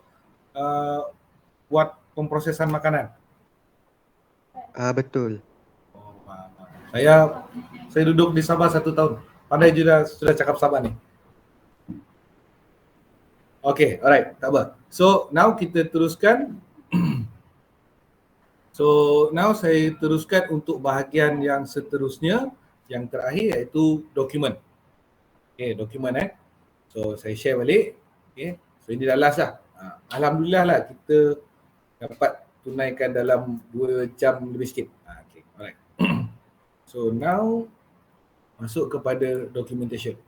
buat pemprosesan makanan. Betul. Oh, faham. Saya duduk di Sabah 1 tahun. Pandai sudah cakap Sabah ni. Okay, alright, tak apa. So now kita teruskan. Saya teruskan untuk bahagian yang seterusnya, yang terakhir iaitu dokumen. Okay, dokumen So saya share balik. Okay, so ini dah last lah. Alhamdulillah lah kita dapat tunaikan dalam 2 jam lebih sikit. Okay, alright. So now masuk kepada documentation.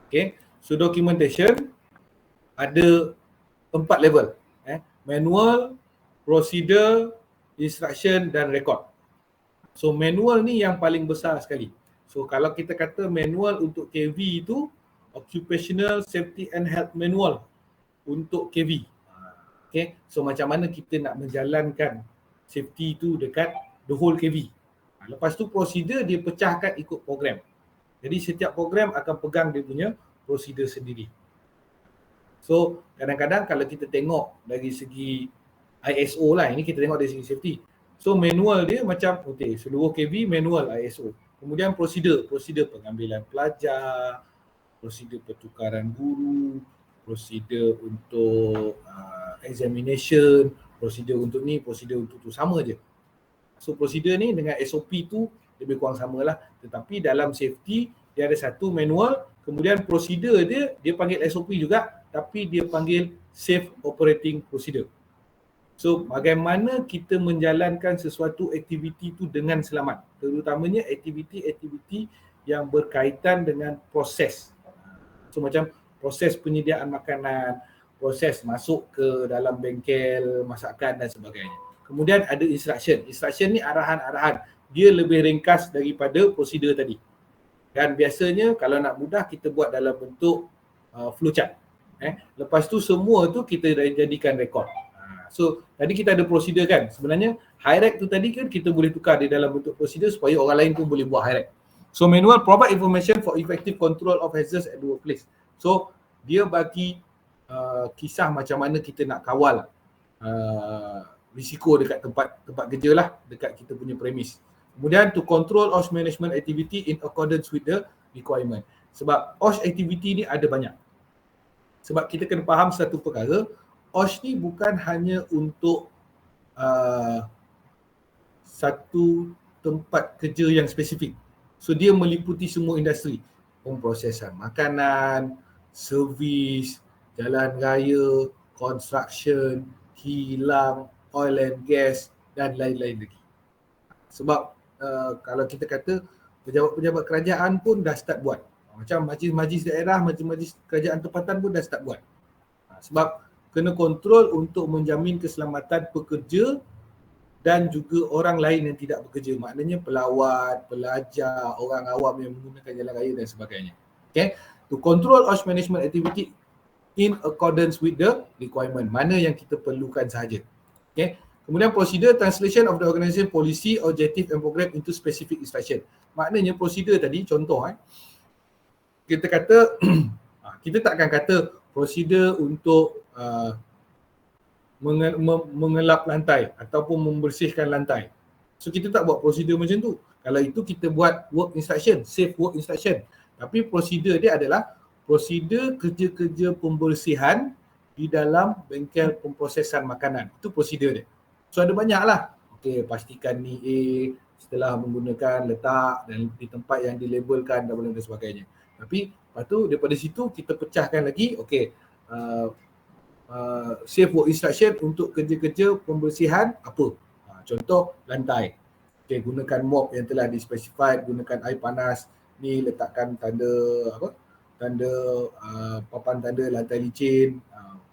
Okay, so documentation ada 4 level. Manual, procedure, instruction dan record. So manual ni yang paling besar sekali. So kalau kita kata manual untuk KV itu Occupational Safety and Health Manual untuk KV. Okay, so macam mana kita nak menjalankan safety itu dekat the whole KV. Lepas tu prosedur dia pecahkan ikut program. Jadi setiap program akan pegang dia punya prosedur sendiri. So kadang-kadang kalau kita tengok dari segi ISO lah, ini kita tengok dari segi safety. So manual dia macam seluruh KV manual ISO. Kemudian prosedur pengambilan pelajar, prosedur pertukaran guru, prosedur untuk examination, prosedur untuk ni, prosedur untuk tu, sama je. So prosedur ni dengan SOP tu lebih kurang samalah, tetapi dalam safety dia ada satu manual, kemudian prosedur dia panggil SOP juga, tapi dia panggil Safe Operating Procedure. So bagaimana kita menjalankan sesuatu aktiviti itu dengan selamat, terutamanya aktiviti-aktiviti yang berkaitan dengan proses. So macam proses penyediaan makanan, proses masuk ke dalam bengkel masakan dan sebagainya. Kemudian ada instruction. Instruction ni arahan-arahan. Dia lebih ringkas daripada prosedur tadi. Dan biasanya kalau nak mudah kita buat dalam bentuk flowchart. Lepas tu semua tu kita jadikan rekod. So tadi kita ada prosedur kan. Sebenarnya high-rec tu tadi kan kita boleh tukar di dalam bentuk prosedur supaya orang lain pun boleh buat high-rec. So manual provide information for effective control of hazards at the workplace. So dia bagi kisah macam mana kita nak kawal risiko dekat tempat kerja lah, dekat kita punya premis. Kemudian to control OSH management activity in accordance with the requirement. Sebab OSH activity ni ada banyak. Sebab kita kena faham satu perkara, OSH ni bukan hanya untuk satu tempat kerja yang spesifik. So dia meliputi semua industri. Pemprosesan makanan, servis, jalan raya, construction, kilang, oil and gas dan lain-lain lagi. Sebab kalau kita kata pejabat-pejabat kerajaan pun dah start buat. Macam majlis-majlis daerah, majlis-majlis kerajaan tempatan pun dah start buat. Sebab kena kontrol untuk menjamin keselamatan pekerja dan juga orang lain yang tidak bekerja. Maknanya pelawat, pelajar, orang awam yang menggunakan jalan raya dan sebagainya. Okay. To control OSH management activity in accordance with the requirement. Mana yang kita perlukan sahaja. Okay. Kemudian prosedur translation of the organisation policy, objective and program into specific instruction. Maknanya prosedur tadi, contoh kita kata, kita takkan kata prosedur untuk mengelap lantai ataupun membersihkan lantai. So kita tak buat prosedur macam tu. Kalau itu kita buat work instruction, safe work instruction. Tapi prosedur dia adalah prosedur kerja-kerja pembersihan di dalam bengkel pemprosesan makanan. Itu prosedur dia. So ada banyak lah. Okay, pastikan ni A setelah menggunakan letak dan di tempat yang dilabelkan dan sebagainya. Tapi lepas tu daripada situ kita pecahkan lagi, okay, safe work instruction untuk kerja-kerja pembersihan apa? Contoh lantai. Okay, gunakan mop yang telah dispecified, gunakan air panas, ni letakkan tanda papan tanda lantai licin,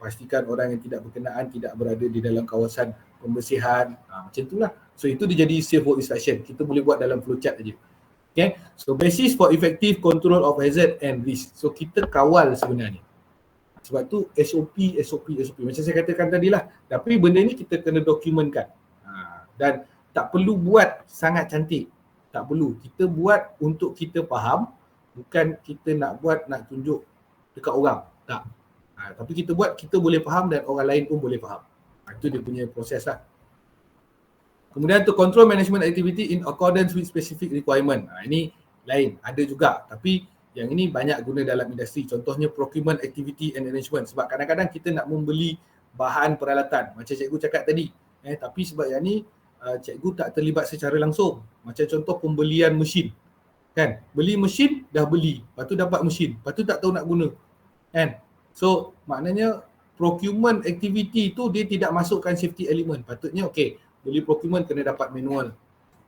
pastikan orang yang tidak berkenaan tidak berada di dalam kawasan pembersihan, macam itulah. So itu dia jadi safe work instruction. Kita boleh buat dalam flowchart aja. Okay, so basis for effective control of hazard and risk. So kita kawal sebenarnya. Sebab tu SOP macam saya katakan tadi lah. Tapi benda ni kita kena dokumentkan. Dan tak perlu buat sangat cantik. Tak perlu. Kita buat untuk kita faham, bukan kita nak buat nak tunjuk dekat orang. Tak. Tapi kita buat, kita boleh faham dan orang lain pun boleh faham. Itu dia punya proses lah. Kemudian to control management activity in accordance with specific requirement. Ini lain, ada juga. Tapi yang ini banyak guna dalam industri. Contohnya procurement activity and arrangement. Sebab kadang-kadang kita nak membeli bahan peralatan. Macam cikgu cakap tadi. Tapi sebab yang ni cikgu tak terlibat secara langsung. Macam contoh pembelian mesin. Kan? Beli mesin, dah beli. Lepas tu dapat mesin. Lepas tu tak tahu nak guna. Kan? So maknanya procurement activity tu dia tidak masukkan safety element. Patutnya beli procurement kena dapat manual.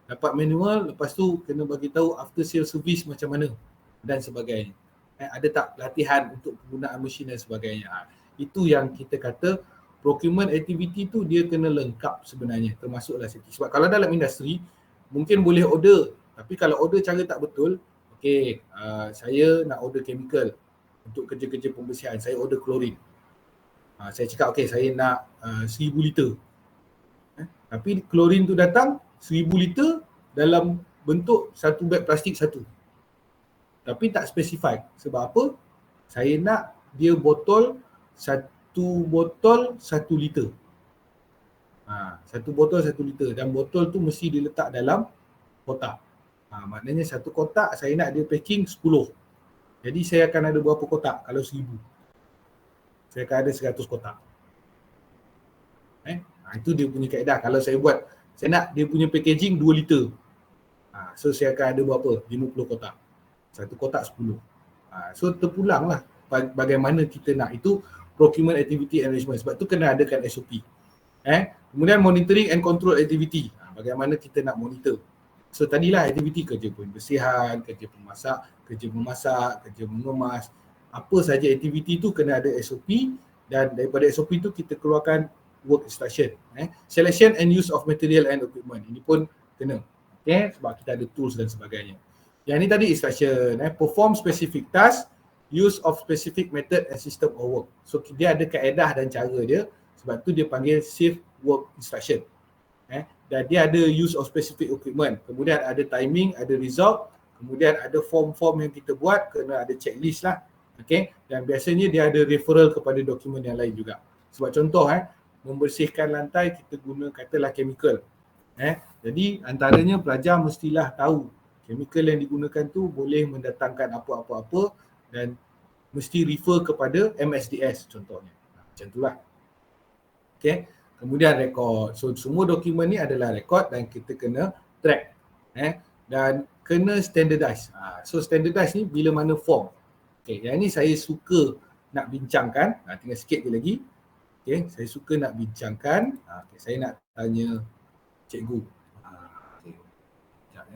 Dapat manual, lepas tu kena bagi tahu after sale service macam mana dan sebagainya. Ada tak latihan untuk penggunaan mesin dan sebagainya. Itu yang kita kata procurement activity tu dia kena lengkap sebenarnya, termasuklah safety. Sebab kalau dalam industri mungkin boleh order, tapi kalau order cara tak betul, saya nak order chemical untuk kerja-kerja pembersihan, saya order klorin. Saya cakap saya nak 1000 liter. Tapi klorin tu datang 1000 liter dalam bentuk satu beg plastik satu. Tapi tak specify. Sebab apa? Saya nak dia satu botol 1 liter. Satu botol 1 liter dan botol tu mesti diletak dalam kotak. Maknanya satu kotak saya nak dia packing 10. Jadi saya akan ada berapa kotak kalau 1000? Saya akan ada 100 kotak. Itu dia punya kaedah. Kalau saya buat, saya nak dia punya packaging 2 liter. So saya akan ada berapa? 50 kotak. Satu kotak 10. So terpulang lah bagaimana kita nak. Itu procurement activity arrangement. Sebab tu kena adakan SOP. Kemudian monitoring and control activity. Bagaimana kita nak monitor. So tadilah aktiviti kerja pembersihan, kerja memasak, kerja mengemas. Apa saja aktiviti tu kena ada SOP dan daripada SOP tu kita keluarkan work instruction. Selection and use of material and equipment. Ini pun kena. Sebab kita ada tools dan sebagainya. Yang ni tadi instruction. Perform specific task, use of specific method and system of work. So dia ada kaedah dan cara dia. Sebab tu dia panggil safe work instruction. Dan dia ada use of specific equipment. Kemudian ada timing, ada result. Kemudian ada form-form yang kita buat, kena ada checklist lah. Dan biasanya dia ada referral kepada dokumen yang lain juga. Sebab contoh, membersihkan lantai kita guna katalah chemical. Jadi antaranya pelajar mestilah tahu chemical yang digunakan tu boleh mendatangkan apa-apa-apa dan mesti refer kepada MSDS contohnya. Macam itulah. Kemudian rekod. So semua dokumen ni adalah rekod dan kita kena track. Dan kena standardize. So standardize ni bila mana form. Yang ni saya suka nak bincangkan. Tinggal sikit je lagi. Saya suka nak bincangkan. Saya nak tanya cikgu. Sekejap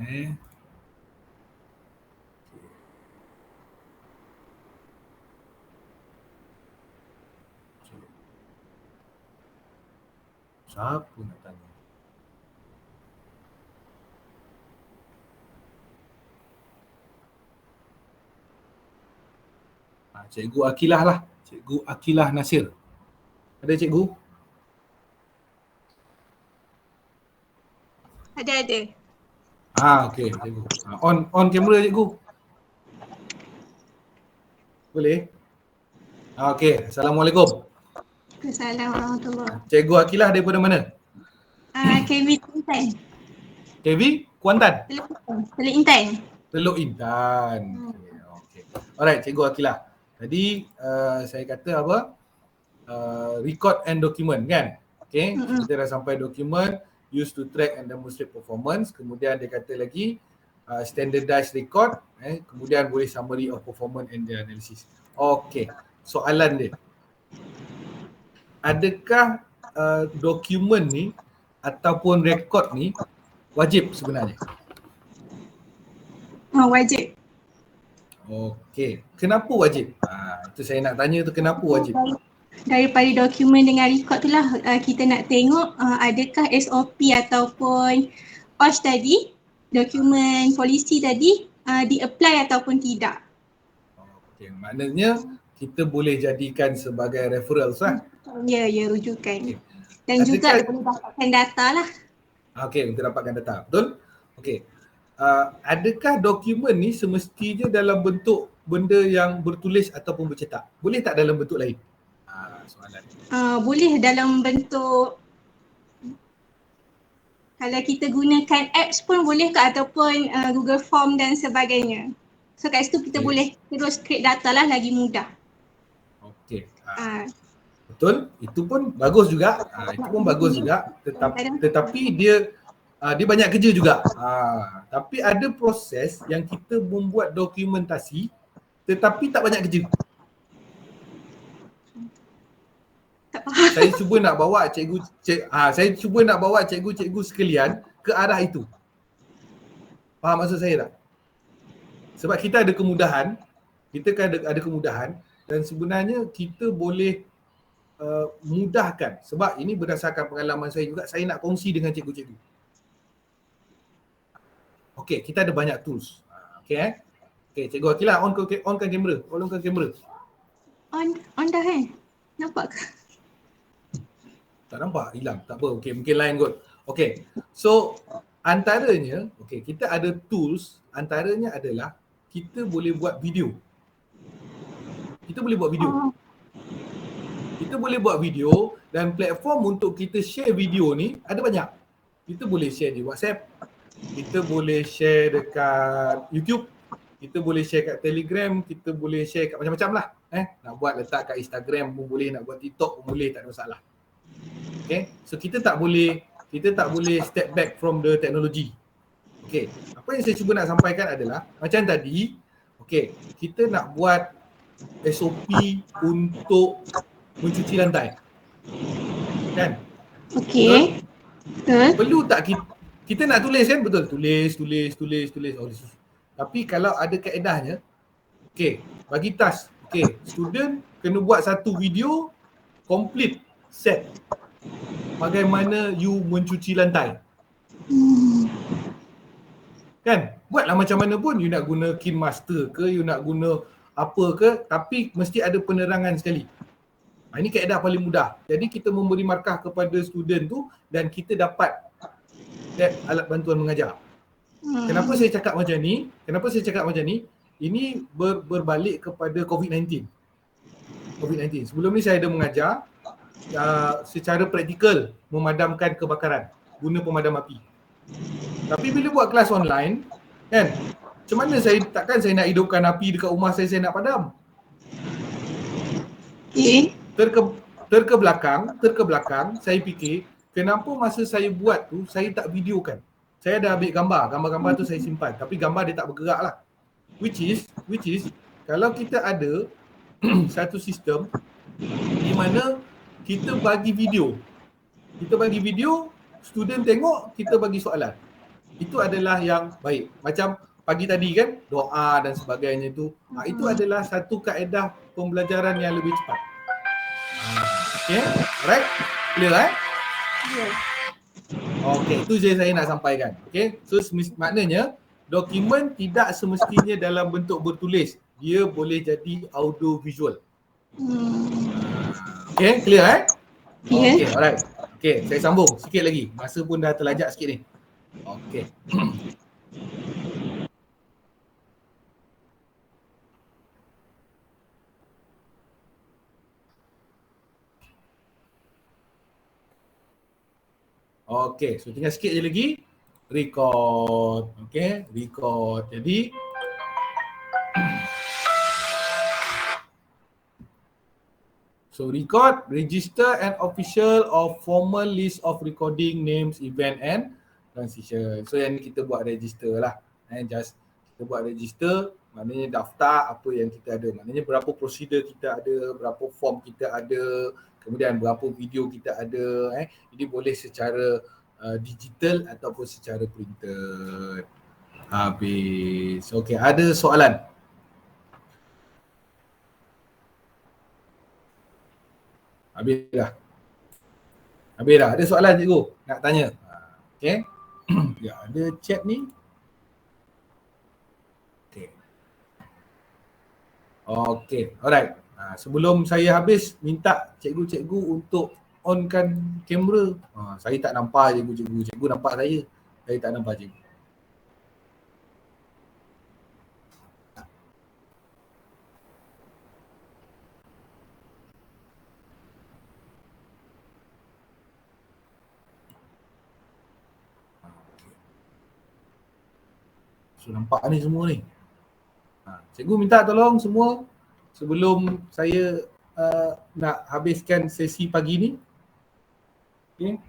Siapa nak tanya? Cikgu Akilah lah. Cikgu Akilah Nasir. Ada cikgu? Ada. Okey cikgu. On kamera cikgu. Boleh? Okey. Assalamualaikum. Assalamualaikum warahmatullahi. Cikgu Akilah daripada mana? KV Intan. KV Kuantan? Teluk Intan. Teluk Intan. Okay. Alright, Cikgu Akilah. Tadi saya kata apa? Record and document kan? Kita dah sampai dokumen, use to track and demonstrate performance. Kemudian dia kata lagi standardized record, kemudian boleh summary of performance and the analysis. Okay, soalan dia. Adakah dokumen ni ataupun rekod ni wajib sebenarnya? Wajib. Okey. Kenapa wajib? Itu saya nak tanya tu, kenapa wajib? Daripada dokumen dengan rekod tu lah kita nak tengok adakah SOP ataupun OSH tadi, dokumen polisi tadi di-apply ataupun tidak. Okey, maknanya kita boleh jadikan sebagai referrals lah. Ya, rujukan. Okay. Dan juga boleh dapatkan data lah. Okey, untuk dapatkan data. Betul? Okey. Adakah dokumen ni semestinya dalam bentuk benda yang bertulis ataupun bercetak? Boleh tak dalam bentuk lain? Soalan. Boleh dalam bentuk, kalau kita gunakan apps pun boleh ke, ataupun Google Form dan sebagainya. So kat situ kita boleh terus create data lah, lagi mudah. Okey. Betul, itu pun bagus juga. Itu pun bagus juga, tetapi dia banyak kerja juga. Tapi ada proses yang kita membuat dokumentasi tetapi tak banyak kerja. Saya cuba nak bawa cikgu sekalian ke arah itu. Faham maksud saya tak? Sebab kita ada kemudahan, ada kemudahan dan sebenarnya kita boleh mudahkan. Sebab ini berdasarkan pengalaman saya juga, saya nak kongsi dengan cikgu-cikgu. Okey, kita ada banyak tools. Okey Cikgu Akilah, onkan kamera. Onkan kamera. On dah kan? Nampak ke? Tak nampak, hilang. Tak apa. Okey, mungkin lain kot. Okey. So, antaranya, kita ada tools, antaranya adalah kita boleh buat video. Kita boleh buat video dan platform untuk kita share video ni ada banyak. Kita boleh share di WhatsApp, kita boleh share dekat YouTube, kita boleh share kat Telegram, kita boleh share kat macam-macam lah. Nak buat letak kat Instagram pun boleh, nak buat TikTok pun boleh, tak ada masalah. Okay, so kita tak boleh step back from the technology. Okay, apa yang saya cuba nak sampaikan adalah macam tadi, kita nak buat SOP untuk mencuci lantai. Kan? Okey. Betul. Perlu tak kita nak tulis kan? Betul. Tulis. Tapi kalau ada kaedahnya, bagi task. Student kena buat satu video complete set. Bagaimana you mencuci lantai. Kan? Buatlah macam mana pun, you nak guna KineMaster ke, you nak guna apa ke, tapi mesti ada penerangan sekali. Ini kaedah paling mudah. Jadi kita memberi markah kepada student tu dan kita dapat alat bantuan mengajar. Kenapa saya cakap macam ni? Ini berbalik kepada COVID-19. Sebelum ni saya ada mengajar secara praktikal memadamkan kebakaran guna pemadam api. Tapi bila buat kelas online, kan, macam mana takkan saya nak hidupkan api dekat rumah saya nak padam. Terke belakang saya fikir kenapa masa saya buat tu saya tak videokan. Saya dah ambil gambar tu saya simpan, tapi gambar dia tak bergerak lah. Which is kalau kita ada satu sistem di mana kita bagi video, student tengok, kita bagi soalan. Itu adalah yang baik. Macam pagi tadi kan, doa dan sebagainya tu. Itu adalah satu kaedah pembelajaran yang lebih cepat. Alright? Clear Ya. Itu je saya nak sampaikan. So maknanya dokumen tidak semestinya dalam bentuk bertulis. Dia boleh jadi audio visual. Clear alright. Saya sambung sikit lagi. Masa pun dah terlajak sikit ni. So tinggal sikit je lagi. Record. Record. Jadi so record, register an official or formal list of recording names, event and transition. So yang ni kita buat register lah. Just kita buat register, maknanya daftar apa yang kita ada. Maknanya berapa prosedur kita ada, berapa form kita ada, kemudian berapa video kita ada. Jadi boleh secara digital ataupun secara printed. Habis. Ada soalan? Habis dah. Ada soalan cikgu nak tanya? Ya, ada chat ni. Alright. Sebelum saya habis, minta cikgu-cikgu untuk onkan kamera. Saya tak nampak cikgu. Cikgu nampak saya. Saya tak nampak cikgu. So nampak ni semua ni. Cikgu minta tolong semua sebelum saya nak habiskan sesi pagi ni. Okay.